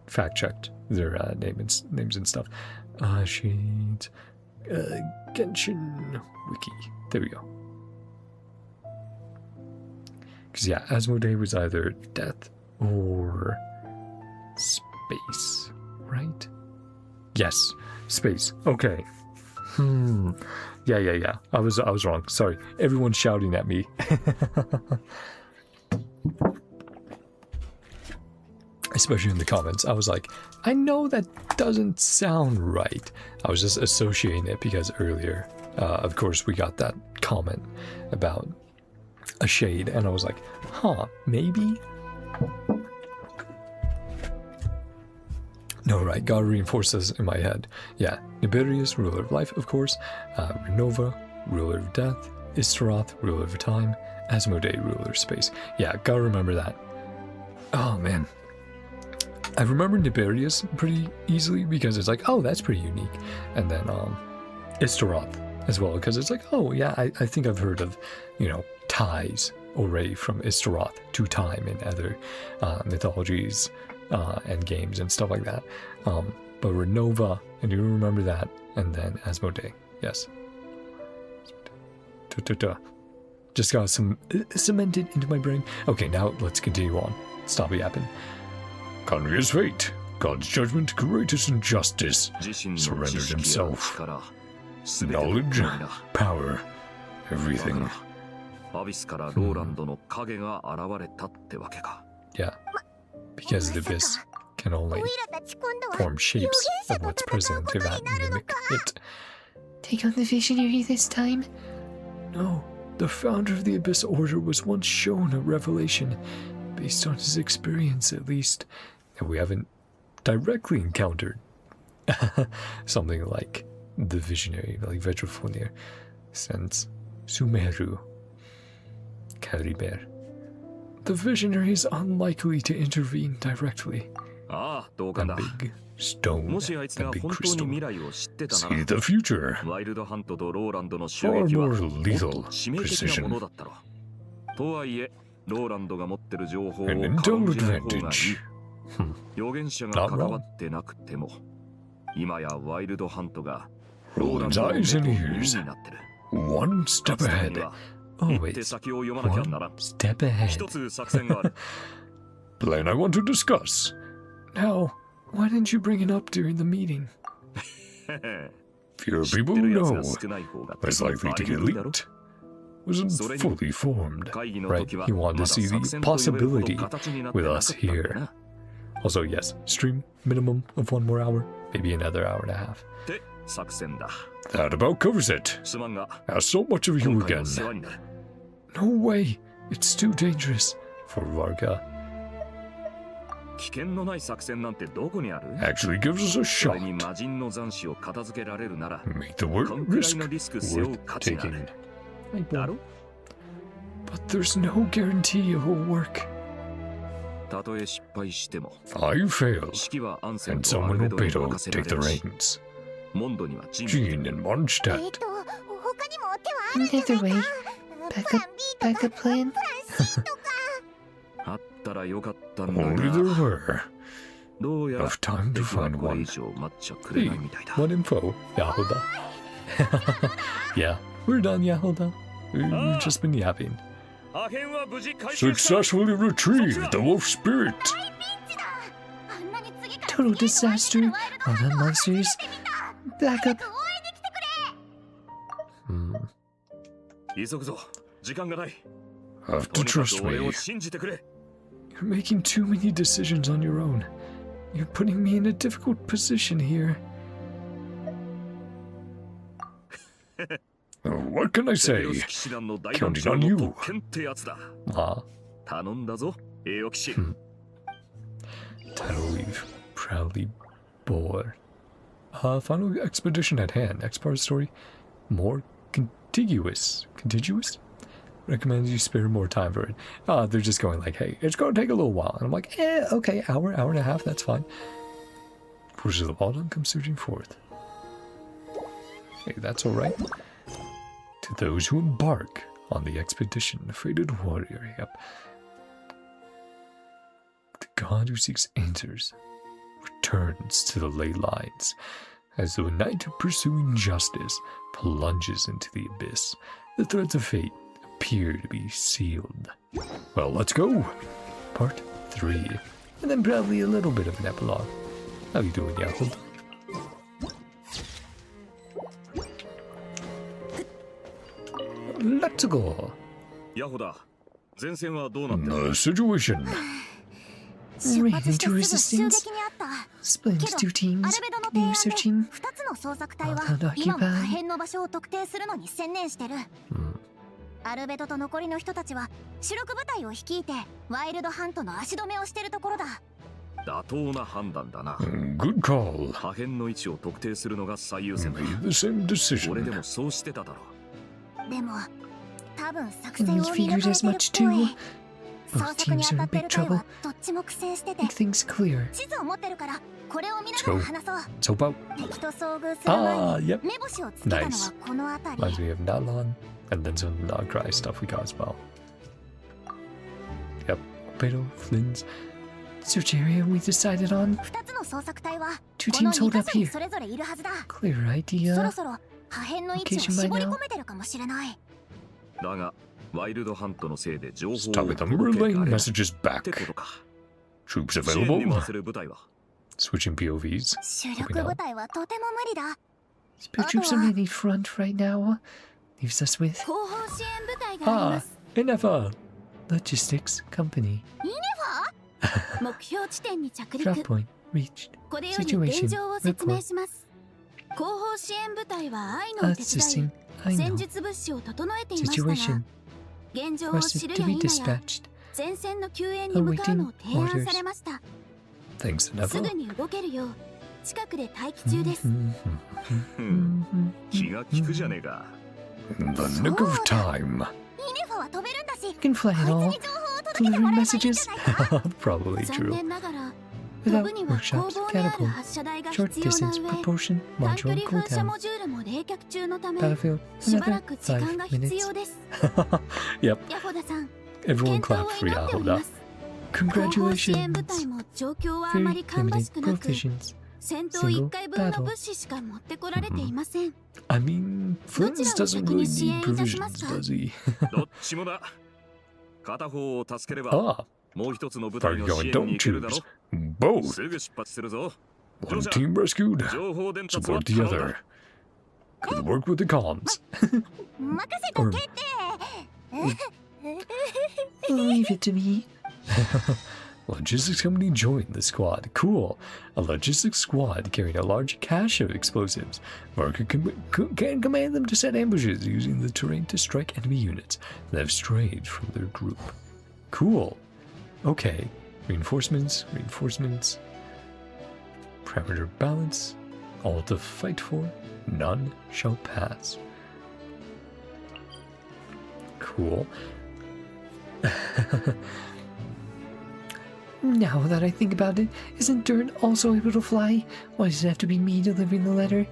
fact-checked their names and stuff. Shades, Genshin wiki. There we go. Because yeah, Asmodee was either death or space, right? Yes, space. Okay. Yeah. I was wrong. Sorry. Everyone's shouting at me. Especially in the comments. I was like, I know that doesn't sound right. I was just associating it because earlier, of course, we got that comment about a shade, and I was like, huh, maybe? No, right, gotta reinforce this in my head. Yeah, Nibirius, ruler of life, of course. Renova, ruler of death. Istaroth, ruler of time. Asmodee, ruler of space. Yeah, gotta remember that. Oh, man. I remember Nibirius pretty easily because it's like, oh, that's pretty unique. And then Istaroth as well, because it's like, oh, yeah, I think I've heard of, you know, ties already from Istaroth to time in other mythologies and games and stuff like that. But Renova, and you remember that, and then Asmodee, yes. Just got some cemented into my brain. Okay, now let's continue on. Stop yapping. Conria's fate, God's judgment, greatest injustice, surrendered himself. Knowledge, power, everything. Yeah, because the abyss can only form shapes of what's present to that mimic it. Take on the visionary this time? No, the founder of the Abyss Order was once shown a revelation, based on his experience at least, and we haven't directly encountered something like the visionary, like Vetrofonir, since Sumeru. Caliber. The visionary is unlikely to intervene directly. The big stone, the big crystal. See the future. Far more lethal precision. An intel advantage. Not wrong. Roland's eyes and ears. One step ahead. Always one step ahead. Plan I want to discuss. Now, why didn't you bring it up during the meeting? Fewer people know. Less likely to get leaked. Wasn't fully formed. Right, he wanted to see the possibility with us here. Also, yes, stream minimum of 1 more hour, maybe another hour and a half. That about covers it. Ask so much of you again. No way, it's too dangerous. For VARKA. Actually gives us a shot. Make the risk worth taking. But there's no guarantee it will work. I fail, and someone will Beto take the reins. Jean and mondstadt. Another way. Backup plan? Only there were. Enough time to find one. Hey, one info, Yahoda. Yeah, we're done, Yahoda. We've just been yapping. Successfully retrieved the wolf spirit. Total disaster. All the monsters. Backup. Have to trust me. You're making too many decisions on your own. You're putting me in a difficult position here. What can I say? Counting on you. Title we've proudly bore. Final expedition at hand. Next part of the story. More contiguous. Contiguous? Recommends you spare more time for it. They're just going like, hey, it's going to take a little while. And I'm like, okay, hour and a half, that's fine. Forces of the Walden come surging forth. Hey, that's alright. To To those who embark on the expedition, the fated warrior, yep. The god who seeks answers returns to the ley lines as the knight pursuing justice plunges into the abyss. The threads of fate appear to be sealed. Well, let's go! Part 3. And then probably a little bit of an epilogue. How you doing, Yakult? Let's go! The situation. Raven resistance. Split into 2 teams. New searching. Unoccupied. アルベトと残りの人たちは主力部隊を率いてワイルドハントの足止めをしているところだ。妥当な判断だな。Good call. 破片の位置を特定するのが最優先だ。 The same decision. 俺でもそうしてただろう。でも多分作戦を見抜かれてるっぽい。捜索に当たってる隊はどっちも苦戦してて。地図を持ってるからこれを見ながら話そう。敵と遭遇する前に目星をつけたのはこの辺り。 Reminds me of Nalon. And then some NodKrai stuff we got as well. Yep, Beto, Flynn's. Search area we decided on. 2 teams hold up here. Clear idea. Location by now. Stop it, I'm relaying messages back. Troops available. Switching POVs. Spare troops on any front right now. Leaves us with Inefa Logistics Company. Drop point reached. Situation report. Assisting Aino. Situation. Requested to be dispatched. Awaiting orders. Thanks, Inefa. 気が利くじゃねえか。 In the nick of time. You can fly it all. Delivering messages. Probably true. Without workshops, catapult. Short distance propulsion module cooldown. Battlefield, another 5 minutes. Yep. Everyone clap for Yahoda. Congratulations. Very limited provisions. Single battle. I mean, Flynn's doesn't really need provisions, does he? Ah, are you going don't choose? Both. One team rescued, support the other. Good work with the cons. Or... Leave it to me. Logistics company joined the squad. Cool. A logistics squad carrying a large cache of explosives. VARKA can command them to set ambushes using the terrain to strike enemy units that have strayed from their group. Cool. Okay. Reinforcements. Parameter balance. All to fight for. None shall pass. Cool. Now that I think about it, isn't Dirt also able to fly? Why does it have to be me delivering the letter?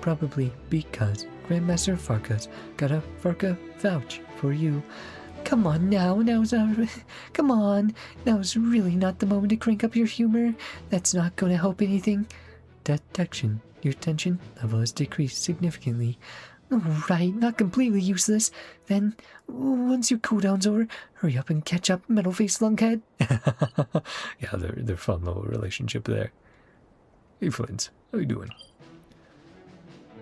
Probably because Grandmaster Varka's got a Varka vouch for you. Come on now, come on. Now's really not the moment to crank up your humor. That's not going to help anything. Detection. Your tension level has decreased significantly. Right, not completely useless. Then, once your cooldown's over, hurry up and catch up, metal-faced lunkhead. Yeah, they're fun little relationship there. Hey, Flint, how you doing?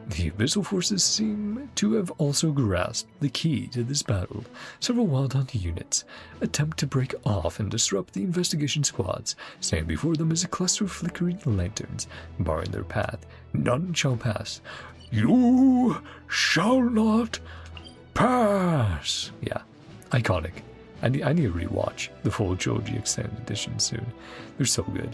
The Abyssal forces seem to have also grasped the key to this battle. Several Wild Hunt units attempt to break off and disrupt the investigation squads. Stand before them is a cluster of flickering lanterns, barring their path. None shall pass. You shall not pass. Yeah, iconic. I need to rewatch the full trilogy extended edition soon. They're so good.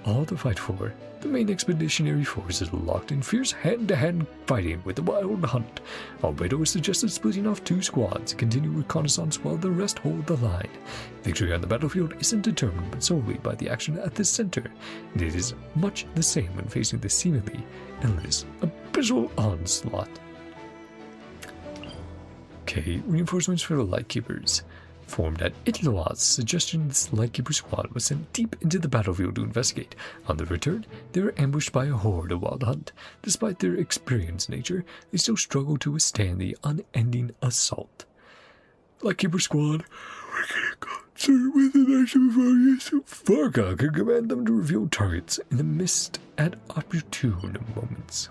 All to fight for. The main expeditionary force is locked in fierce hand-to-hand fighting with the Wild Hunt. Albedo has suggested splitting off 2 squads to continue reconnaissance while the rest hold the line. Victory on the battlefield isn't determined but solely by the action at the center, and it is much the same when facing the seemingly endless abyssal onslaught. Okay, reinforcements for the Lightkeepers. Formed at Itloa's suggestion, this Lightkeeper squad was sent deep into the battlefield to investigate. On the return, they were ambushed by a horde of Wild Hunt. Despite their experienced nature, they still struggled to withstand the unending assault. Lightkeeper squad, with the Knights of Varus, VARKA can command them to reveal targets in the mist at opportune moments.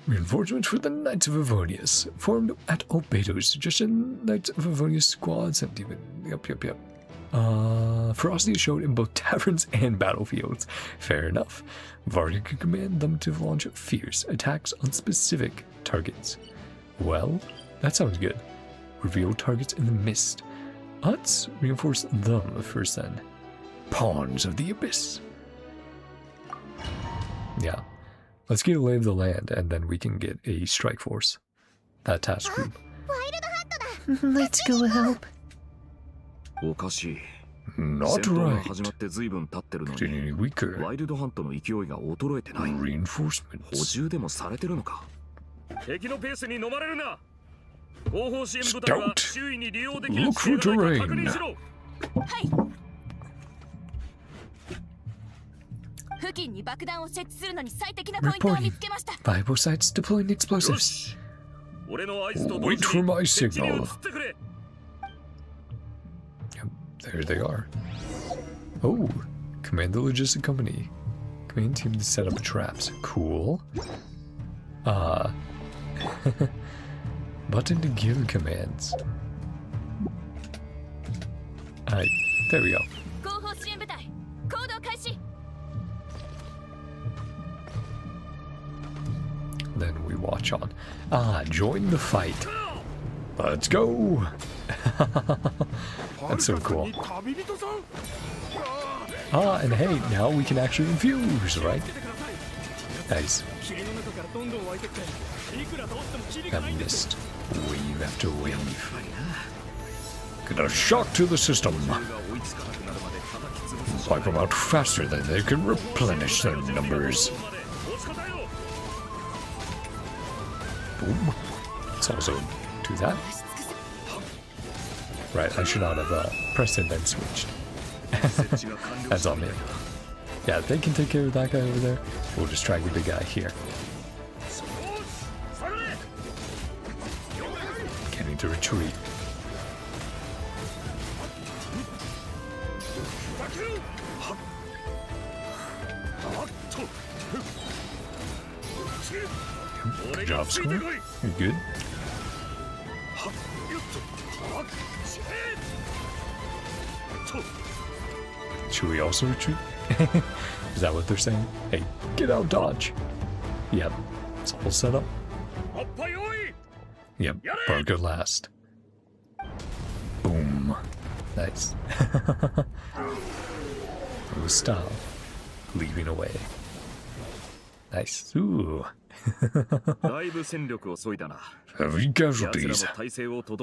Reinforcements for the Knights of Avonius. Formed at Obeto's suggestion, Knights of Avonius squads and even yep. Ferocity is shown in both taverns and battlefields. Fair enough. VARKA can command them to launch fierce attacks on specific targets. Well, that sounds good. Reveal targets in the mist. Let's reinforce them first then. Pawns of the Abyss. Yeah. Let's get a lay of the land, and then we can get a strike force. That task group. Let's go help. Not right. Getting any weaker. Reinforcements. Stout. Look for terrain. Reporting. Viable sites deploying explosives. Wait for my signal. Yep, there they are. Oh, command the logistic company. Command team to set up traps. Cool. Button to give commands. Alright, there we go. Then we watch on. Join the fight. Let's go. That's so cool. And hey, now we can actually infuse, right? Nice. I missed wave after wave. Get a shock to the system. Wipe them out faster than they can replenish their numbers. Boom. Let's also do that. Right, I should not have pressed and then switched. That's on me. Yeah, they can take care of that guy over there. We'll just drag the big guy here. Getting to retreat. Good job, Score. You're good. Should we also retreat? Is that what they're saying? Hey, get out, dodge. Yep, it's all set up. Yep, VARKA last. Boom. Nice. With style. Leaving away. Nice. Ooh. Heavy casualties.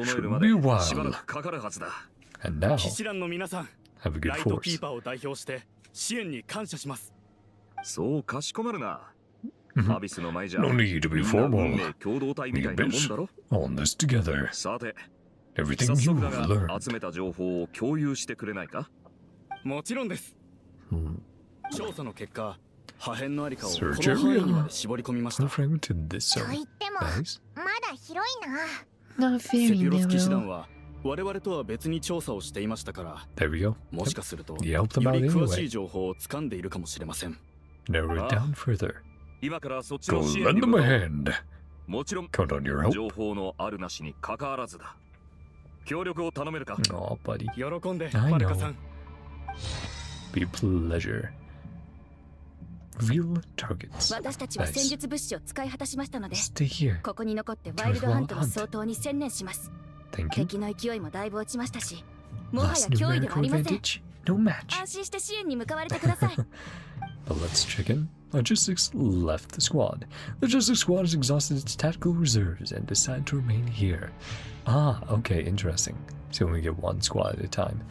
Should be wild. And now, have a good force. No need to be formal. The Abyss, all in this together. Everything you've learned. Search area. Fragmented this zone. Nice. Not very narrow. There we go. Yep. You help them out anyway. Narrow it down further. Go lend them a hand. Count on your help. Aw, buddy. I know. Be a pleasure. Real targets. Nice. Stay here. Drive Wild Hunt. Thank you. Last numerical advantage? No match. But let's check in. Logistics left the squad. Logistics squad has exhausted its tactical reserves and decided to remain here. Okay, interesting. So we get one squad at a time.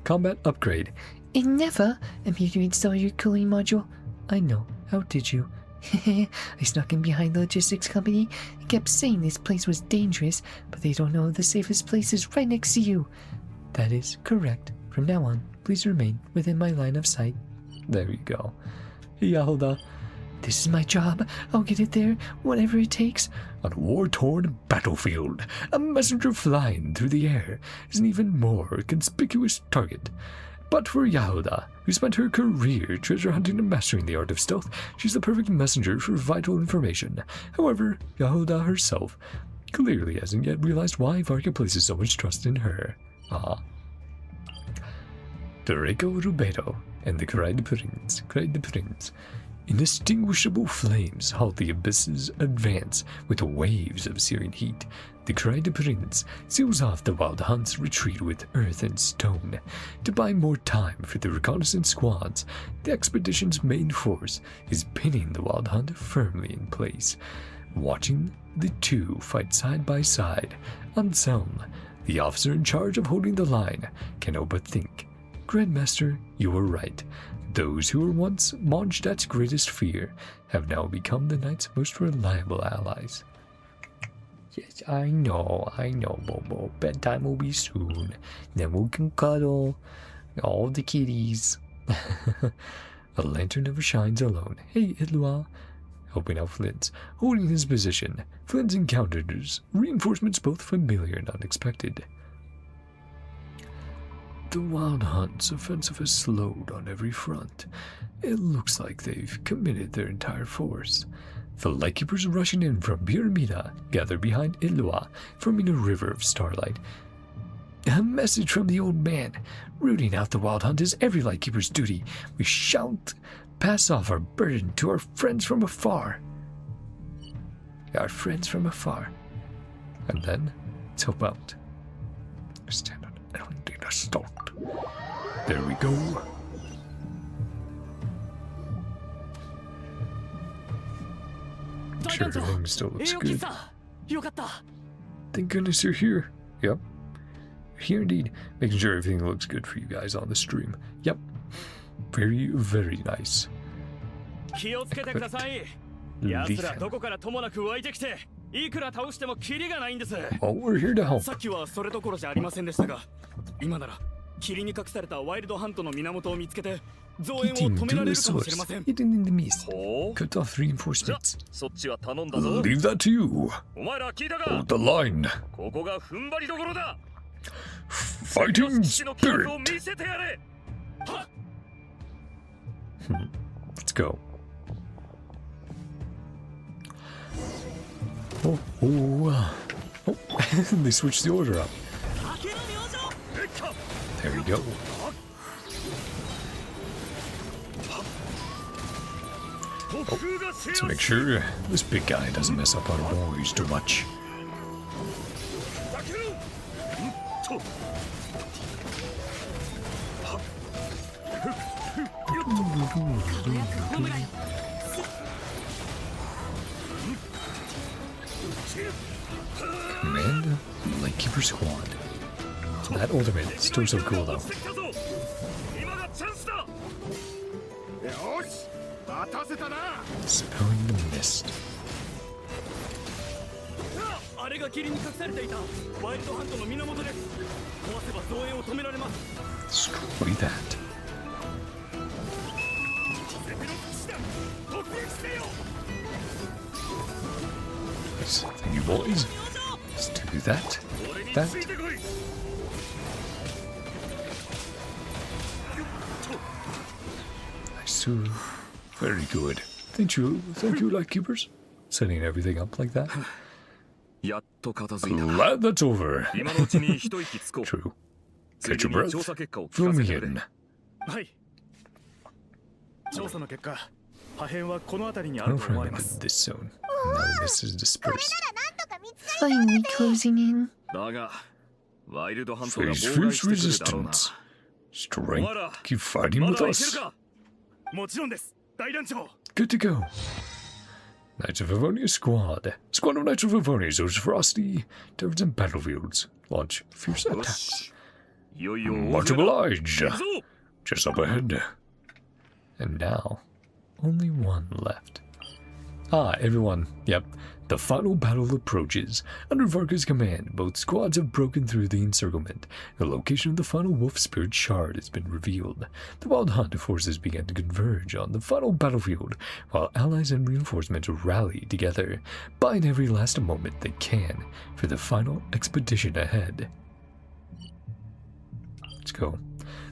Combat upgrade. It never appeared to install your cooling module. I know. How did you? I snuck in behind the logistics company and kept saying this place was dangerous, but they don't know the safest place is right next to you. That is correct. From now on, please remain within my line of sight. There you go. Yahuda. This is my job. I'll get it there, whatever it takes. On a war-torn battlefield, a messenger flying through the air is an even more conspicuous target. But for Yahuda, who spent her career treasure hunting and mastering the art of stealth, she's the perfect messenger for vital information. However, Yahuda herself clearly hasn't yet realized why VARKA places so much trust in her. Doreko Rubedo and the Krai de Prince. Indistinguishable flames halt the abyss's advance with waves of searing heat. The Krai de Prince seals off the Wild Hunt's retreat with earth and stone. To buy more time for the reconnaissance squads, the expedition's main force is pinning the Wild Hunt firmly in place. Watching the two fight side by side, Anselm, the officer in charge of holding the line, can help but think. Grandmaster, you were right. Those who were once Mondstadt's greatest fear have now become the knight's most reliable allies. Yes, I know, Bobo. Bedtime will be soon. Then we can cuddle. All the kitties. A lantern never shines alone. Hey, Idlua. Helping out Flint's, holding his position. Flint's encounters reinforcements both familiar and unexpected. The Wild Hunt's offensive has slowed on every front. It looks like they've committed their entire force. The Lightkeepers rushing in from Pyramida gather behind Ilua, forming a river of starlight. A message from the old man. Rooting out the Wild Hunt is every Lightkeeper's duty. We shan't pass off our burden to our friends from afar. Our friends from afar. And then, let's help out. Stand on a start. There we go. Sure, everything still looks good. Thank goodness you're here. Yep. Here indeed. Making sure everything looks good for you guys on the stream. Yep. Very, very nice. Oh, we're here to help. 霧に隠されたワイルドハントの源を見つけて増援を Getting 止めら to れ the るかもしれませ source, ん。 hidden in the mist. Cut off reinforcements. そっちは頼んだぞ。 Leave that to you. お前ら聞いたか。 Hold the line. ここが踏ん張りどころだ。 Fighting 死の記録を spirit. 見せてやれ。 Let's go. Oh, they switched the order up. There we go. Let's make sure this big guy doesn't mess up our boys too much. Command Lightkeeper Squad. That ultimate is still so cool though. Spelling the mist. Destroy that. Thank you boys. Let's do that. Nice. Very good. Thank you, Lightkeepers. Setting everything up like that. Glad that's over. True. Catch your breath. Fill me in. 調査の結果、破片はこの辺りにあ No ると思わ friend れま in す。 this zone. Now that this is dispersed. Finally closing in. だが、ワイルドハントが Face 妨害 fierce してくるだろうな。 resistance. Strength. Keep fighting with まだいける us. か。もちろんです、大団長。 Good to go. Knights of Livonia Squad. Squad of Knights of Livonia zones frosty taverns and battlefields. Launch fierce attacks. いよいよ Much 大勢だ。 obliged. 行くぞ。 Just up ahead. And now, only one left. Everyone. Yep. The final battle approaches. Under VARKA's command, both squads have broken through the encirclement. The location of the final wolf spirit shard has been revealed. The wild hunt forces began to converge on the final battlefield, while allies and reinforcements rally together, buying every last moment they can for the final expedition ahead. Let's go.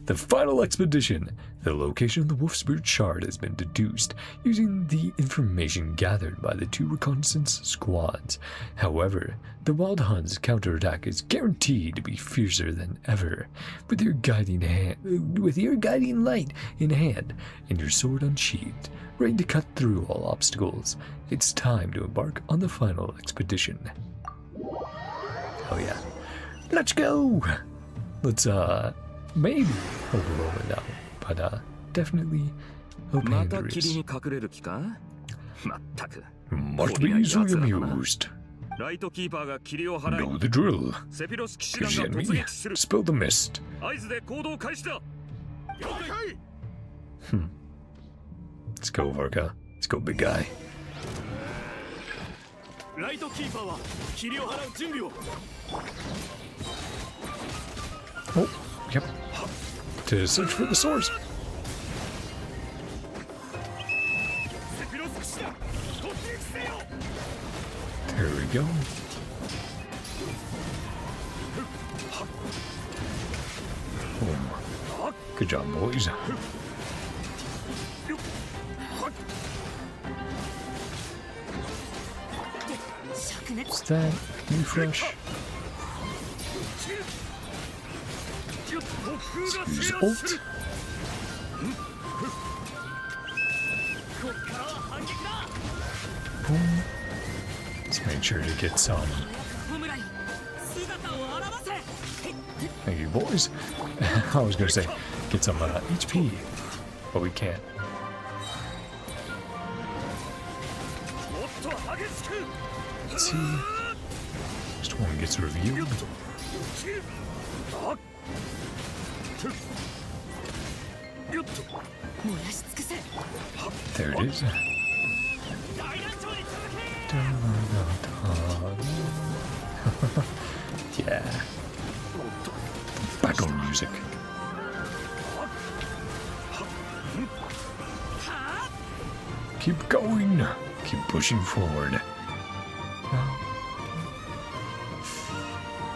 The final expedition. The location of the wolf spirit shard has been deduced using the information gathered by the two reconnaissance squads. However, the wild hunt's counterattack is guaranteed to be fiercer than ever. With your guiding light in hand and your sword unsheathed, ready to cut through all obstacles, it's time to embark on the final expedition. Oh yeah. Let's go! Let's maybe hold a moment now, but definitely hope Andrews. Must be easily amused. Know the drill. Here's the enemy. Spill the mist. Let's go, VARKA. Let's go, big guy. Oh, yep. To search for the source. There we go. Oh, good job, boys. What's that? Refresh. Let's use ult. Boom. Let's make sure to get some. Thank you, boys. I was gonna say, get some HP, but we can't. Let's see. Next one gets reviewed. There it is. Yeah. Background music. Keep going. Keep pushing forward.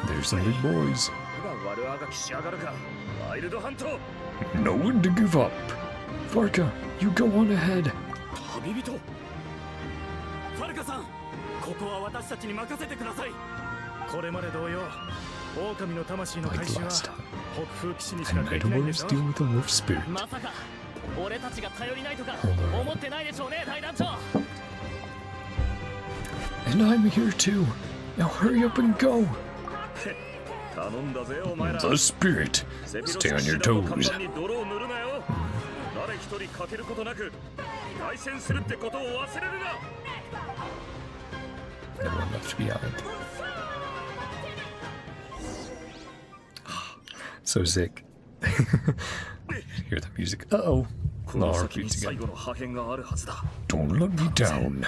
There's some big boys. No one to give up. VARKA, you go on ahead. Like last time. And Idolwards deal with the wolf spirit. And I'm here too. Now hurry up and go. The spirit. Stay on your toes. No one left behind. So sick. Hear the music. Uh-oh. No heartbeats again. Don't let me down.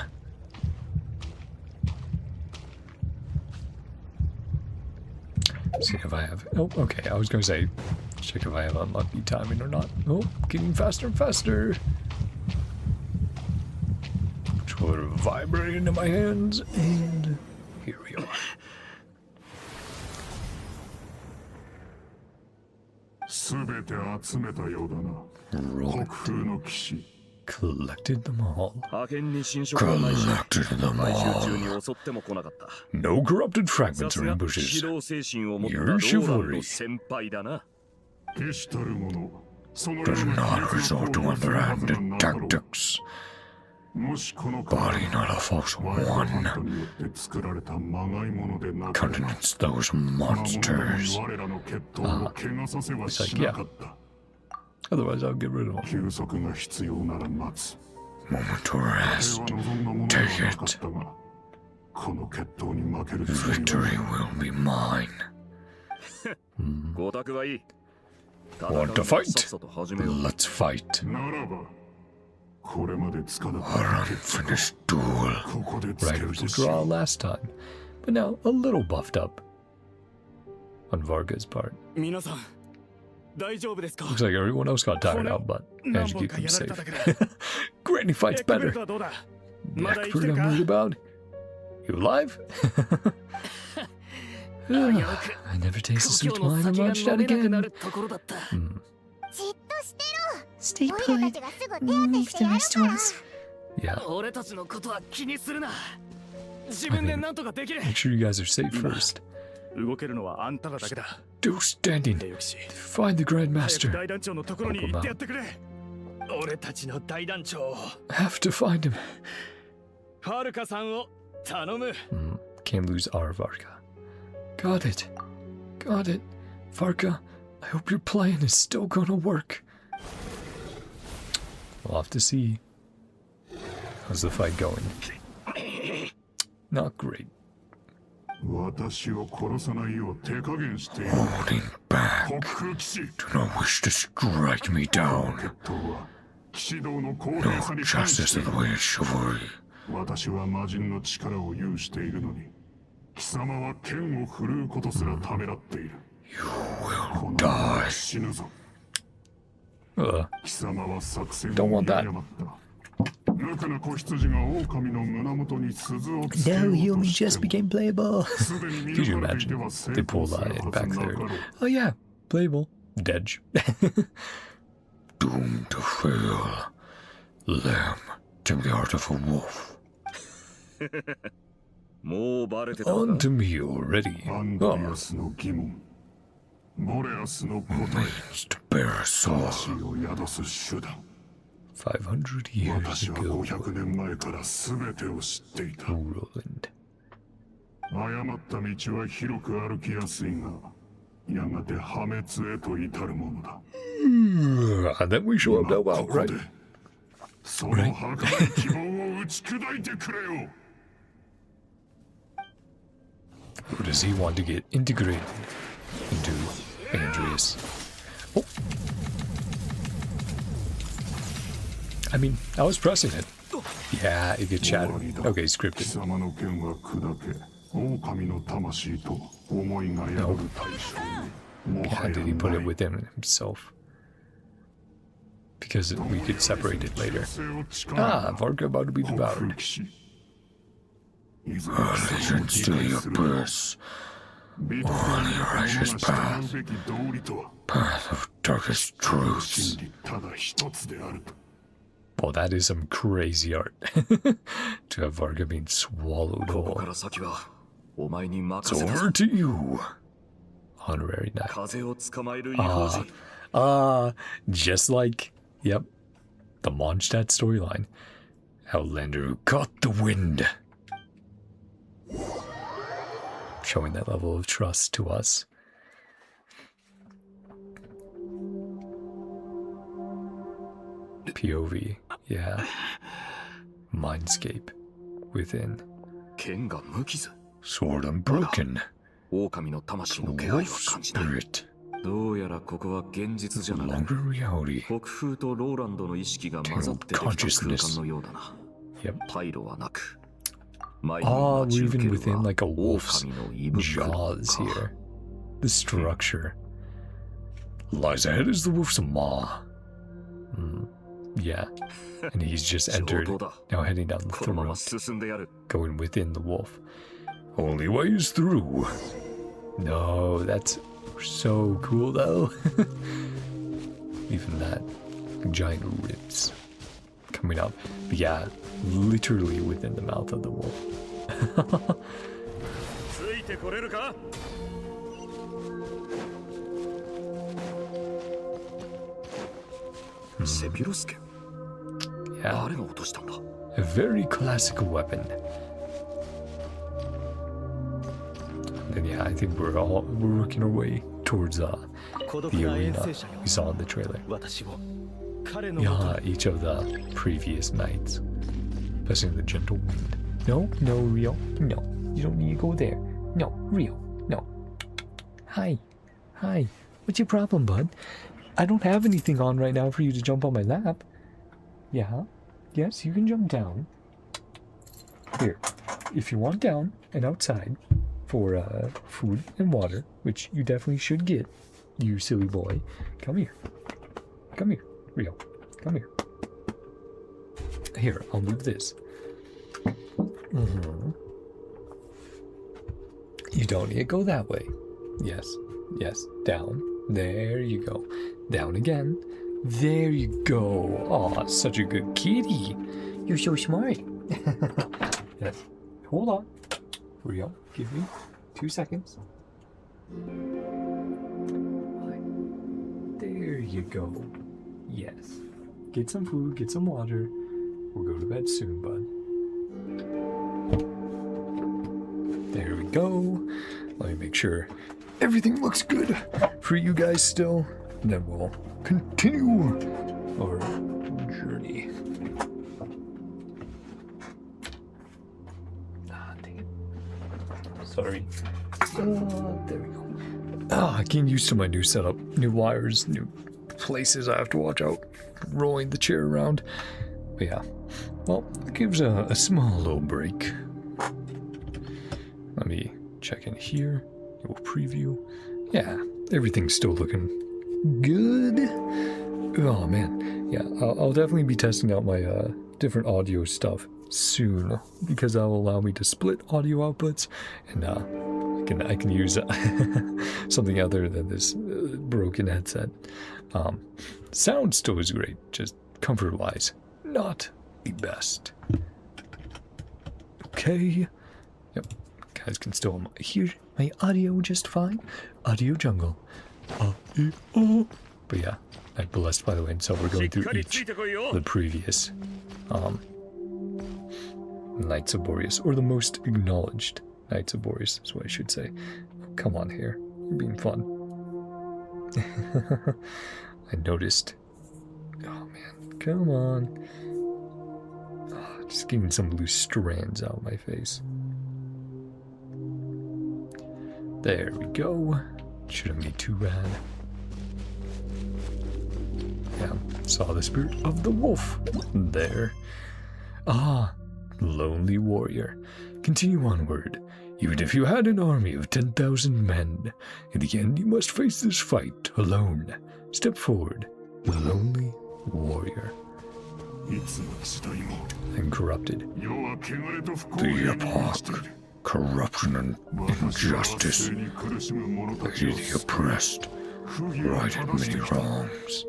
See if I have. Oh, okay. I was going to say, check if I have unlucky timing or not. Oh, getting faster and faster. Controller vibrating into my hands, and here we are. Collected them all. No corrupted fragments or ambushes. Your chivalry does not resort to underhanded tactics. Body not a false one. Countenance those monsters. It's like, yeah. Otherwise, I'll get rid of them. Moment to rest. Take it. Victory will be mine. Want to fight? Let's fight. unfinished duel. Right, it was a draw last time, but now a little buffed up on Varka's part. Looks like everyone else got tired out, but managed to keep them safe. Granny fights better. The expert I'm worried about. You alive? I never tasted sweet wine or mondstadt again. Stay put. Leave the rest to us. Yeah. Make sure you guys are safe first. Do standing. Find the Grandmaster. Have to find him. Can't lose our Varka. Got it. Got it. Varka, I hope your plan is still gonna work. We'll have to see. How's the fight going? Not great. Holding back. Do not wish to strike me down. No justice in the way of chivalry. You will die. Don't want that. No, he only just became playable. Could you imagine? They pull it back there. Oh yeah, playable. Dead. Doomed to fail. Lamb, take the heart of a wolf. On to me already. Oh. Means to bear a soul. 500 years ago. Roland. And then we show up now, right? Right. Or does he want to get integrated into Andreas? Oh. I mean, I was pressing it. Yeah, it gets shattered. Okay, scripted. No. Yeah, did he put it within himself? Because we could separate it later. Ah, Varka about to be devoured. Allegiance to the abyss. On your righteous path. Path of darkest truths. Well, that is some crazy art. To have Varka being swallowed whole. It's over to you. Honorary knight. Just like, yep, the mondstadt storyline. Outlander who caught the wind. Showing that level of trust to us. POV, yeah. Mindscape within. Sword unbroken. Wolf spirit. No longer reality. Tangled consciousness. Yep. Oh, we're even within like a wolf's jaws here. The structure. Lies ahead is the wolf's maw. Yeah. And he's just entered. Now heading down the throat. Going within the wolf. Only way is through. No, that's so cool though. Even that. Giant ribs coming up. But yeah, literally within the mouth of the wolf. Yeah. A very classical weapon. And yeah, I think we're working our way towards the arena we saw in the trailer. Yeah, each of the previous knights. Especially the gentle wind. No, no, Rio. No, you don't need to go there. No, Rio. No. Hi. Hi. What's your problem, bud? I don't have anything on right now for you to jump on my lap. Yeah. Yes, you can jump down. Here, if you want down and outside for food and water, which you definitely should get, you silly boy, come here. Come here, Rio. Come here. Here, I'll move this. You don't need to go that way. Yes, yes, down. There you go. Down again. There you go. Aw, such a good kitty. You're so smart. Yes. Hold on. Rio, give me 2 seconds. There you go. Yes. Get some food, get some water. We'll go to bed soon, bud. There we go. Let me make sure everything looks good for you guys still. And then we'll continue our journey. Ah, dang it. Sorry. There we go. Getting used to my new setup. New wires, new places I have to watch out. Rolling the chair around. But yeah. Well, it gives a small little break. Let me check in here. We'll preview. Yeah, everything's still looking good. Oh man, yeah, I'll definitely be testing out my different audio stuff soon because that will allow me to split audio outputs, and I can use something other than this broken headset. Sound still is great, just comfort-wise, not the best. Okay. Yep. Guys can still hear my audio just fine. Audio jungle. But yeah, Night Blessed, by the way, and so we're going through each of the previous Knights of Boreas, or the most acknowledged Knights of Boreas, is what I should say. Come on here, you're being fun. I noticed. Oh man, come on. Just getting some loose strands out of my face. There we go. Shouldn't be too bad. Yeah, saw the spirit of the wolf there. Ah, lonely warrior. Continue onward. Even if you had an army of 10,000 men, in the end you must face this fight alone. Step forward, the lonely warrior. And corrupted. The epoch. Corruption and injustice. Pity the oppressed. Righted many wrongs.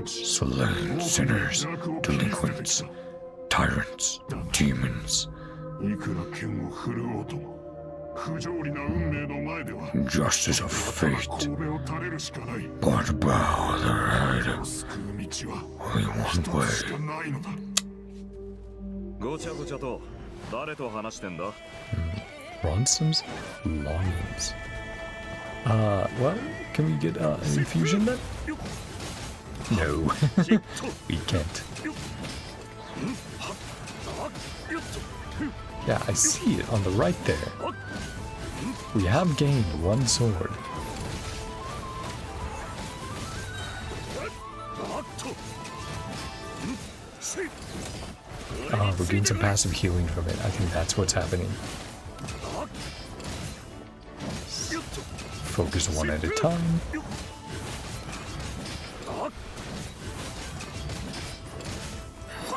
Slain sinners, delinquents, tyrants, demons. Justice of fate. But bow their head. Only one way. Ronsom's longings. Well, can we get an infusion then? No, we can't. Yeah, I see it on the right there. We have gained one sword. We're getting some passive healing from it. I think that's what's happening. Focus one at a time.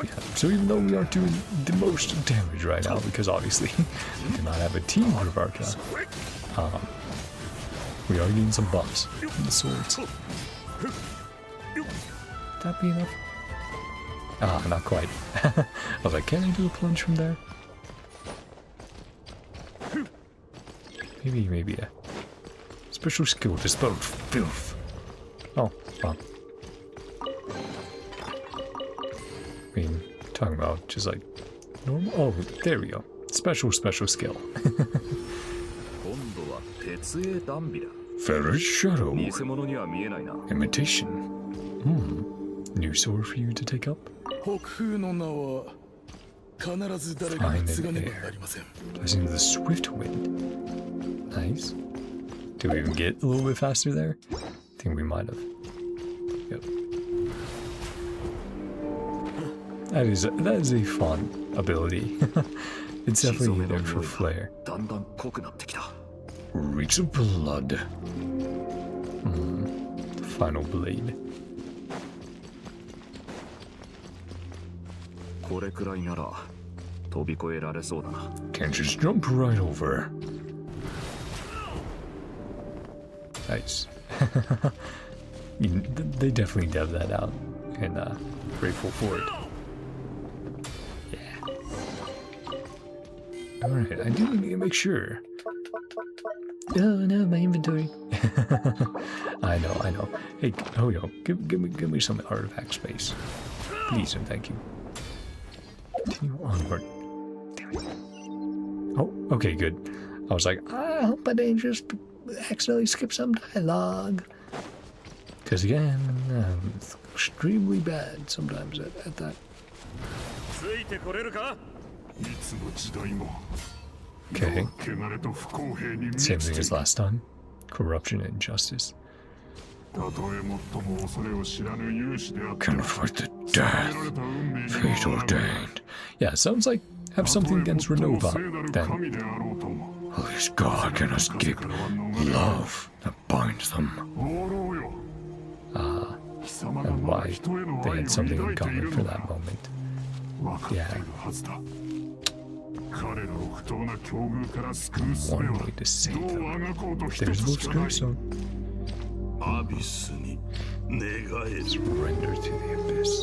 Yeah, so even though we aren't doing the most damage right now, because obviously we do not have a team for VARKA, we are getting some bumps from the swords. Would that be enough? Not quite. I was like, can I do a plunge from there? Maybe a special skill, dispel filth. Oh, well. I mean, talking about just like normal. Oh, there we go. Special skill. Ferret shadow. Imitation. New sword for you to take up. Fine in air. Blessing of the swift wind. Nice. Did we even get a little bit faster there? I think we might have. Yep. That is a fun ability. It's definitely there for flair. Reach of blood. Final blade. Can't just jump right over. Nice. They definitely dev that out, and grateful for it. Yeah. Alright, I do need to make sure. Oh no, my inventory. I know. Hey, oh yo, give me some artifact space. Please and thank you. Continue onward. Damn it. Oh, okay, good. I was like, I hope I didn't just accidentally skip some dialogue. Because again, I'm extremely bad sometimes at that. Okay. Same thing as last time. Corruption and injustice. Confront the death. Fate ordained. Yeah, sounds like have something against Renova, then. Only God can escape love that binds them. And why they had something in common for that moment. Yeah. One way to save them. There's Wolf's Gravestone. Surrender to the abyss.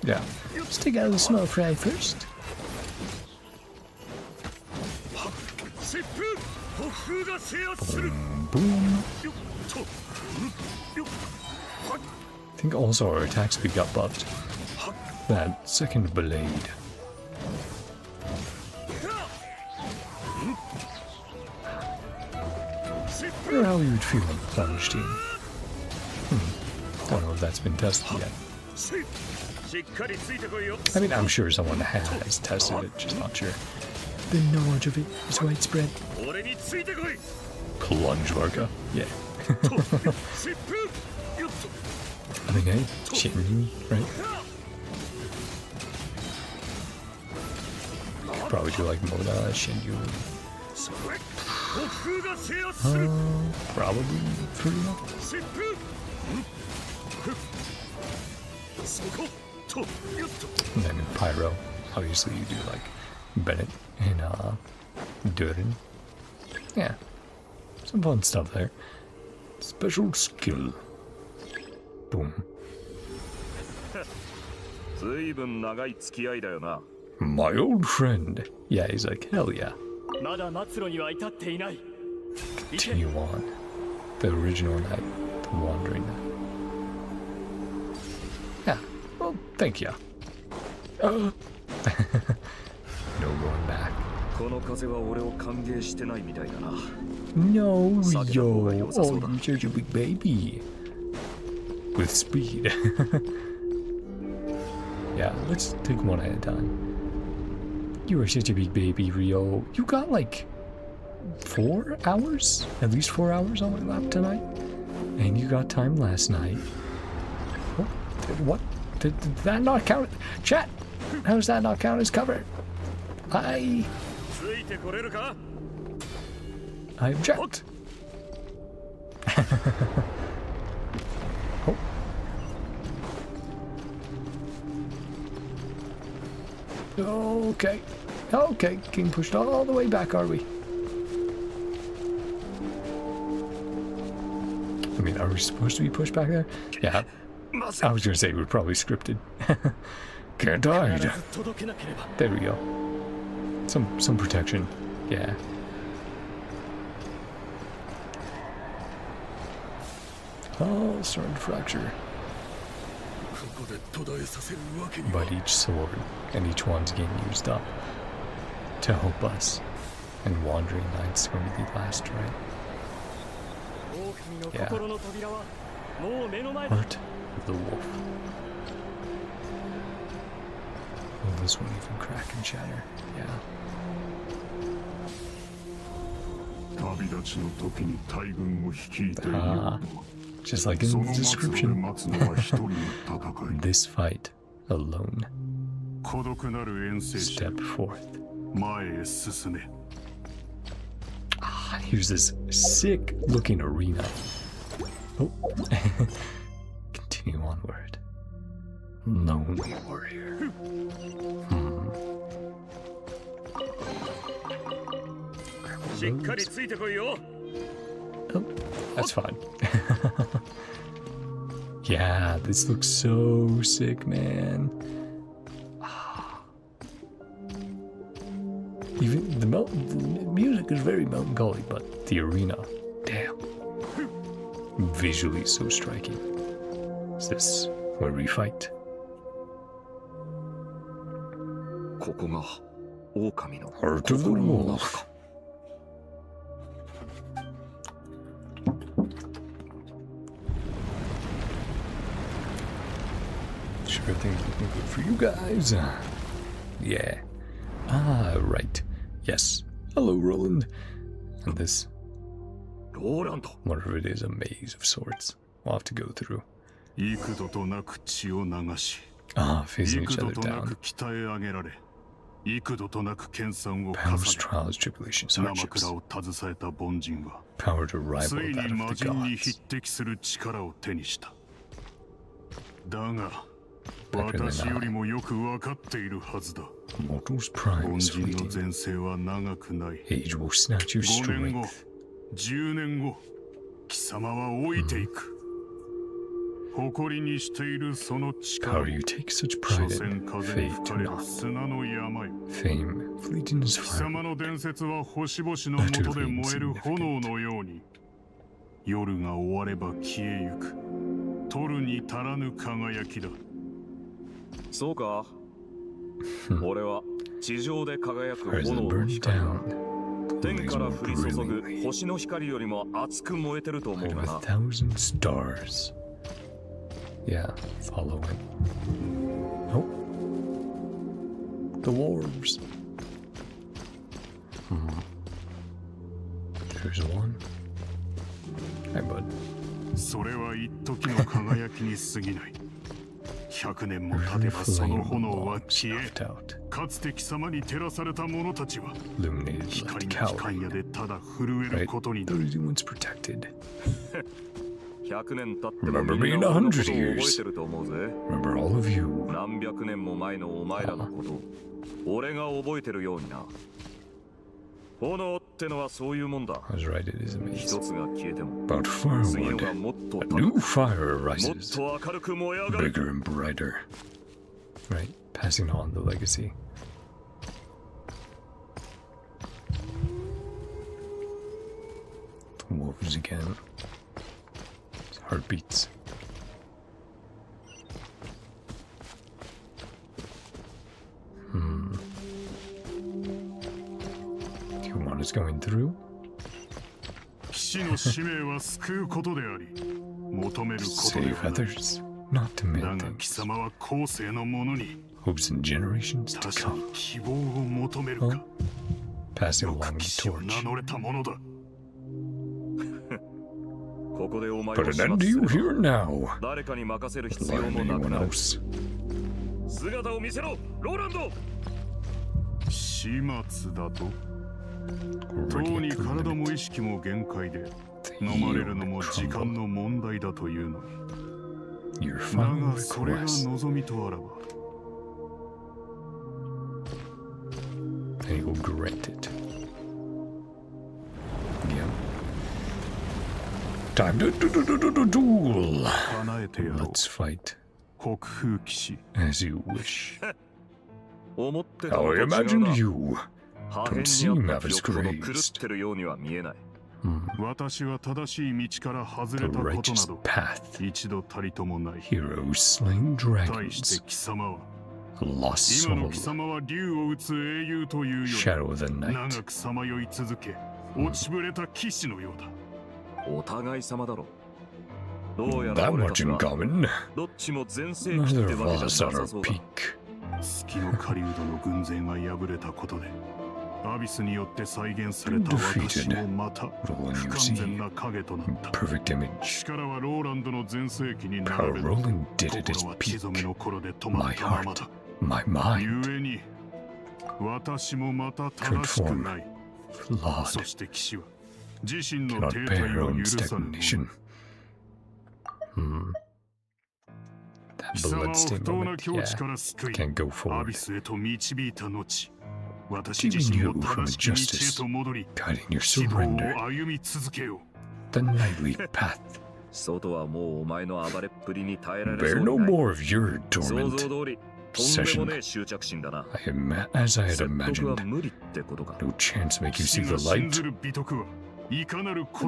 Yeah. Let's take out the small fry first. Boom, boom. I think also our attack speed got buffed. That second blade. I wonder how you would feel on the plunge team. Don't know if that's been tested yet. I mean, I'm sure someone has tested it, just not sure. The knowledge of it is widespread. Plunge VARKA, yeah. I think I Shinju, right? Probably do like Moda, Shinju. Probably pretty enough. And then in Pyro, obviously you do like Bennett and Durin. Yeah, some fun stuff there. Special skill. Boom. My old friend. Yeah, he's like, hell yeah. Continue on. The original night, the wandering night. Yeah, well, thank you. No going back. No, yo. Oh, you're such a big baby. With speed. Yeah, let's take one at a time. You are such a big baby, Rio. You got like 4 hours? At least 4 hours on my lap tonight? And you got time last night. Oh, what? Did that not count? Chat! How does that not count as cover? I object. Oh. Okay. Okay, getting pushed all the way back, are we? I mean, are we supposed to be pushed back there? Yeah. I was gonna say we're probably scripted. Can't hide. There we go. Some protection. Yeah. Oh, starting to fracture. But each sword and each one's getting used up to help us. And Wandering Night's going to be last, right? Yeah. Heart of the wolf. Will this one even crack and shatter? Yeah. Just like in the description. This fight alone. Step forth. Here's this sick looking arena. Oh. Continue onward. Lonely warrior. Oh, that's fine. Yeah, this looks so sick, man. Even the music is very melancholy, but the arena, damn. Visually so striking. Is this where we fight? Heart of the wolf. Sure things looking good for you guys. Yeah. Ah, right. Yes. Hello, Roland. And this, whatever it is, a maze of sorts. We'll have to go through. Ah, facing each other down. Powers, trials, tribulations, hardships. Power to rival that of the gods. Better than mortal's prime is fleeting. Age will snatch your strength. Power you take such pride in, fade to naught. Fame, fleeting as fire, utterly insignificant. As it burns down, blaze more brilliantly, light of 1,000 stars. Yeah, following. Oh, the dwarves. There's one. Hi, bud. Every flame long snuffed out, illuminated like cowrie. Right, those once protected. Remember me in 100 years. Remember all of you. I was right, it is amazing. But firewood, a new fire arises, bigger and brighter. Right, passing on the legacy. The wolves again. Heartbeats. One is going through. Save others, not to mend things. Hopes in generations to come. Oh, passing along the torch. Put an end to you here now. Alarm anyone else. Radiant your final request. And he will grant it. Yeah. Time to duel. Let's fight. As you wish. How I imagined you. Don't seem average-crazed. The righteous path. Heroes slaying dragons. A lost soul. Shadow of the night. That much in common. Neither of us are our peak. defeated, Roland you see, perfect image. How Roland did at his peak, my heart, my mind, conform, flawed, cannot bear her own stagnation. That bloodstained moment, yeah, can't go forward. Keeping you from injustice, guiding your surrender, the nightly path. Bear no more of your torment. Obsession. As I had imagined, no chance make you see the light.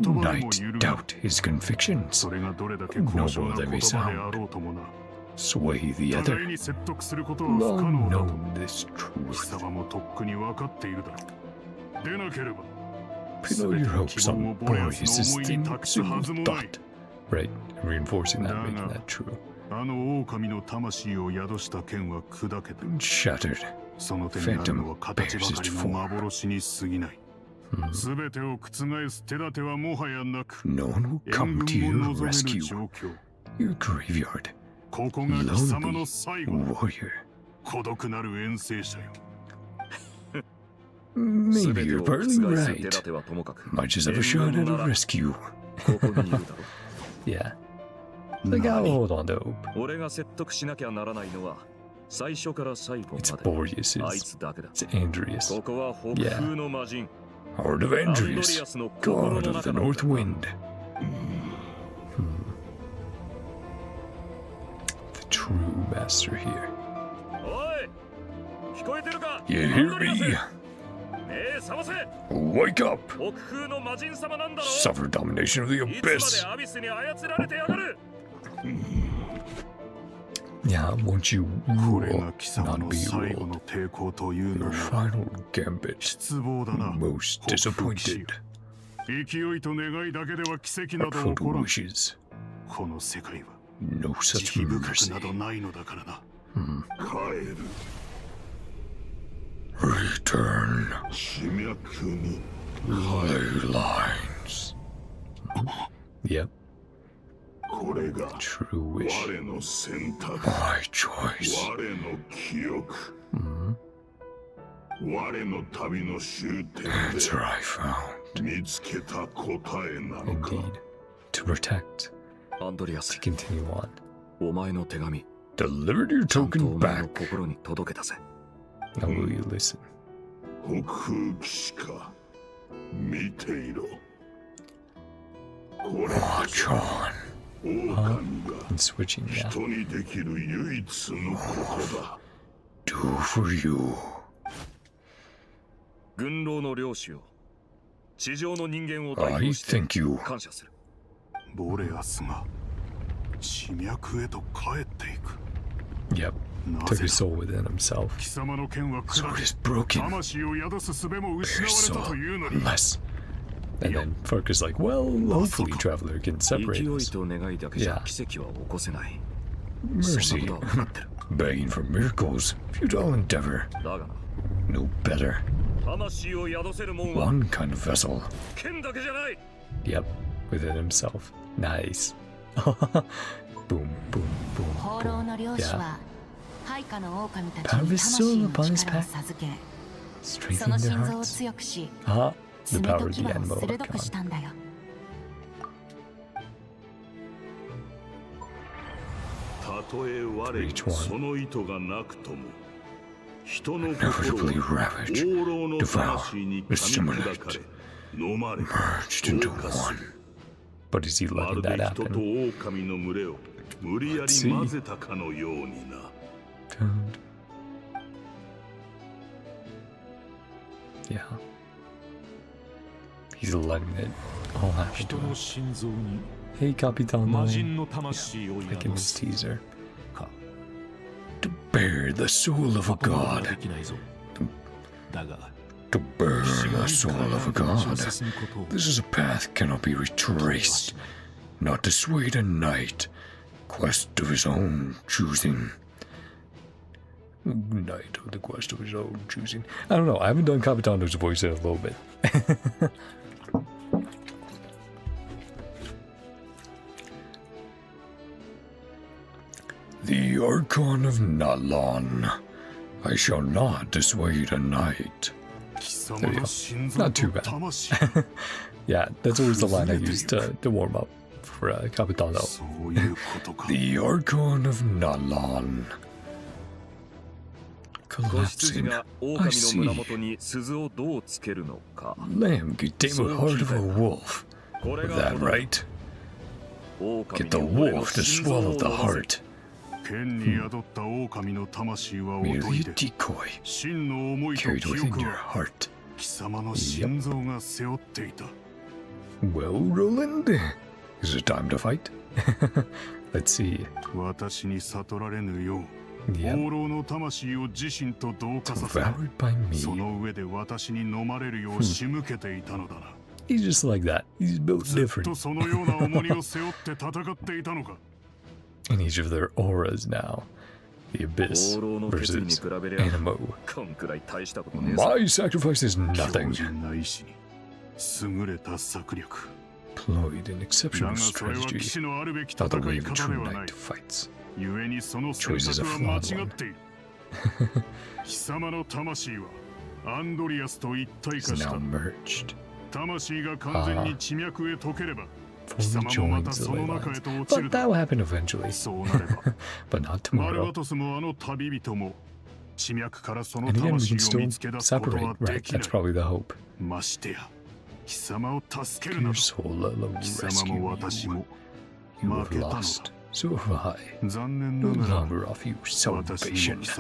Night doubt his convictions, noble they may sound. Sway the other. Long known this truth. Pin all your hopes on Boreas' thin, single thought. Right, reinforcing that, making that true. Shattered. Phantom bears its form. No one will come to your rescue. Your graveyard. Lonely warrior. Maybe you're partly right. Might just have a shot at a rescue. Yeah. Like, I'll hold on to hope. It's Boreas'. It's Andreas. Yeah. Heart of Andreas, god of the North Wind. The true master here. You hear me? Wake up! Suffer domination of the abyss! Yeah, won't you rule, not be ruled? Your final gambit. Most disappointed. Hurtful wishes. No such mercy. Return. Ley lines. Yep. True wish. My choice. Answer I found. Indeed. To protect. To continue on. Delivered your token back. Now will you listen? Watch on. And switching, yeah. Do for you. I thank you. Yep. Took his soul within himself. Sword is broken. Bare soul, unless. And then Farka's like, well, hopefully Traveler can separate us. Yeah. Mercy. Begging for miracles. Futile endeavor. No better. One kind of vessel. Yep. Within himself. Nice. Boom, boom, boom, boom. Yeah. Power of his soul upon his pack. Strengthening their hearts. The power of the animal icon. For each one. Inevitably ravage, devour, assimilate, merged into one. But is he letting that happen? Let's see. Yeah. He's letting it all happen to him. Hey, Capitan, like in his teaser. To bear the soul of a god. To bear the soul of a god. This is a path cannot be retraced. Not to dissuade a knight. Quest of his own choosing. Knight of the quest of his own choosing. I don't know. I haven't done Capitano's voice in a little bit. The Archon of Nalon. I shall not dissuade a knight. There you go. Not too bad. Yeah, that's always the line I use to warm up for Capitano. The Archon of Nalon. Collapsing. I see. Lamb could tame a heart of a wolf. Is that right? Get the wolf to swallow the heart. Merely a decoy. Carried within your heart. Yep. Well, Roland, is it time to fight? Let's see. Yep. Devoured by me. He's just like that. He's built different. In each of their auras now. The Abyss versus Animo. My sacrifice is nothing. Employed an exceptional strategy, not the way of a true knight who fights. Choice is a flawed one. Is now merged. Fully joins the ley lines. But that will happen eventually. But not tomorrow. And again, we can still separate, right? That's probably the hope. Your soul alone rescue you. You have lost. So have I. No longer offer you salvation. It's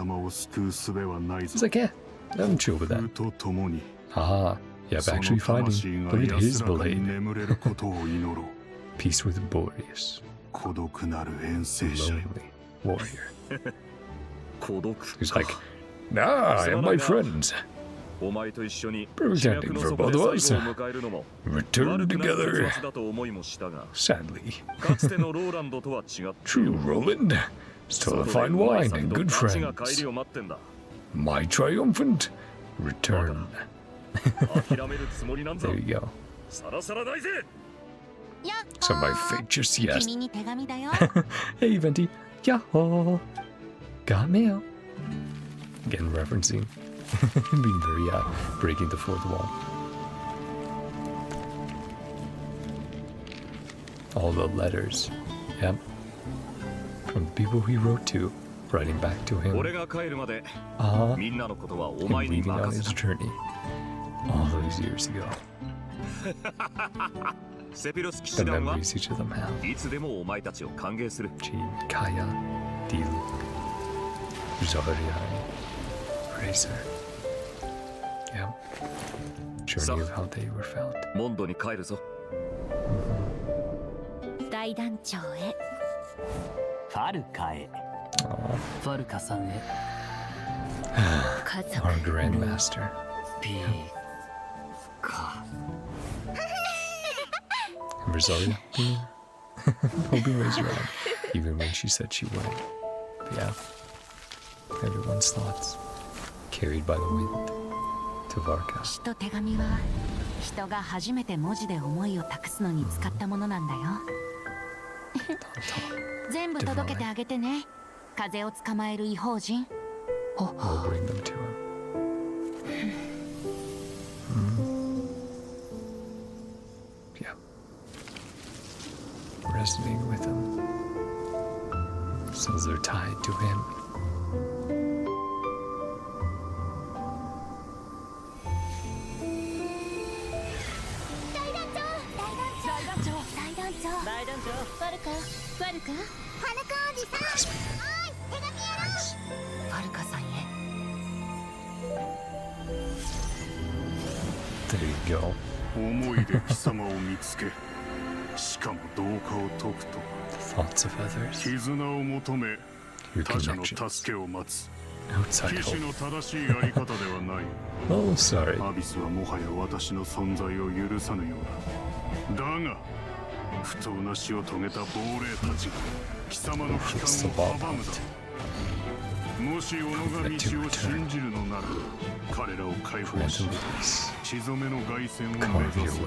like, yeah, I'm chill with that. Ah, yep, actually fighting. Look at his blade. Peace with Boreas. Lonely warrior. He's like, nah, I am my friends. Pretending for both of us. Return together. Sadly. True, Roland. Still a fine wine and good friends. My triumphant return. There you go. So my fate just yes. Hey, Venti. Yahoo! Got mail. Again, referencing. Being very, breaking the fourth wall. All the letters. Yep. From the people he wrote to, writing back to him. Him leaving on his journey. All those years ago. The memories each of them have. Jean, Kaya, Dilu, Zoriani, Racer. Yeah. Journey of how they were felt. 大団長へ。ファルカへ。ファルカさんへ。Our Grandmaster. Rosalia. Hoping raised her arm, even when she said she wouldn't. But yeah. Everyone's thoughts. Carried by the wind. To VARKA. と手紙は人が初めて文字で思いを託すのに使ったものなんだよ。全部届けてあげてね。風を捕まえる異邦人。We'll bring them to him. Yeah. Resonating with him. Says they're tied to him. There you go. 思いで貴様を見つけ、しかも同化を解くと、 Thoughts of others. 絆を求め、 Your 他者の connections. 助けを待つ。 Outside 騎士 hope. の正しいやり方ではない。 Oh, sorry. アビスはもはや私の存在を許さぬようだ。だが、不当な死を遂げた亡霊たちが貴様の帰還を阻むだ。もし己が道を信じるのなら彼らを解放し血染めの凱旋を目指す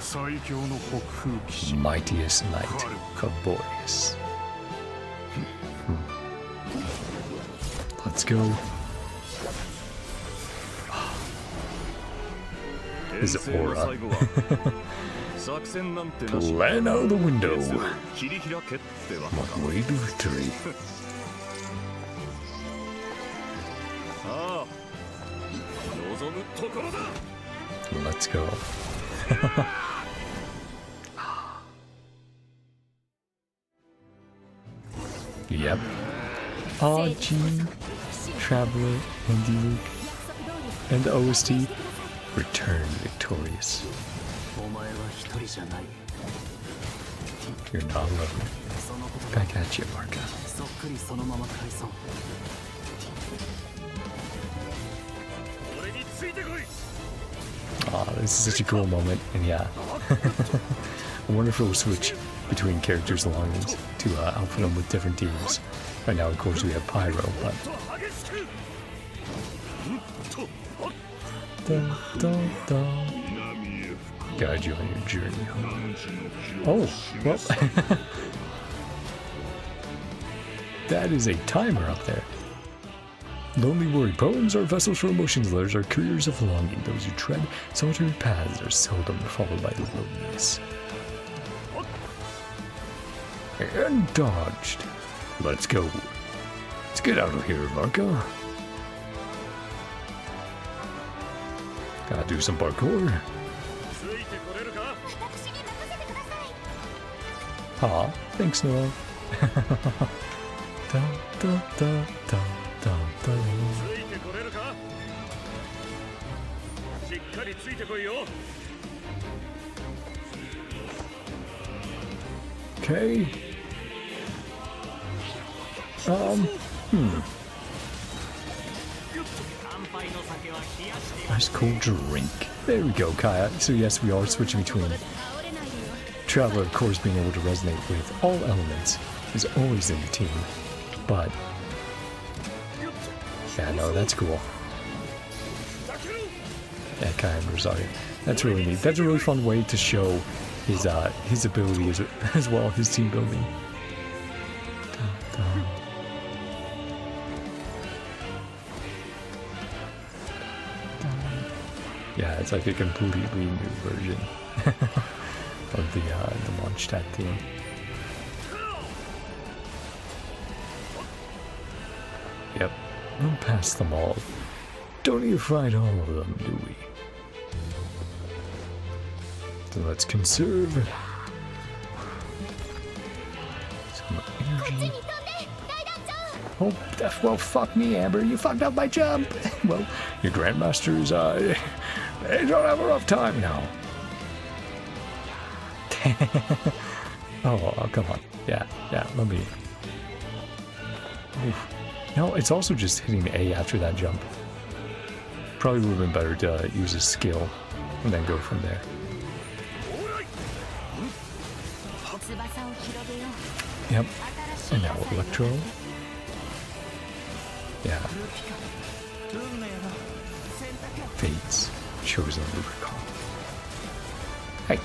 最強の北風騎士 Mightiest knight Caborius. Let's go. His aura. Plan out the window. My way to victory. Let's go. Yep. RG, Traveler, and Luke, and the OST return victorious. You're not alone. Back at you, VARKA. Aw, this is such a cool moment, and yeah. I wonder if it will switch between characters along this to outfit them with different teams. Right now, of course, we have Pyro, but... Dun, dun, dun. Guide you on your journey. Oh, well... that is a timer up there. Lonely Worry poems are vessels for emotions, letters are couriers of longing. Those who tread solitary paths are seldom followed by loneliness. And dodged. Let's go. Let's get out of here, VARKA. Gotta do some parkour. Aw, thanks, Noah. Da, da, da, da. Okay. Nice cool drink. There we go, Kaya. So yes, we are switching between Traveler, of course, being able to resonate with all elements is always in the team, but yeah, no, that's cool. Yeah, Kaya and Rosario. That's really neat. That's a really fun way to show his ability as well, his team building. Dun, dun. Yeah, it's like a completely new version of the mondstadt team. Yep, we'll pass them all. Don't need to fight all of them, do we? So let's conserve some energy. Oh, well, fuck me, Amber. You fucked up my jump. Well, your grandmasters, they don't have enough time now. Oh, come on. Yeah, let me... Oof. No, it's also just hitting A after that jump. Probably would have been better to use a skill and then go from there. Yep. And now Electro. Yeah. Fates. Chosen Lubricon. Hey.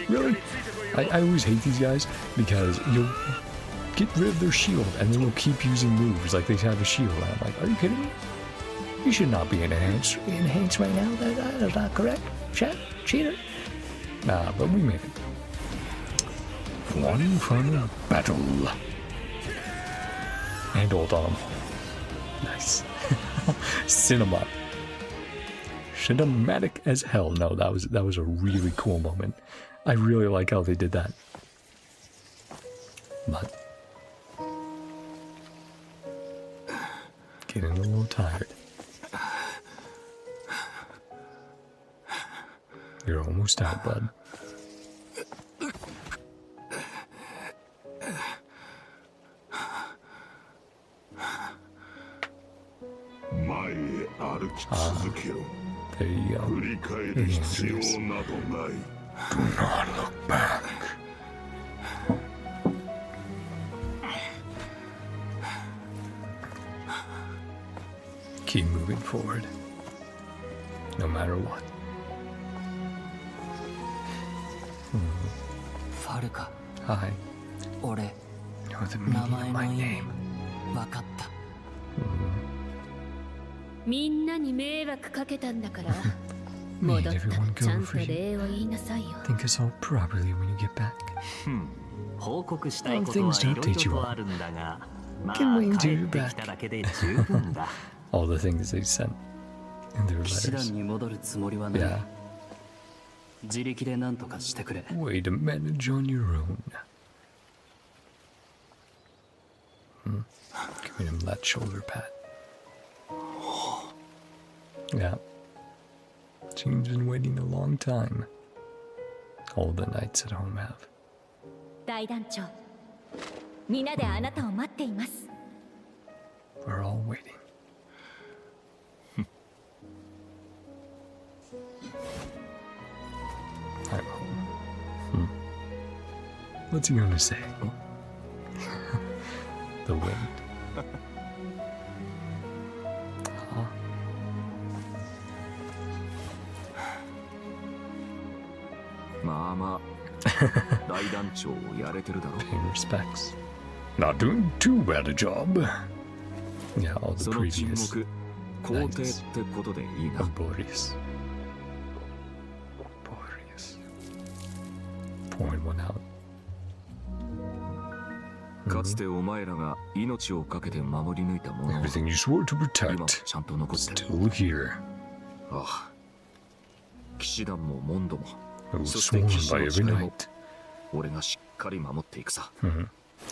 Really? I always hate these guys because you'll get rid of their shield and then they'll keep using moves like they have a shield. And I'm like, are you kidding me? You should not be enhanced right now. That is not correct. Cheater. Nah, but we made it. One final battle. And ult on him. Nice. Cinema. Cinematic as hell. No, that was a really cool moment. I really like how they did that. But getting a little tired. You're almost out, bud. There you go. Do not look back. Keep moving forward, no matter what. VARKA. Hi. 俺 Know the meaning of my name. 分かった。みんなに迷惑かけたんだから。戻ったらちゃんと礼を言いなさいよ。Think us all properly when you get back. 報告したいことはいろいろとあるんだが、まあ帰ってきただけで十分だ。All the things they sent in their 騎士団 letters. に戻るつもりはない。 Yeah. 自力で何とかしてくれ。 Way to manage on your own. Giving him that shoulder pat. Yeah. Jean's been waiting a long time. All the knights at home have. 大団長、皆であなたを待っています。 We're all waiting. I'm home. What's he gonna say? The wind. Aw. Paying respects. Not doing too bad a job. Yeah, all the previous knights. Laborious. Pouring one out. Everything you swore to protect, still here. I was sworn by every knight.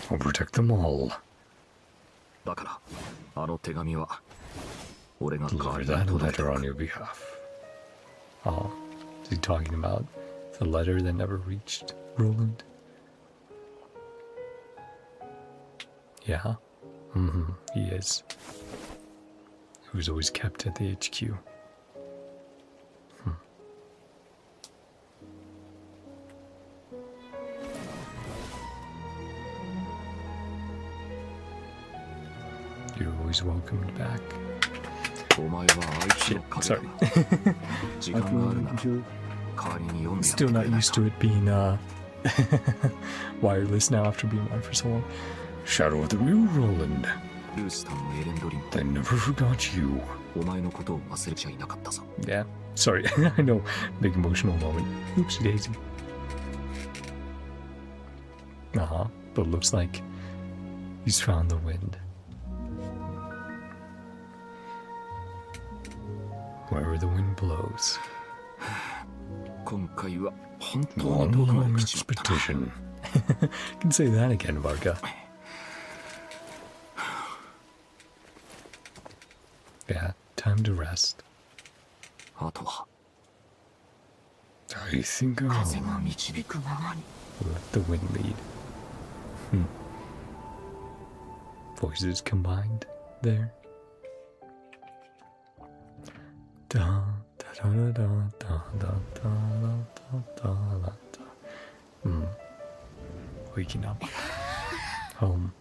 I'll protect them all. Deliver that letter on your behalf. Oh, is he talking about the letter that never reached Roland? Yeah. He is. He was always kept at the HQ. You're always welcomed back. Shit, sorry. I'm still not used to it being wireless now after being on for so long. Shadow of the real Roland. They never forgot you. Yeah, sorry. I know. Big emotional moment. Oopsie daisy. But looks like he's found the wind. Wherever the wind blows. One long expedition. You can say that again, VARKA. Yeah, time to rest. I think I'll let the wind lead. Voices combined there. Da da da da da da da da da da. Waking up. Home.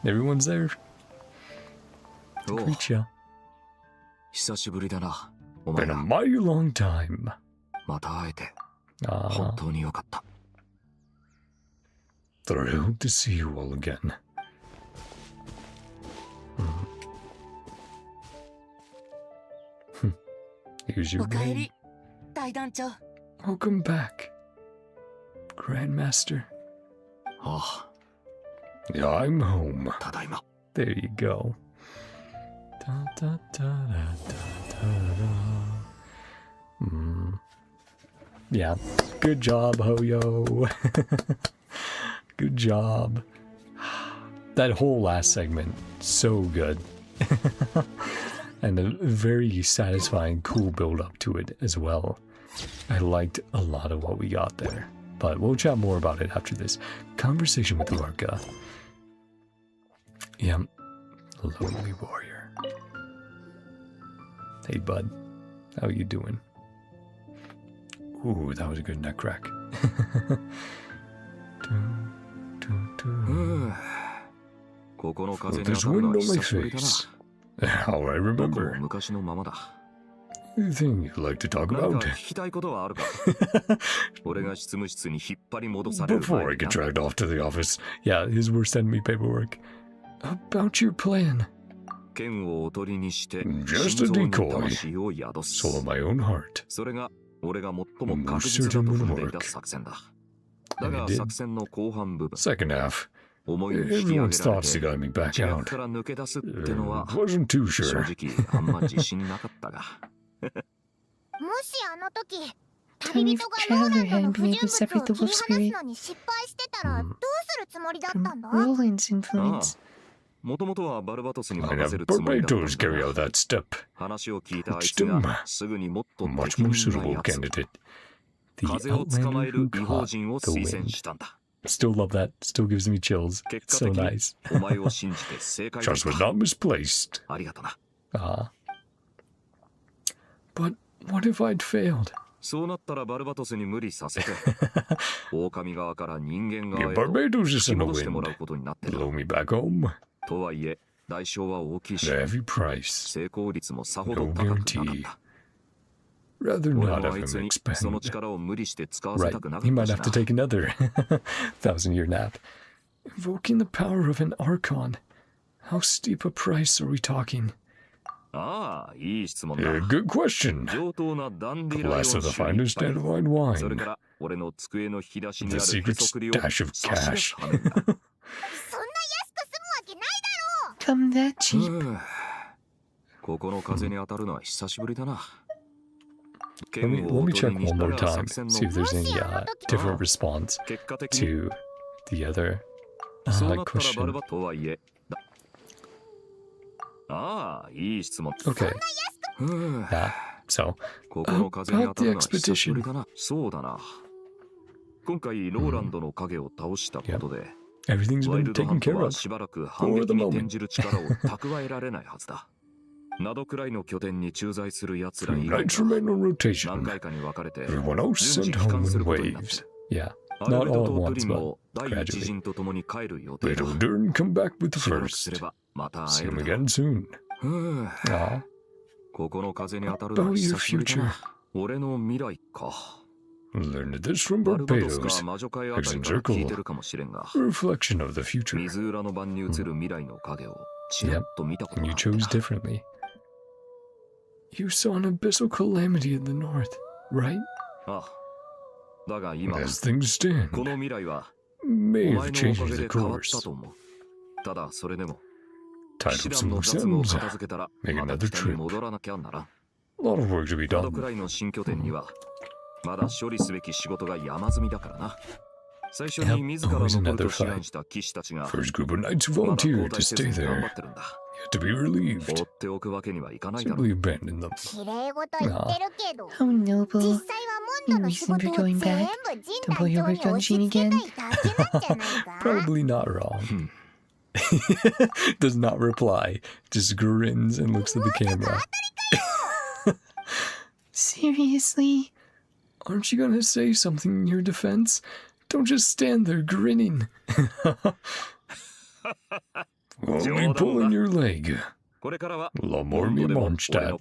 Everyone's there. Greet ya. Been a mighty long time. Thrilled to see you all again. Here's your way. Welcome back, Grandmaster. Yeah, I'm home. There you go. Da, da, da, da, da, da. Yeah, good job, Hoyo. Good job. That whole last segment, so good. And a very satisfying, cool build up to it as well. I liked a lot of what we got there. But we'll chat more about it after this conversation with VARKA. Yeah, lonely warrior. Hey bud, How you doing? Ooh, that was a good neck crack. Well, there's wind on my face. How I remember. Anything you'd like to talk about? Before I get dragged off to the office. Yeah, his were sending me paperwork. About your plan. Just a decoy. Soul of my own heart. Most certain will work. And it did. Second half. Everyone's thoughts to got me back out. Wasn't too sure. If Traveler hadn't been able to separate the wolf spirit from Roland's influence, I'd have Barbados carry out that step. Stim, much more suitable candidate. The outlander who caught the wind. Still love that. Still gives me chills. It's so nice. Trust was not misplaced. But what if I'd failed? Give Barbados just in the wind. Blow me back home. The heavy price. No guarantee. Rather not have him expend. Right, he might have to take another 1,000-year nap. Invoking the power of an Archon. How steep a price are we talking? Good question. The last of the finest dandelion wine. The secret stash of cash. come that cheap. Let me check one more time, see if there's any different response to the other question. Okay. So, about the expedition. Yep. Everything's been taken care of for the moment. Knights remain on rotation. Everyone else sent home in waves. Yeah, not all at once, but gradually. Let O'Dern come back with the first. See him again soon. About your future. Learned this from Barbados. Exit circle. A reflection of the future. Yep, and you chose differently. You saw an abyssal calamity in the north, right? As things stand, may have changed the course. Tied up some loose ends, make another trip. A lot of work to be done. Yep, always another fight. First group of knights volunteered to stay there. Yet to be relieved. Simply abandon them. How noble. Any reason for going back to pull your work on Gene again? Probably not wrong. Does not reply. Just grins and looks at the camera. Seriously? Aren't you gonna say something in your defense? Don't just stand there grinning. Only pulling your leg. L'amor mi mondstadt.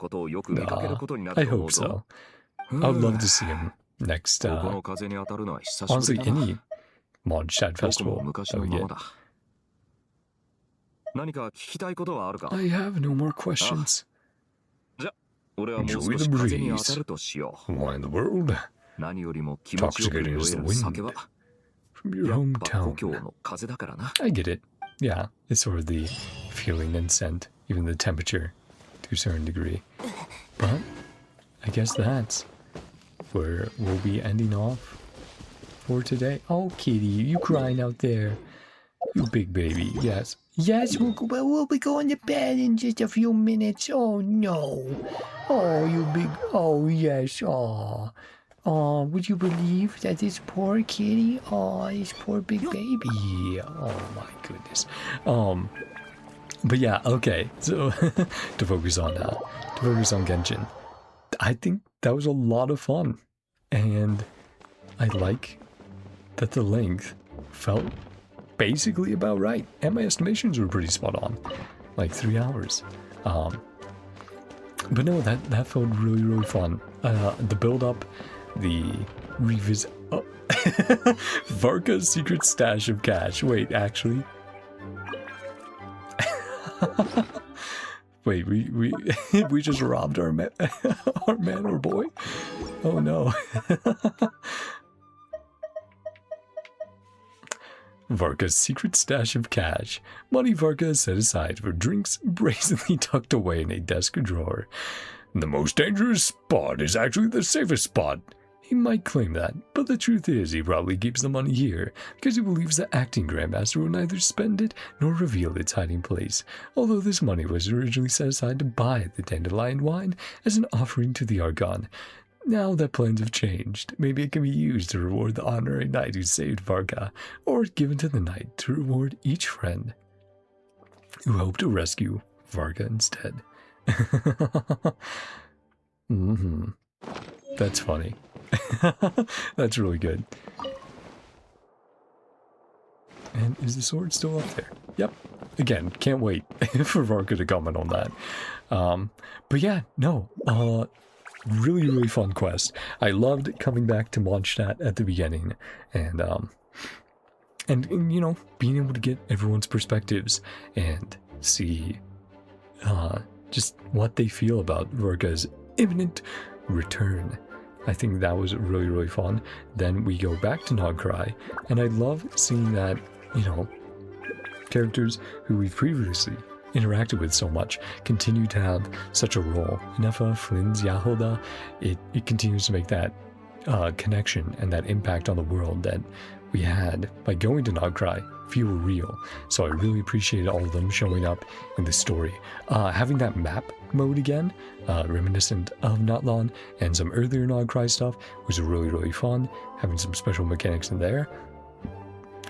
I hope so. I'd love to see him next, honestly, any Mondstadt festival that we get. I have no more questions. Enjoy the breeze. Why in the world? Intoxicating as the wind. From your hometown. I get it. Yeah, it's sort of the feeling and scent, even the temperature, to a certain degree. But I guess that's where we'll be ending off for today. Oh, kitty, you crying out there. You big baby, yes. Yes, we'll be going to bed in just a few minutes. Oh, no. Oh, you big... Oh, yes. Oh. Oh, would you believe that this poor kitty? Oh, this poor big baby. Oh, my goodness. But yeah, okay. So, to focus on Genshin. I think that was a lot of fun, and I like that the length felt basically about right, and my estimations were pretty spot on, like 3 hours. But no, that felt really, really fun. The build up, the revisit. Oh. VARKA's secret stash of cash. Wait, actually. Wait, we just robbed our man or boy? Oh no. VARKA's secret stash of cash. Money VARKA has set aside for drinks brazenly tucked away in a desk drawer. The most dangerous spot is actually the safest spot. He might claim that, but the truth is he probably keeps the money here because he believes the acting Grandmaster will neither spend it nor reveal its hiding place, although this money was originally set aside to buy the dandelion wine as an offering to the Argon. Now that plans have changed, maybe it can be used to reward the honorary knight who saved VARKA, or given to the knight to reward each friend who hoped to rescue VARKA instead. That's funny. That's really good. And is the sword still up there? Yep. Again, can't wait for VARKA to comment on that. But yeah, no. Really, really fun quest. I loved coming back to Mondstadt at the beginning, and you know, being able to get everyone's perspectives and see just what they feel about VARKA's imminent return. I think that was really, really fun. Then we go back to NodKrai, and I love seeing that, you know, characters who we've previously interacted with so much continue to have such a role. Nefa, Flynn's, Yahoda, it continues to make that connection and that impact on the world that we had by going to NodKrai feel real. So I really appreciated all of them showing up in the story. Having that map mode again, reminiscent of Notlon and some earlier NodKrai stuff, was really, really fun. Having some special mechanics in there.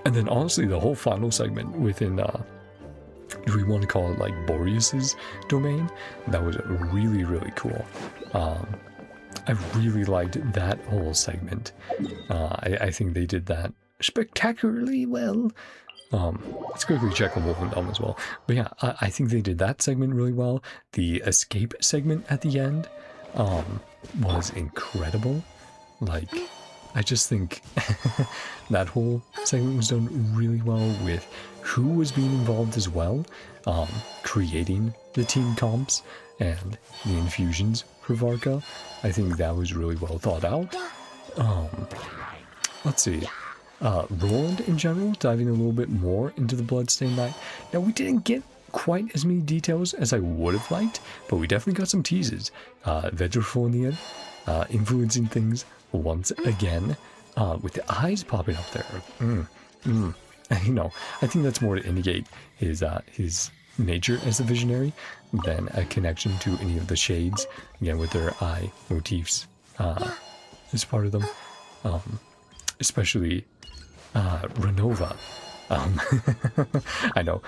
And then honestly, the whole final segment within if we want to call it like Boreas's domain, that was really, really cool. I really liked that whole segment. I think they did that spectacularly well. Let's quickly check on Wolf and Dumb as well. But yeah, I think they did that segment really well. The escape segment at the end was incredible. Like, I just think that whole segment was done really well with who was being involved as well, creating the team comps and the infusions for VARKA. I think that was really well thought out. Let's see. Roland in general, diving a little bit more into the Bloodstained Knight. Now, we didn't get quite as many details as I would have liked, but we definitely got some teases. Vedrofonian influencing things once again, with the eyes popping up there. You know, I think that's more to indicate his nature as a visionary than a connection to any of the shades, again, with their eye motifs as part of them. Especially Renova. I know.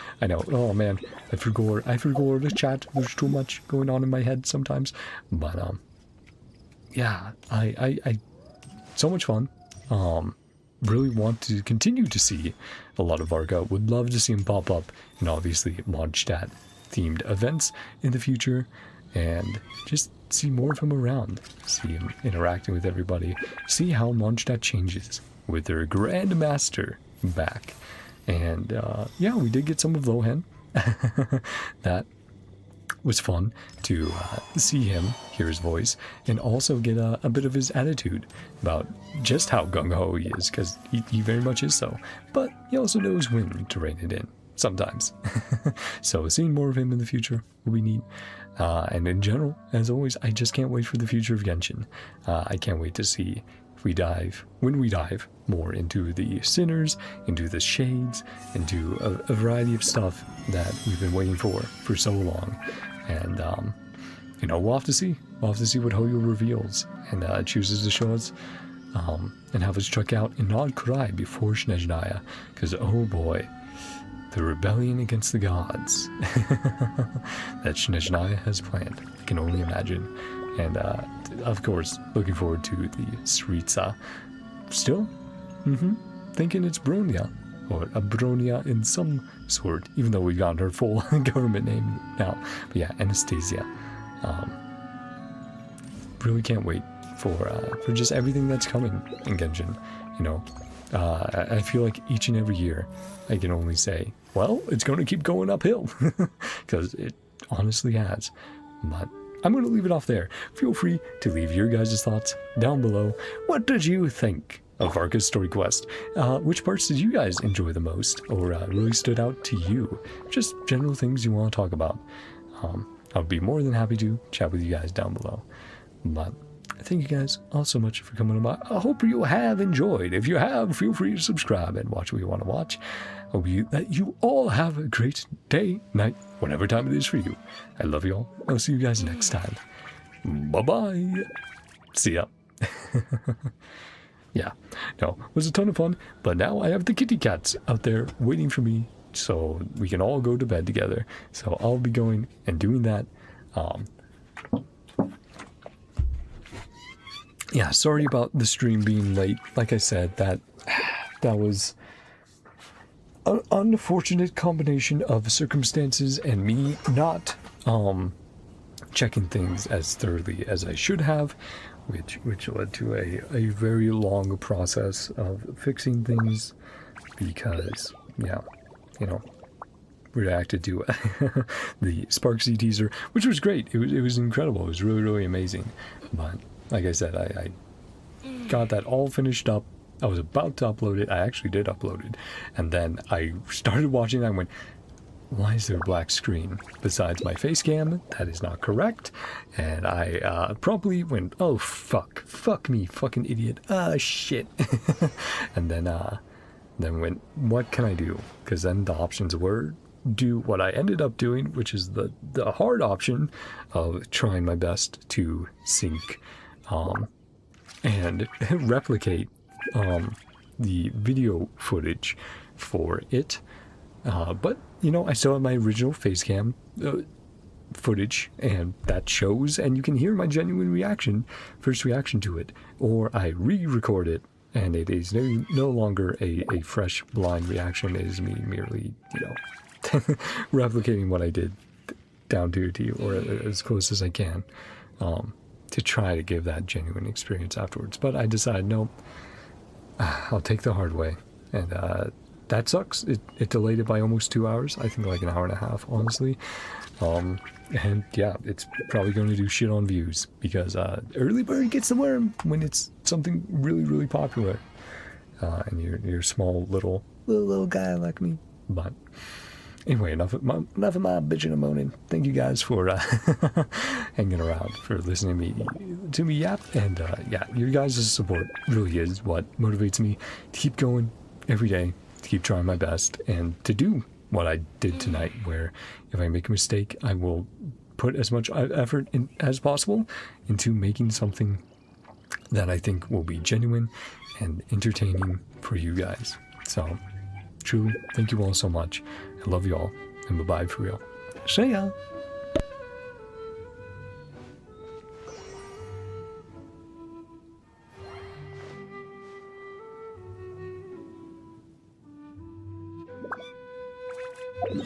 Oh man, I forgot the chat. There's too much going on in my head sometimes. But yeah, I so much fun. Really want to continue to see a lot of VARKA. Would love to see him pop up in obviously Mondstadt themed events in the future, and just see more of him around. See him interacting with everybody. See how Mondstadt changes with their Grandmaster back. And yeah, we did get some of Lohen. That was fun to see him, hear his voice, and also get a bit of his attitude about just how gung-ho he is, because he very much is so. But he also knows when to rein it in, sometimes. So seeing more of him in the future will be neat. And in general, as always, I just can't wait for the future of Genshin. I can't wait to see if when we dive more into the sinners, into the shades, into a variety of stuff that we've been waiting for so long. And, you know, we'll have to see. We'll have to see what Hoyo reveals and chooses to show us, and have us check out in NodKrai before Snezhnaya. Because, oh boy, the rebellion against the gods that Snezhnaya has planned. I can only imagine. And of course, looking forward to the Sritsa. Still, thinking it's Bronya, or a Bronya in some sort, even though we got her full government name now. But yeah, Anastasia. Really can't wait for just everything that's coming in Genshin. You know, I feel like each and every year I can only say, well, it's going to keep going uphill, because it honestly has. But I'm going to leave it off there. Feel free to leave your guys' thoughts down below. What did you think of VARKA's story quest? Which parts did you guys enjoy the most, or really stood out to you? Just general things you want to talk about. I'll be more than happy to chat with you guys down below. But thank you guys all so much for coming by. I hope you have enjoyed. If you have, feel free to subscribe and watch what you want to watch. Hope that you all have a great day, night, whatever time it is for you. I love you all. I'll see you guys next time. Bye-bye. See ya. Yeah, no, it was a ton of fun, but now I have the kitty cats out there waiting for me so we can all go to bed together. So I'll be going and doing that. Yeah, sorry about the stream being late. Like I said, that was an unfortunate combination of circumstances and me not checking things as thoroughly as I should have, which led to a very long process of fixing things because, yeah, you know, reacted to the Sparksy teaser, which was great. It was incredible. It was really, really amazing. But like I said, I got that all finished up. I was about to upload it. I actually did upload it. And then I started watching it and went, why is there a black screen besides my face cam? That is not correct. And I promptly went, oh, fuck me, fucking idiot. Shit. And then went, what can I do? Because then the options were do what I ended up doing, which is the hard option of trying my best to sync and replicate the video footage for it. But, you know, I still have my original face cam footage, and that shows, and you can hear my genuine reaction, first reaction to it. Or I re-record it, and it is no longer a fresh, blind reaction. It is me merely, you know, replicating what I did down to a T, or as close as I can, to try to give that genuine experience afterwards. But I decided, no, I'll take the hard way. And that sucks. It delayed it by almost 2 hours. I think like an hour and a half, honestly. And yeah, it's probably going to do shit on views because early bird gets the worm when it's something really, really popular. And you're a small little guy like me. But anyway, enough of my bitching and moaning. Thank you guys for hanging around, for listening to me yap. And yeah, your guys' support really is what motivates me to keep going every day, to keep trying my best, and to do what I did tonight, where if I make a mistake, I will put as much effort as possible into making something that I think will be genuine and entertaining for you guys. So truly, thank you all so much. I love you all, and bye-bye for real. See ya! You